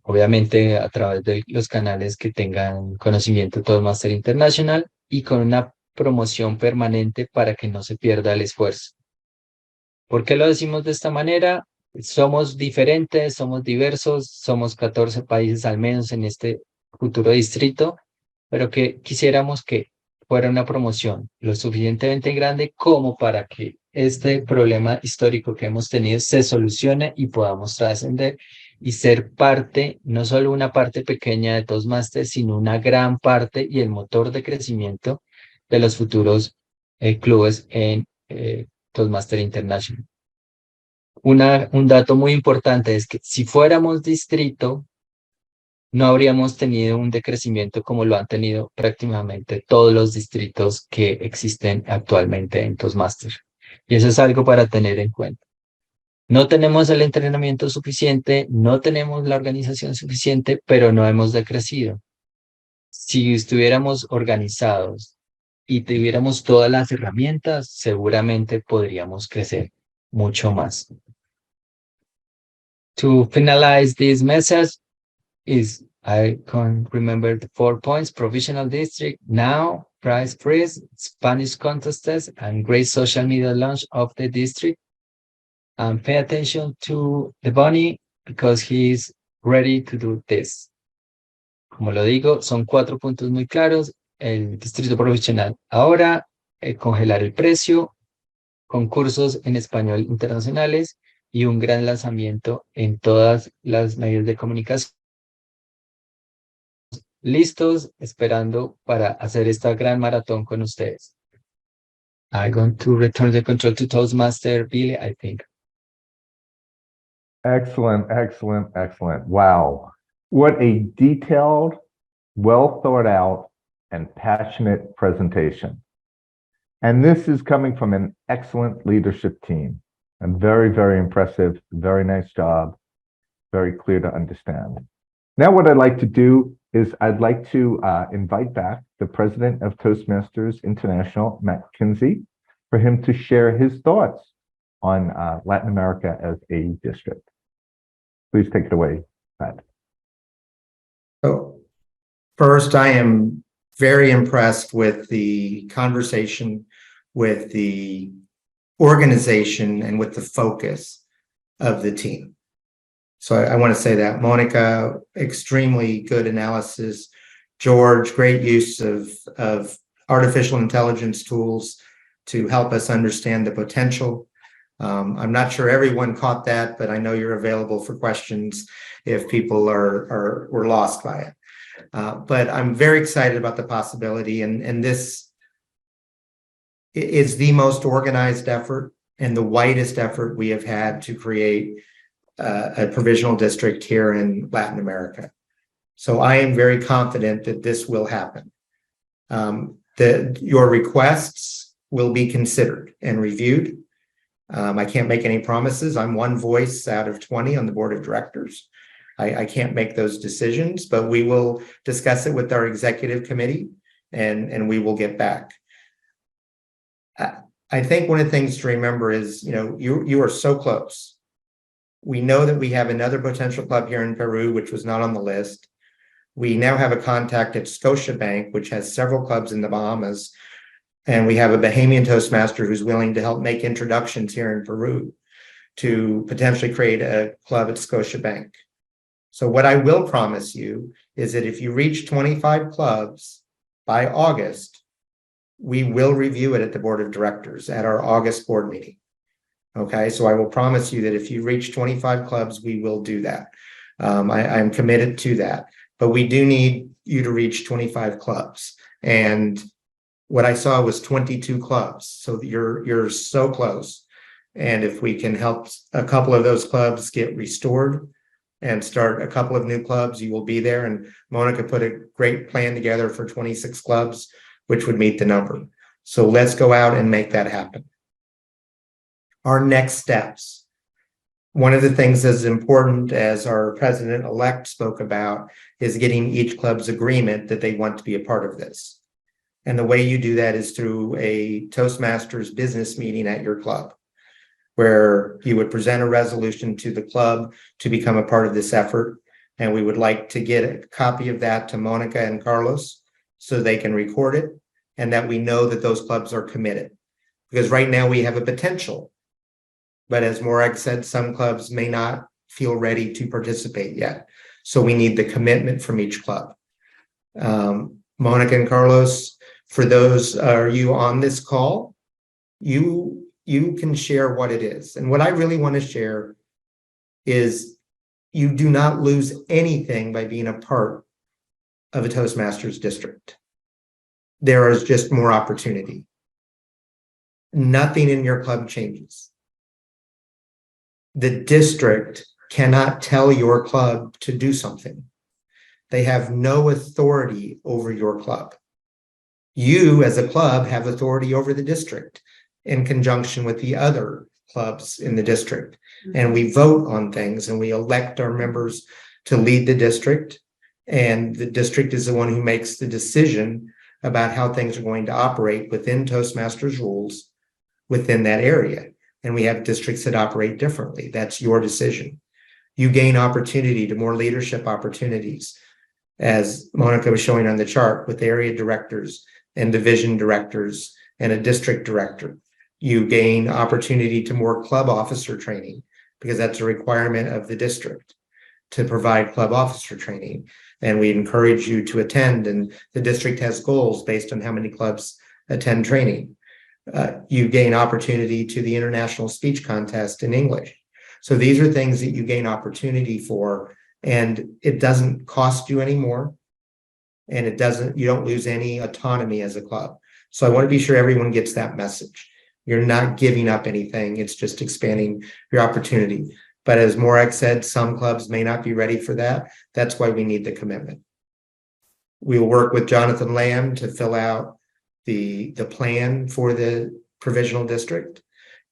Obviamente a través de los canales que tengan conocimiento de Toastmaster International y con una promoción permanente para que no se pierda el esfuerzo. ¿Por qué lo decimos de esta manera? Somos diferentes, somos diversos, somos 14 países al menos en este futuro distrito, pero que quisiéramos que fuera una promoción lo suficientemente grande como para que este problema histórico que hemos tenido se solucione y podamos trascender y ser parte, no solo una parte pequeña de Toastmasters, sino una gran parte y el motor de crecimiento de los futuros clubes en Toastmaster International. Un dato muy importante es que si fuéramos distrito, no habríamos tenido un decrecimiento como lo han tenido prácticamente todos los distritos que existen actualmente en Toastmaster. Y eso es algo para tener en cuenta. No tenemos el entrenamiento suficiente, no tenemos la organización suficiente, pero no hemos decrecido. Si estuviéramos organizados y tuviéramos todas las herramientas, seguramente podríamos crecer mucho más. To finalize this message, I can remember the 4 points: provisional district, now, prize freeze, Spanish contests, and great social media launch of the district. And pay attention to the bunny because he's ready to do this. Como lo digo, son 4 puntos muy claros. El distrito profesional ahora, congelar el precio, concursos en español internacionales y un gran lanzamiento en todas las medios de comunicación. Listos, esperando para hacer esta gran maratón con ustedes. I'm going to return the control to Toastmaster Billy, I think. Excellent, excellent, excellent. Wow. What a detailed, well thought out, and passionate presentation. And this is coming from an excellent leadership team. And very, very impressive. Very nice job. Very clear to understand. Now what I'd like to do is I'd like to invite back the president of Toastmasters International, Matt KINSEY, for him to share his thoughts on Latin America as a district. Please take it away, Matt. So first, I am very impressed with the conversation, with the organization, and with the focus of the team. So I want to say that. Monica, extremely good analysis. George, great use of artificial intelligence tools to help us understand the potential. I'm not sure everyone caught that, but I know you're available for questions if people were lost by it. But I'm very excited about the possibility, and this is the most organized effort and the widest effort we have had to create a provisional district here in Latin America. So I am very confident that this will happen. Your requests will be considered and reviewed. I can't make any promises. I'm one voice out of 20 on the board of directors. I can't make those decisions, but we will discuss it with our executive committee and we will get back. I think one of the things to remember is, you are so close. We know that we have another potential club here in Peru, which was not on the list. We now have a contact at Scotiabank, which has several clubs in the Bahamas. And we have a Bahamian Toastmaster who's willing to help make introductions here in Peru to potentially create a club at Scotiabank. So what I will promise you is that if you reach 25 clubs by August, we will review it at the board of directors at our August board meeting. Okay, so I will promise you that if you reach 25 clubs, we will do that. I'm committed to that, but we do need you to reach 25 clubs. And what I saw was 22 clubs. So you're so close. And if we can help a couple of those clubs get restored and start a couple of new clubs, you will be there. And Monica put a great plan together for 26 clubs, which would meet the number. So let's go out and make that happen. Our next steps. One of the things as important as our president-elect spoke about is getting each club's agreement that they want to be a part of this. And the way you do that is through a Toastmasters business meeting at your club, where you would present a resolution to the club to become a part of this effort. And we would like to get a copy of that to Monica and Carlos so they can record it and that we know that those clubs are committed. Because right now we have a potential. But as Morag said, some clubs may not feel ready to participate yet. So we need the commitment from each club. Monica and Carlos, for those you on this call, you can share what it is. And what I really want to share is you do not lose anything by being a part of a Toastmasters district. There is just more opportunity. Nothing in your club changes. The district cannot tell your club to do something. They have no authority over your club. You, as a club, have authority over the district in conjunction with the other clubs in the district. And we vote on things and we elect our members to lead the district. And the district is the one who makes the decision about how things are going to operate within Toastmasters rules within that area. And we have districts that operate differently. That's your decision. You gain opportunity to more leadership opportunities, as Monica was showing on the chart, with area directors and division directors and a district director. You gain opportunity to more club officer training, because that's a requirement of the district to provide club officer training. And we encourage you to attend, and the district has goals based on how many clubs attend training. You gain opportunity to the international speech contest in English. So these are things that you gain opportunity for, and it doesn't cost you anymore. And you don't lose any autonomy as a club. So I want to be sure everyone gets that message. You're not giving up anything. It's just expanding your opportunity. But as Morag said, some clubs may not be ready for that. That's why we need the commitment. We'll work with Jonathan Lamb to fill out the plan for the provisional district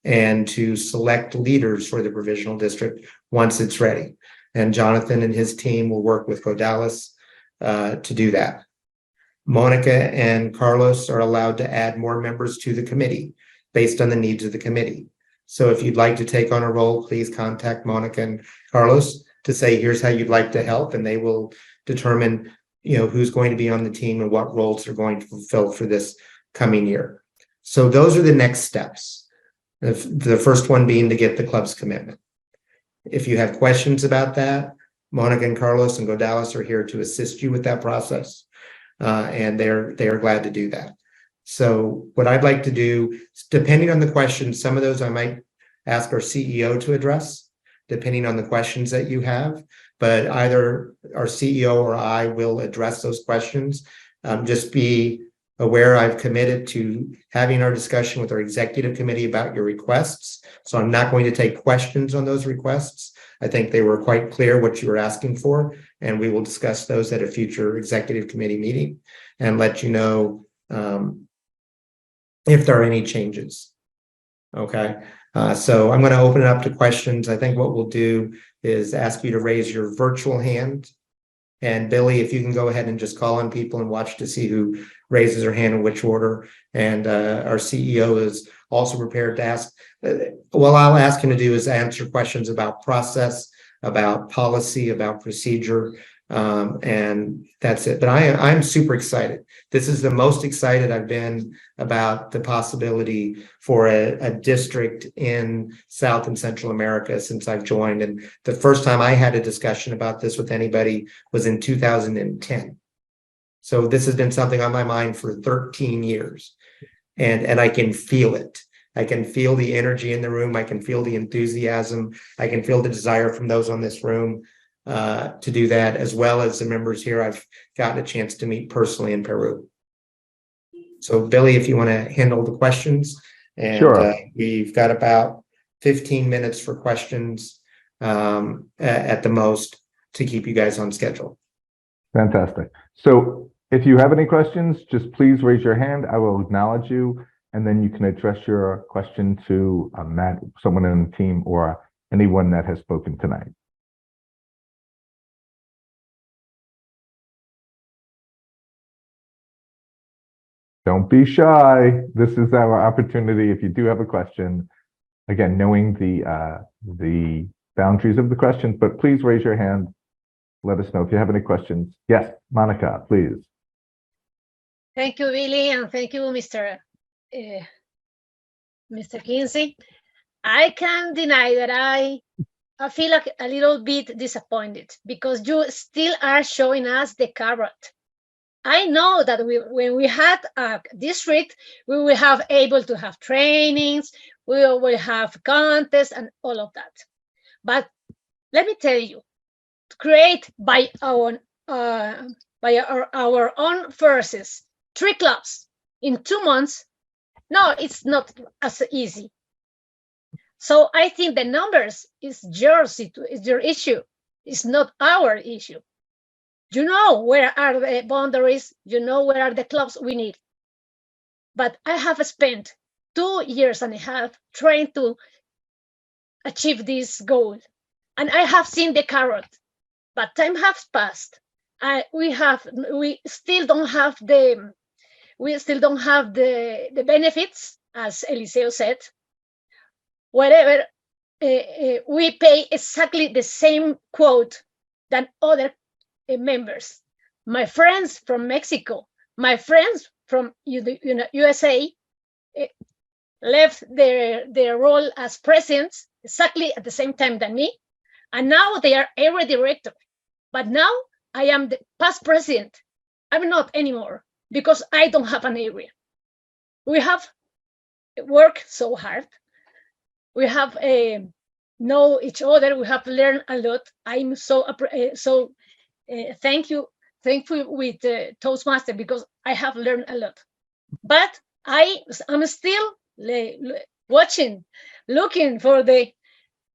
and to select leaders for the provisional district once it's ready. And Jonathan and his team will work with Godalis to do that. Monica and Carlos are allowed to add more members to the committee based on the needs of the committee. So if you'd like to take on a role, please contact Monica and Carlos to say, here's how you'd like to help, and they will determine, who's going to be on the team and what roles they're going to fulfill for this coming year. So those are the next steps. The first one being to get the club's commitment. If you have questions about that, Monica and Carlos and Godalis are here to assist you with that process. And they are glad to do that. So what I'd like to do, depending on the questions, some of those I might ask our CEO to address, depending on the questions that you have, but either our CEO or I will address those questions. Just be aware I've committed to having our discussion with our executive committee about your requests. So I'm not going to take questions on those requests. I think they were quite clear what you were asking for, and we will discuss those at a future executive committee meeting and let you know if there are any changes. Okay, so I'm going to open it up to questions. I think what we'll do is ask you to raise your virtual hand. And Billy, if you can go ahead and just call on people and watch to see who raises their hand in which order. And our CEO is also prepared to ask. What I'll ask him to do is answer questions about process, about policy, about procedure, and that's it. But I'm super excited. This is the most excited I've been about the possibility for a district in South and Central America since I've joined. And the first time I had a discussion about this with anybody was in 2010. So this has been something on my mind for 13 years, and I can feel it. I can feel the energy in the room. I can feel the enthusiasm. I can feel the desire from those on this room to do that, as well as the members here I've gotten a chance to meet personally in Peru. So Billy, if you want to handle the questions, and sure. We've got about 15 minutes for questions at the most to keep you guys on schedule. Fantastic. So if you have any questions, just please raise your hand. I will acknowledge you, and then you can address your question to Matt, someone in the team, or anyone that has spoken tonight. Don't be shy. This is our opportunity. If you do have a question, again, knowing the boundaries of the questions, but please raise your hand. Let us know if you have any questions. Yes, Monica, please. Thank you, Billy, and thank you, Mr. KINSEY. I can't deny that I feel like a little bit disappointed because you still are showing us the carrot. I know that when we had a district, we will have able to have trainings, we will have contests and all of that. But let me tell you, to create by our own forces 3 clubs in 2 months, no, it's not as easy. So I think the numbers is your issue. It's not our issue. You know where are the boundaries, you know where are the clubs we need. But I have spent 2.5 years trying to achieve this goal. And I have seen the carrot, but time has passed. We still don't have the benefits, as Eliseo said. Whatever, we pay exactly the same quote than other members. My friends from Mexico, my friends from USA left their role as presidents exactly at the same time than me, and now they are area director. But now I am the past president. I'm not anymore because I don't have an area. We have worked so hard. We have know each other. We have learned a lot. I'm so thankful with Toastmasters because I have learned a lot. But I'm still watching, looking for the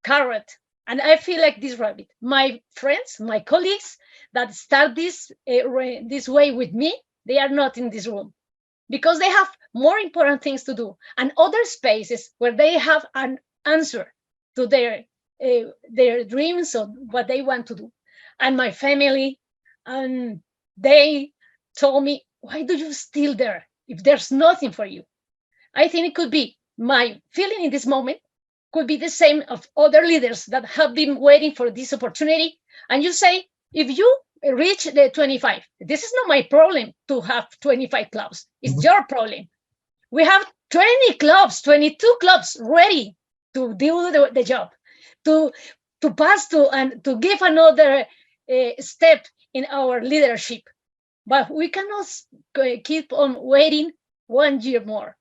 carrot, and I feel like this rabbit. My friends, my colleagues that start this way with me, they are not in this room because they have more important things to do and other spaces where they have an answer to their dreams or what they want to do. And my family, and they told me, why do you still there if there's nothing for you? I think it could be my feeling in this moment, could be the same of other leaders that have been waiting for this opportunity. And you say, if you reach the 25, this is not my problem to have 25 clubs. It's your problem. We have 20 clubs, 22 clubs ready to do the job, to pass to and to give another step in our leadership. But we cannot keep on waiting 1 year more.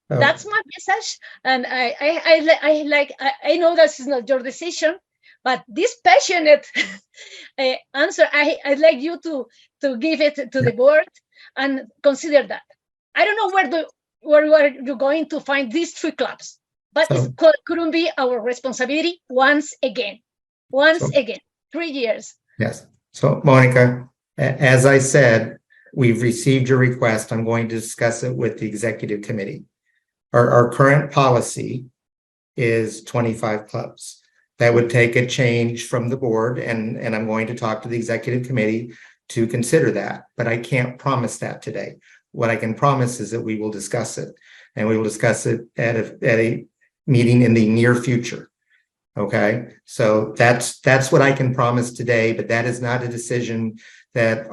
That's my message, and I know this is not your decision, but this passionate answer, I'd like you to give it to the board and consider that. I don't know where you're going to find these 3 clubs, but it couldn't be our responsibility once again, 3 years. Yes. So, Monica, as I said, we've received your request. I'm going to discuss it with the executive committee. Our current policy is 25 clubs. That would take a change from the board, and I'm going to talk to the executive committee to consider that, but I can't promise that today. What I can promise is that we will discuss it, and we will discuss it at a meeting in the near future. Okay, so that's what I can promise today, but that is not a decision that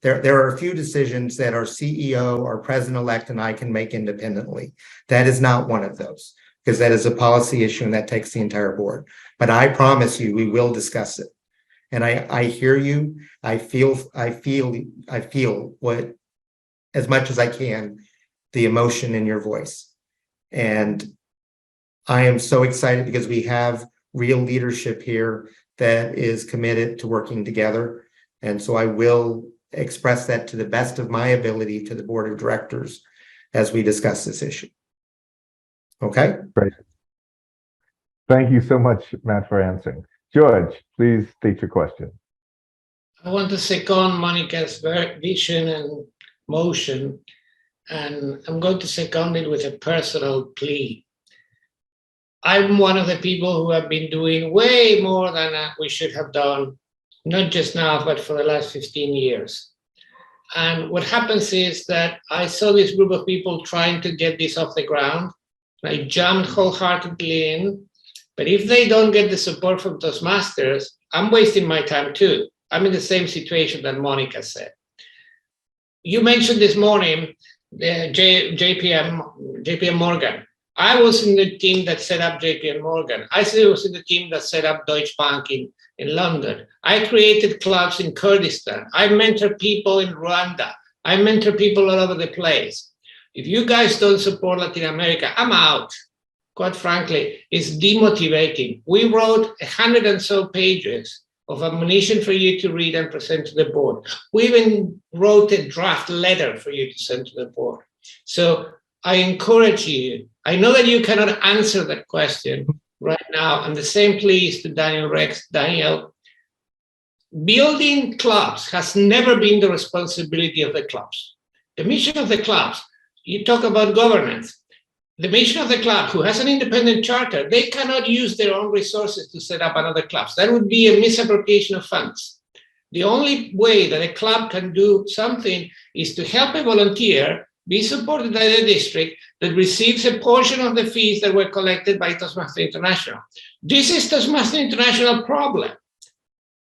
there are a few decisions that our CEO, our president-elect, and I can make independently. That is not one of those, because that is a policy issue and that takes the entire board. But I promise you, we will discuss it. And I hear you. I feel what, as much as I can, the emotion in your voice. And I am so excited because we have real leadership here that is committed to working together. And so I will express that to the best of my ability to the board of directors as we discuss this issue. Okay? Great. Thank you so much, Matt, for answering. George, please state your question. I want to second Monica's vision and motion, and I'm going to second it with a personal plea. I'm one of the people who have been doing way more than we should have done, not just now, but for the last 15 years. And what happens is that I saw this group of people trying to get this off the ground. I jumped wholeheartedly in, but if they don't get the support from Toastmasters, I'm wasting my time too. I'm in the same situation that Monica said. You mentioned this morning the JP Morgan. I was in the team that set up JP Morgan. I was in the team that set up Deutsche Bank in London. I created clubs in Kurdistan. I mentor people in Rwanda. I mentor people all over the place. If you guys don't support Latin America, I'm out. Quite frankly, it's demotivating. We wrote 100 and so pages of ammunition for you to read and present to the board. We even wrote a draft letter for you to send to the board. So I encourage you. I know that you cannot answer that question right now, and the same please to Daniel Rex. Daniel, building clubs has never been the responsibility of the clubs. The mission of the clubs, you talk about governance. The mission of the club, who has an independent charter, they cannot use their own resources to set up another clubs. That would be a misappropriation of funds. The only way that a club can do something is to help a volunteer be supported by the district that receives a portion of the fees that were collected by Toastmasters International. This is Toastmasters International problem.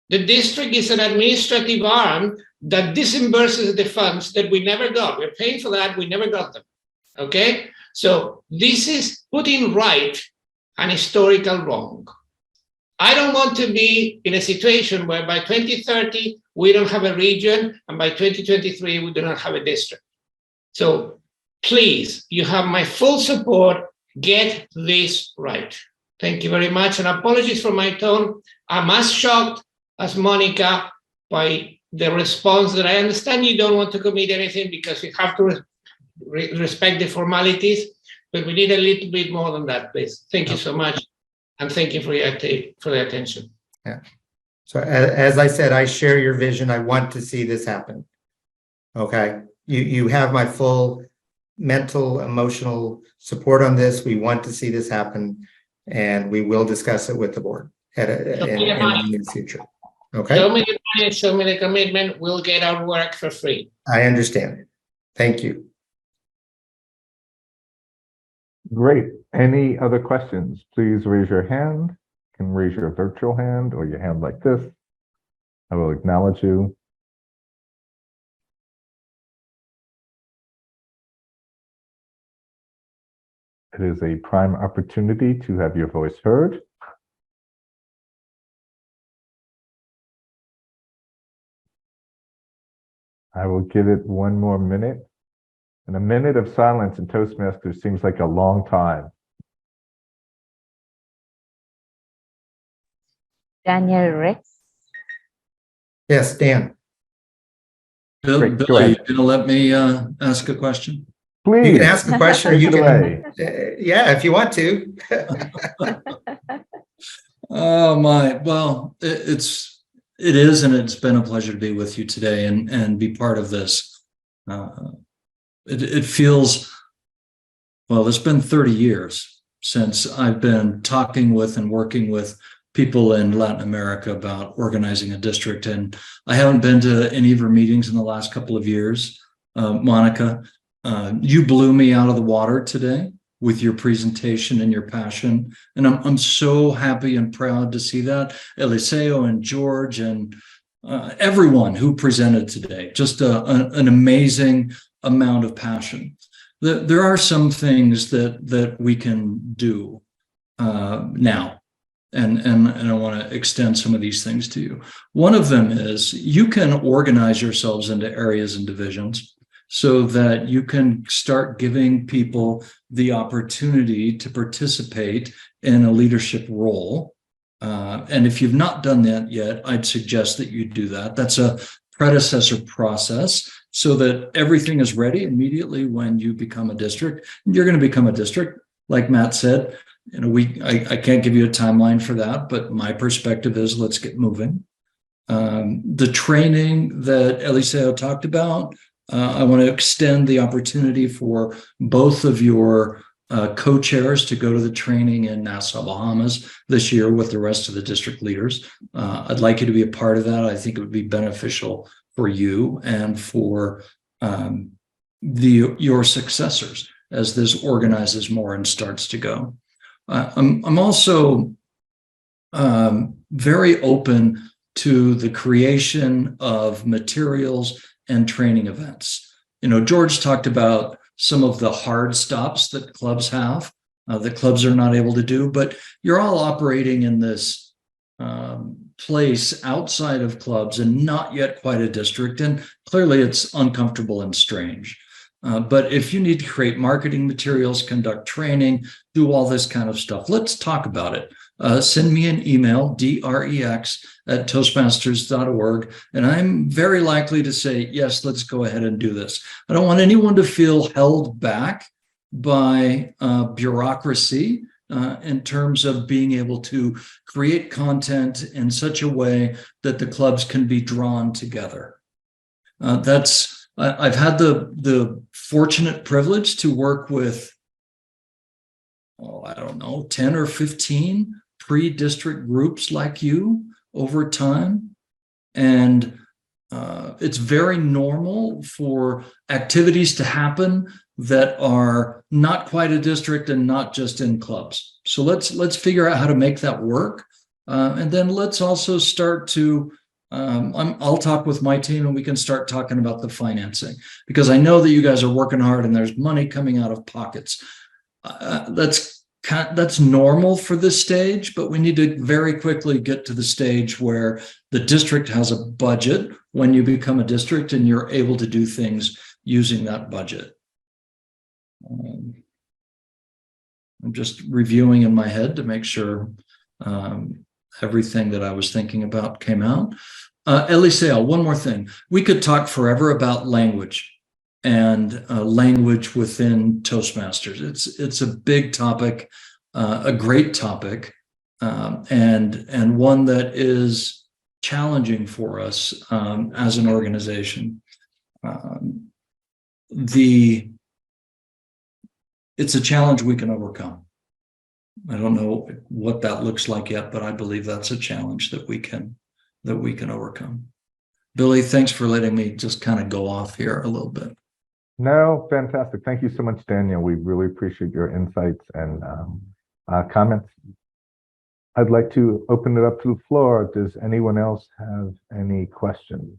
The district is an administrative arm that disemburses the funds that we never got. We're paying for that, we never got them, okay? So this is putting right an historical wrong. I don't want to be in a situation where by 2030, we don't have a region, and by 2023, we do not have a district. So please, you have my full support. Get this right. Thank you very much. And apologies for my tone. I'm as shocked as Monica by the response that I understand you don't want to commit anything because you have to respect the formalities, but we need a little bit more than that, please. Thank you so much, and thank you for the attention. Yeah. So as I said, I share your vision. I want to see this happen. Okay. You have my full mental, emotional support on this. We want to see this happen, and we will discuss it with the board in the near future. Okay. Show me the money, show me the commitment. We'll get our work for free. I understand. Thank you. Great. Any other questions? Please raise your hand. You can raise your virtual hand or your hand like this. I will acknowledge you. It is a prime opportunity to have your voice heard. I will give it one more minute. And a minute of silence in Toastmasters seems like a long time. Daniel Rex. Yes, Dan. Bill, Great, Billy, you gonna let me ask a question? Please. You can ask a question, or you Take it can, yeah, if you want to. Oh my, well, it is, and it's been a pleasure to be with you today and be part of this. It feels, well, it's been 30 years since I've been talking with and working with people in Latin America about organizing a district, and I haven't been to any of your meetings in the last couple of years. Monica, you blew me out of the water today with your presentation and your passion, and I'm so happy and proud to see that. Eliseo and George and everyone who presented today, just an amazing amount of passion. There are some things that we can do now. And I want to extend some of these things to you. One of them is you can organize yourselves into areas and divisions so that you can start giving people the opportunity to participate in a leadership role. And if you've not done that yet, I'd suggest that you do that. That's a predecessor process so that everything is ready immediately when you become a district. You're going to become a district, like Matt said. I can't give you a timeline for that, but my perspective is let's get moving. The training that Eliseo talked about, I want to extend the opportunity for both of your co-chairs to go to the training in Nassau, Bahamas this year with the rest of the district leaders. I'd like you to be a part of that. I think it would be beneficial for you and for your successors as this organizes more and starts to go. I'm also very open to the creation of materials and training events. George talked about some of the hard stops that clubs have, that clubs are not able to do, but you're all operating in this place outside of clubs and not yet quite a district. And clearly it's uncomfortable and strange. But if you need to create marketing materials, conduct training, do all this kind of stuff, let's talk about it. Send me an email, drex@toastmasters.org, and I'm very likely to say, yes, let's go ahead and do this. I don't want anyone to feel held back by bureaucracy in terms of being able to create content in such a way that the clubs can be drawn together. I've had the fortunate privilege to work with, 10 or 15 pre-district groups like you over time. And it's very normal for activities to happen that are not quite a district and not just in clubs. So let's figure out how to make that work. And then let's also start to I'll talk with my team and we can start talking about the financing, because I know that you guys are working hard and there's money coming out of pockets. That's normal for this stage, but we need to very quickly get to the stage where the district has a budget when you become a district and you're able to do things using that budget. I'm just reviewing in my head to make sure everything that I was thinking about came out. Eliseo, one more thing. We could talk forever about language. and language within Toastmasters. It's a big topic, a great topic, and one that is challenging for us as an organization. It's a challenge we can overcome. I don't know what that looks like yet, but I believe that's a challenge that we can overcome. Billy, thanks for letting me just kind of go off here a little bit. No, fantastic. Thank you so much, Daniel. We really appreciate your insights and comments. I'd like to open it up to the floor. Does anyone else have any questions?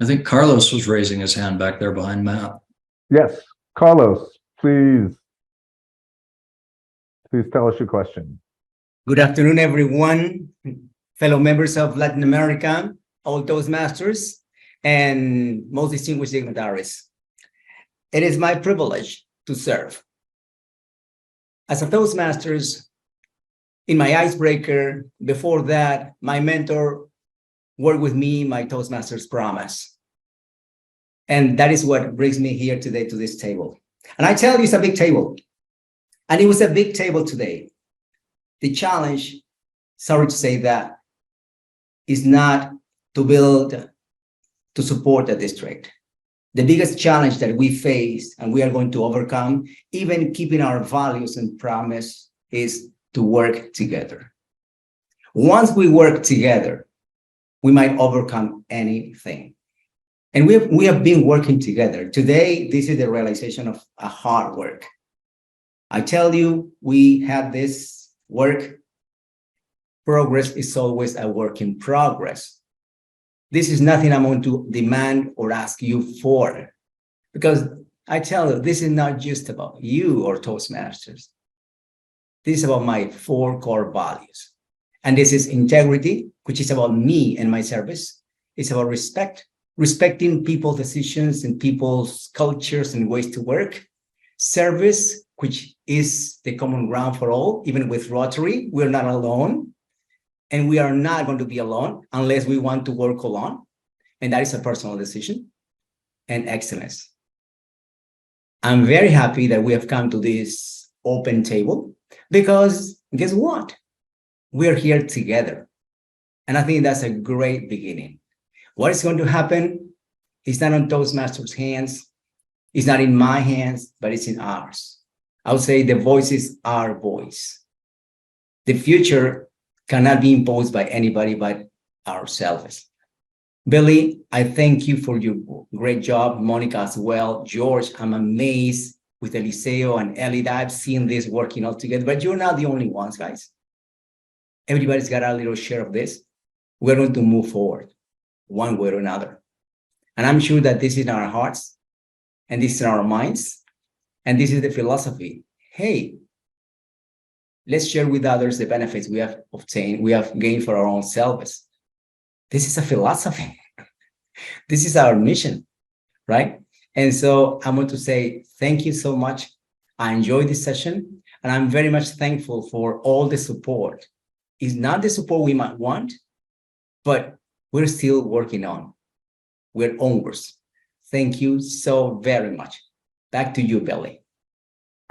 I think Carlos was raising his hand back there behind Matt. Yes, Carlos, please tell us your question. Good afternoon, everyone, fellow members of Latin America, all Toastmasters, and most distinguished dignitaries. It is my privilege to serve. As a Toastmasters, in my icebreaker, before that, my mentor worked with me, my Toastmasters promise. And that is what brings me here today to this table. And I tell you, it's a big table. And it was a big table today. The challenge, sorry to say that, is not to build, to support the district. The biggest challenge that we face and we are going to overcome, even keeping our values and promise, is to work together. Once we work together, we might overcome anything. And we have been working together. Today, this is the realization of a hard work. I tell you, we have this work. Progress is always a work in progress. This is nothing I'm going to demand or ask you for, because I tell you, this is not just about you or Toastmasters. This is about my 4 core values. And this is integrity, which is about me and my service. It's about respect, respecting people's decisions and people's cultures and ways to work. Service, which is the common ground for all, even with Rotary, we're not alone. And we are not going to be alone unless we want to work alone. And that is a personal decision. And excellence. I'm very happy that we have come to this open table because guess what? We're here together. And I think that's a great beginning. What is going to happen is not on Toastmasters' hands. It's not in my hands, but it's in ours. I would say the voice is our voice. The future cannot be imposed by anybody but ourselves. Billy, I thank you for your great job. Monica as well. George, I'm amazed with Eliseo and Elida. I've seen this working all together, but you're not the only ones, guys. Everybody's got a little share of this. We're going to move forward one way or another. And I'm sure that this is in our hearts and this is in our minds. And this is the philosophy. Hey, let's share with others the benefits we have obtained, we have gained for our own selves. This is a philosophy. This is our mission, right? And so I'm going to say thank you so much. I enjoyed this session, and I'm very much thankful for all the support. It's not the support we might want, but we're still working on. We're onwards. Thank you so very much. Back to you, Billy.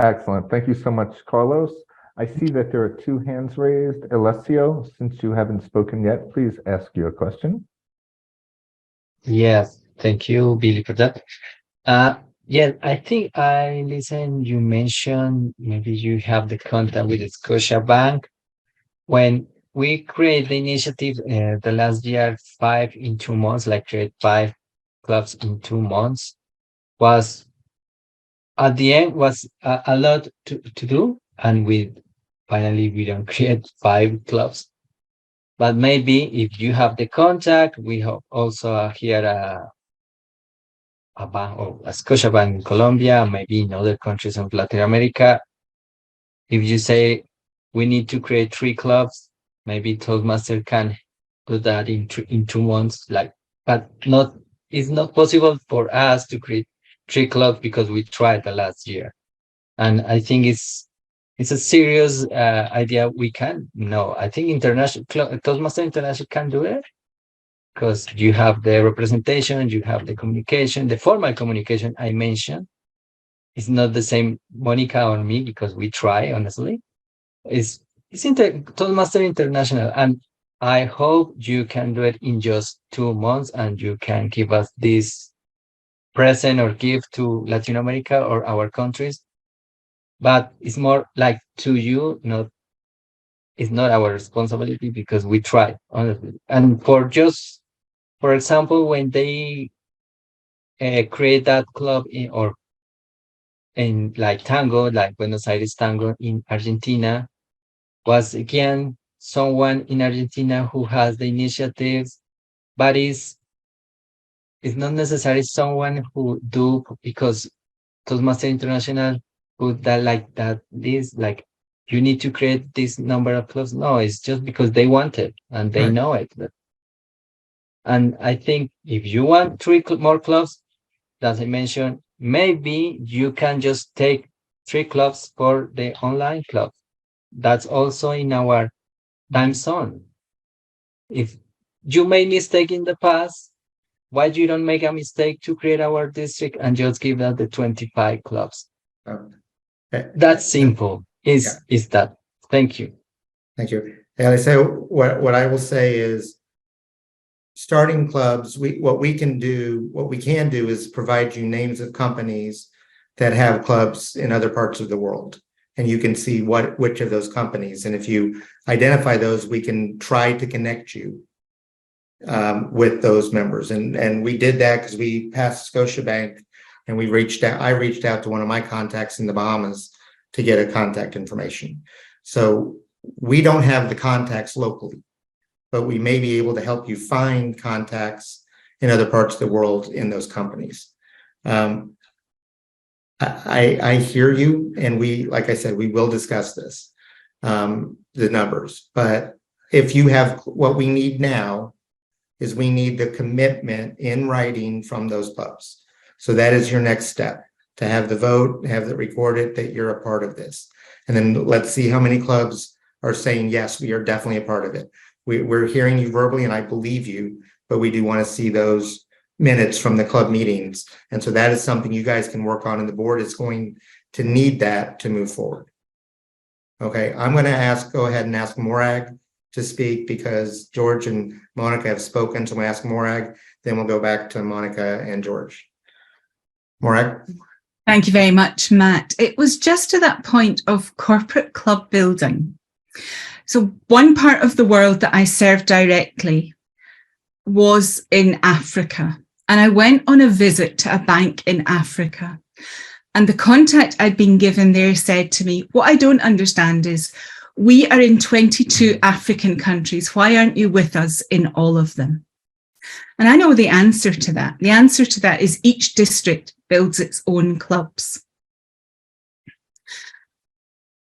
Excellent. Thank you so much, Carlos. I see that there are 2 hands raised. Alessio, since you haven't spoken yet, please ask your question. Yes, thank you, Billy, for that. Yeah, I think I listened, you mentioned maybe you have the contact with the Scotiabank. When we create the initiative the last year, 5 in 2 months, like create 5 clubs in 2 months, was at the end was a lot to do, and finally we don't create 5 clubs. But maybe if you have the contact, we have also here a bank or a Scotiabank in Colombia, maybe in other countries of Latin America. If you say we need to create 3 clubs, maybe Toastmaster can do that in 2 months. But it's not possible for us to create 3 clubs because we tried the last year. And I think it's a serious idea. We can. No, I think Toastmaster International can do it. because you have the representation, you have the communication, the formal communication I mentioned. It's not the same Monica or me because we try, honestly. It's Toastmaster International, and I hope you can do it in just 2 months and you can give us this present or gift to Latin America or our countries. But it's more like to you, it's not our responsibility because we try, honestly. And for example, when they create that club in like tango, like Buenos Aires Tango in Argentina, was again someone in Argentina who has the initiatives, but it's not necessarily someone who do because Toastmaster International put that like that this like you need to create this number of clubs. No, it's just because they want it and they know it. And I think if you want 3 more clubs, as I mentioned, maybe you can just take 3 clubs for the online club. That's also in our time zone. If you made mistake in the past, why you don't make a mistake to create our district and just give that the 25 clubs? That's simple. Is that? Thank you. Thank you. And I say what I will say is starting clubs, what we can do is provide you names of companies that have clubs in other parts of the world. And you can see which of those companies. And if you identify those, we can try to connect you with those members. And we did that because we passed Scotiabank and I reached out to one of my contacts in the Bahamas to get a contact information. So we don't have the contacts locally, but we may be able to help you find contacts in other parts of the world in those companies. I hear you, and like I said, we will discuss this, the numbers. But if you have, what we need now is we need the commitment in writing from those clubs. So that is your next step, to have the vote, have it recorded that you're a part of this. And then let's see how many clubs are saying, yes, we are definitely a part of it. We're hearing you verbally, and I believe you, but we do want to see those minutes from the club meetings. And so that is something you guys can work on, and the board is going to need that to move forward. Okay, I'm going to go ahead and ask Morag to speak because George and Monica have spoken. So I'm going to ask Morag, then we'll go back to Monica and George. Morag. Thank you very much, Matt. It was just to that point of corporate club building. So one part of the world that I served directly was in Africa. And I went on a visit to a bank in Africa. And the contact I'd been given there said to me, what I don't understand is we are in 22 African countries. Why aren't you with us in all of them? And I know the answer to that. The answer to that is each district builds its own clubs.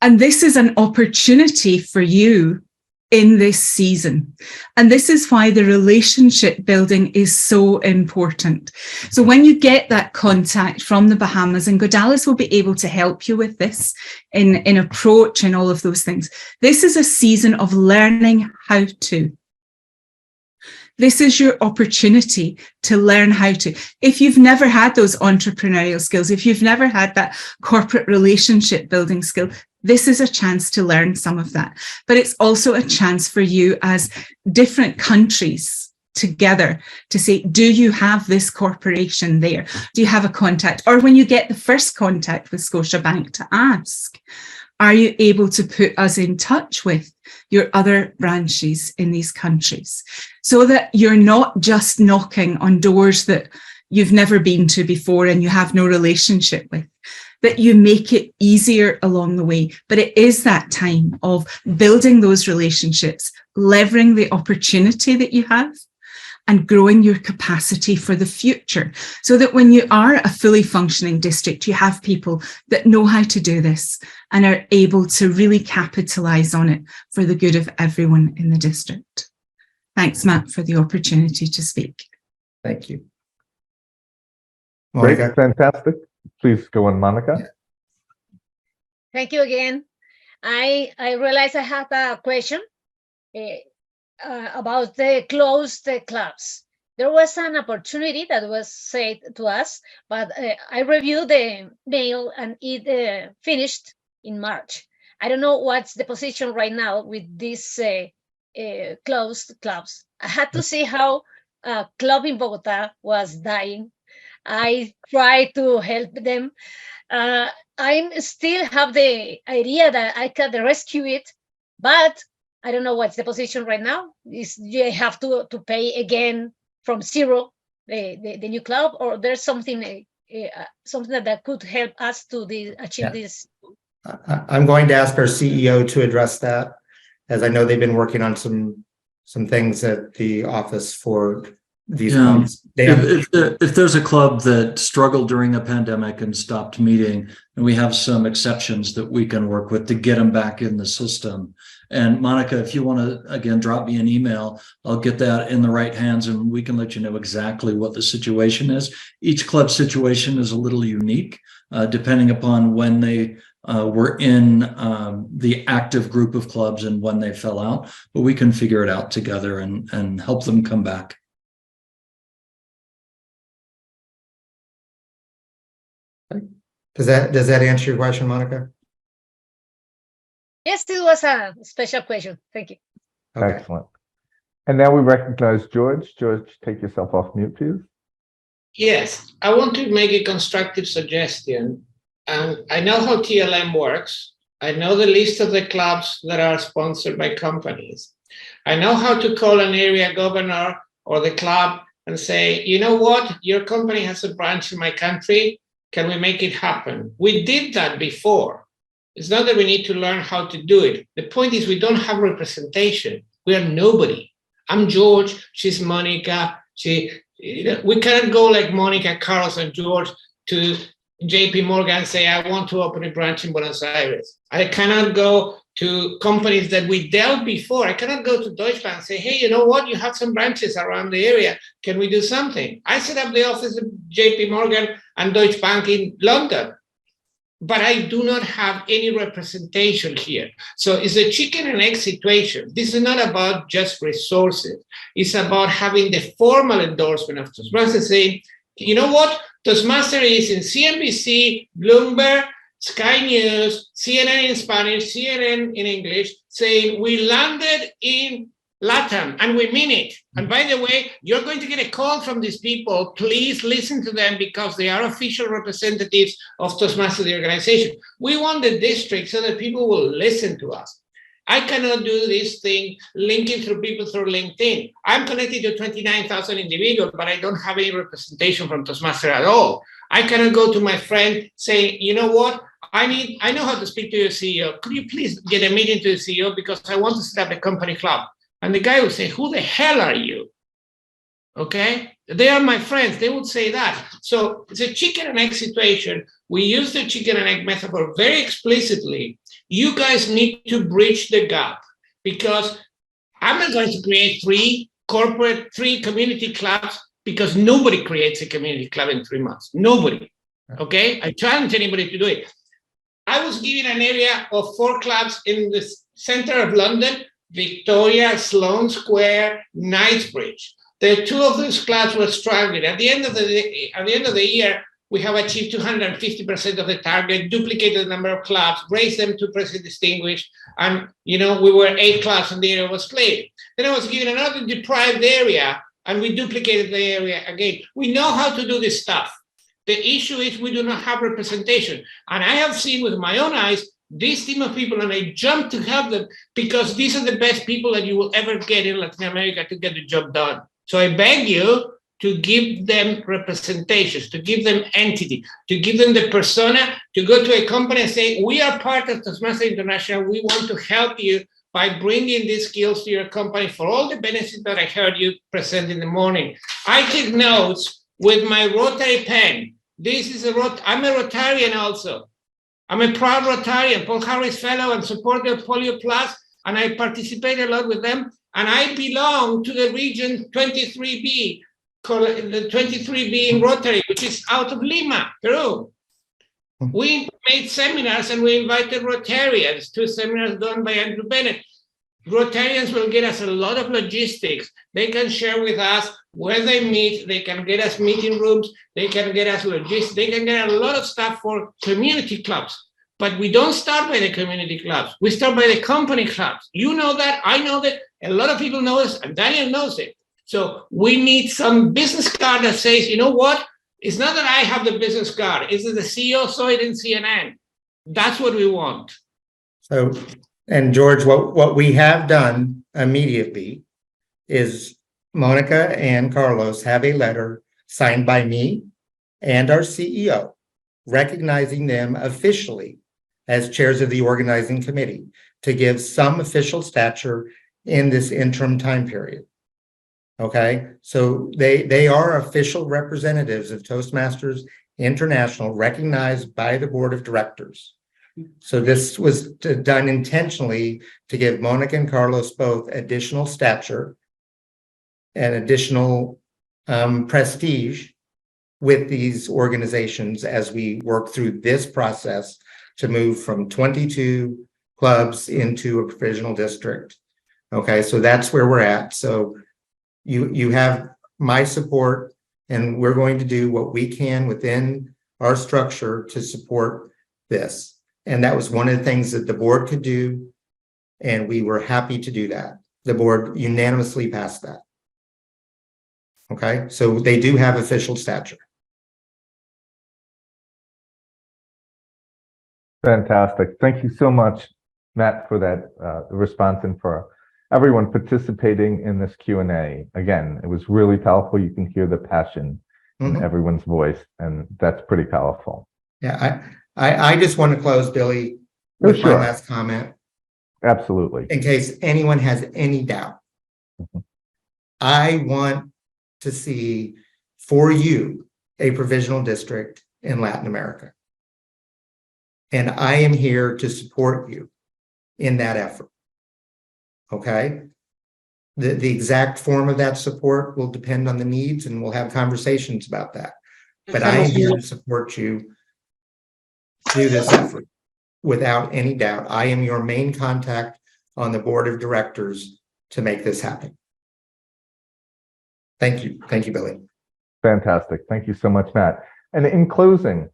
And this is an opportunity for you in this season. And this is why the relationship building is so important. So when you get that contact from the Bahamas, and Godalis will be able to help you with this in approach and all of those things. This is a season of learning how to. This is your opportunity to learn how to. If you've never had those entrepreneurial skills, if you've never had that corporate relationship building skill, this is a chance to learn some of that. But it's also a chance for you as different countries together to say, do you have this corporation there? Do you have a contact? Or when you get the first contact with Scotiabank, to ask, are you able to put us in touch with your other branches in these countries? So that you're not just knocking on doors that you've never been to before and you have no relationship with, that you make it easier along the way. But it is that time of building those relationships, leveraging the opportunity that you have, and growing your capacity for the future, so that when you are a fully functioning district, you have people that know how to do this and are able to really capitalize on it for the good of everyone in the district. Thanks, Matt, for the opportunity to speak. Thank you. Great, fantastic. Please go on, Monica. Thank you again. I realize I have a question. about the closed clubs. There was an opportunity that was said to us, but I reviewed the mail and it finished in March. I don't know what's the position right now with these closed clubs. I had to see how a club in Bogota was dying. I tried to help them. I still have the idea that I can rescue it, but I don't know what's the position right now. Is you have to pay again from zero the new club, or there's something something that could help us to achieve this? I'm going to ask our CEO to address that, as I know they've been working on some things at the office for these points. If there's a club that struggled during a pandemic and stopped meeting, and we have some exceptions that we can work with to get them back in the system. And Monica, if you want to, again, drop me an email, I'll get that in the right hands and we can let you know exactly what the situation is. Each club situation is a little unique, depending upon when they were in the active group of clubs and when they fell out, but we can figure it out together and help them come back. Does that answer your question, Monica? Yes, it was a special question. Thank you. Okay. Excellent. And now we recognize George. George, take yourself off mute, please. Yes, I want to make a constructive suggestion. I know how TLM works. I know the list of the clubs that are sponsored by companies. I know how to call an area governor or the club and say, you know what, your company has a branch in my country. Can we make it happen? We did that before. It's not that we need to learn how to do it. The point is we don't have representation. We are nobody. I'm George, she's Monica. We cannot go like Monica, Carlos, and George to JP Morgan and say, I want to open a branch in Buenos Aires. I cannot go to companies that we dealt before. I cannot go to Deutsche Bank and say, hey, you know what? You have some branches around the area. Can we do something? I set up the office of JP Morgan and Deutsche Bank in London, but I do not have any representation here. So it's a chicken and egg situation. This is not about just resources. It's about having the formal endorsement of Toastmasters saying, you know what? Toastmasters is in CNBC, Bloomberg, Sky News, CNN in Spanish, CNN in English, saying we landed in LATAM, and we mean it. And by the way, you're going to get a call from these people. Please listen to them because they are official representatives of Toastmasters, the organization. We want the district so that people will listen to us. I cannot do this thing linking through people through LinkedIn. I'm connected to 29,000 individuals, but I don't have any representation from Toastmasters at all. I cannot go to my friend saying, you know what? I know how to speak to your CEO. Could you please get a meeting to the CEO because I want to set up a company club? And the guy would say, who the hell are you? Okay, they are my friends. They would say that. So it's a chicken and egg situation. We use the chicken and egg metaphor very explicitly. You guys need to bridge the gap because I'm not going to create three community clubs because nobody creates a community club in 3 months. Nobody. Okay, I challenge anybody to do it. I was given an area of 4 clubs in the center of London: Victoria, Sloane Square, Knightsbridge. The 2 of those clubs were struggling. At the end of the year, we have achieved 250% of the target, duplicated the number of clubs, raised them to President Distinguished, and we were 8 clubs and the area was cleared. Then I was given another deprived area, and we duplicated the area again. We know how to do this stuff. The issue is we do not have representation. And I have seen with my own eyes this team of people, and I jump to help them because these are the best people that you will ever get in Latin America to get the job done. So I beg you to give them representations, to give them entity, to give them the persona, to go to a company and say, we are part of Toastmasters International. We want to help you by bringing these skills to your company for all the benefits that I heard you present in the morning. I take notes with my Rotary pen. I'm a Rotarian also. I'm a proud Rotarian, Paul Harris Fellow and supporter of Polio Plus, and I participate a lot with them. And I belong to the region 23B, the 23B in Rotary, which is out of Lima, Peru. We made seminars and we invited Rotarians to seminars done by Andrew Bennett. Rotarians will get us a lot of logistics. They can share with us where they meet. They can get us meeting rooms. They can get us logistics. They can get a lot of stuff for community clubs. But we don't start by the community clubs. We start by the company clubs. You know that. I know that. A lot of people know this, and Daniel knows it. So we need some business card that says, you know what? It's not that I have the business card. It's that the CEO saw it in CNN. That's what we want. So, and George, what we have done immediately is Monica and Carlos have a letter signed by me and our CEO, recognizing them officially as chairs of the organizing committee to give some official stature in this interim time period. Okay, so they are official representatives of Toastmasters International, recognized by the board of directors. So this was done intentionally to give Monica and Carlos both additional stature and additional prestige with these organizations as we work through this process to move from 22 clubs into a provisional district. Okay, so that's where we're at. So you have my support, and we're going to do what we can within our structure to support this. And that was one of the things that the board could do, and we were happy to do that. The board unanimously passed that. Okay, so they do have official stature. Fantastic. Thank you so much, Matt, for that response, and for everyone participating in this Q&A. Again, it was really powerful. You can hear the passion in everyone's voice, and that's pretty powerful. Yeah, I just want to close, Billy, with my last comment. Absolutely. In case anyone has any doubt. I want to see for you a provisional district in Latin America. And I am here to support you in that effort. Okay? The exact form of that support will depend on the needs, and we'll have conversations about that. But I am here to support you through this effort without any doubt. I am your main contact on the board of directors to make this happen. Thank you. Thank you, Billy. Fantastic. Thank you so much, Matt. And in closing,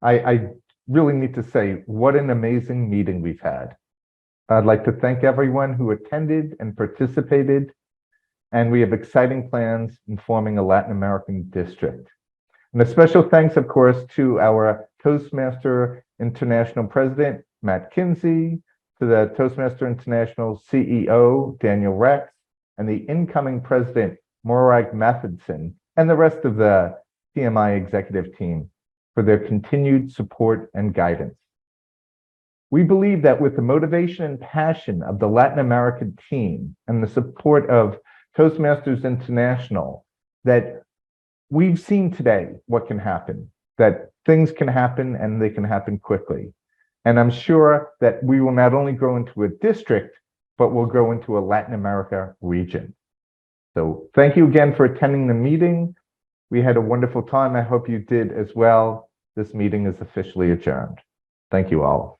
I really need to say what an amazing meeting we've had. I'd like to thank everyone who attended and participated, and we have exciting plans in forming a Latin American district. And a special thanks, of course, to our Toastmaster International President, Matt KINSEY, to the Toastmaster International CEO, Daniel Rex, and the incoming President, Morag Mathedson, and the rest of the TMI executive team for their continued support and guidance. We believe that with the motivation and passion of the Latin American team and the support of Toastmasters International, that we've seen today what can happen, that things can happen and they can happen quickly. And I'm sure that we will not only grow into a district, but we'll grow into a Latin America region. So thank you again for attending the meeting. We had a wonderful time. I hope you did as well. This meeting is officially adjourned. Thank you all.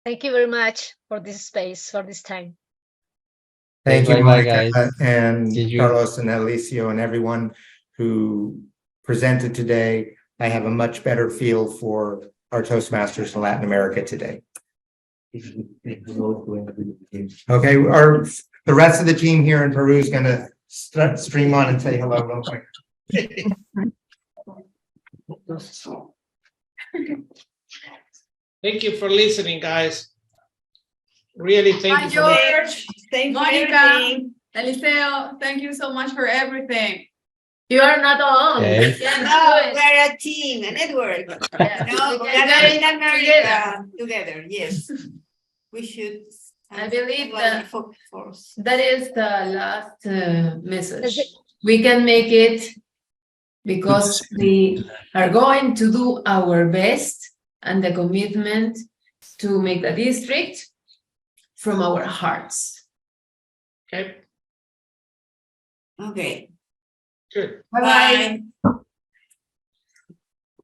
Thank you very much for this space, for this time. Thank you, Bye-bye, Monica, guys. and See you. Carlos and Alicio and everyone who presented today. I have a much better feel for our Toastmasters in Latin America today. Okay, the rest of the team here in Peru is going to stream on and say hello real quick. Thank you for listening, guys. Really, thank Hi, you for listening. George. Thank Monica, Eliseo, thank you so much for everything. You are not alone. Okay. Yeah, No, we're a team, a network. No, we are in America together. Yes, we should. I believe that that is the last message. We can make it because we are going to do our best and the commitment to make the district from our hearts. Okay. Okay. Good. Bye-bye.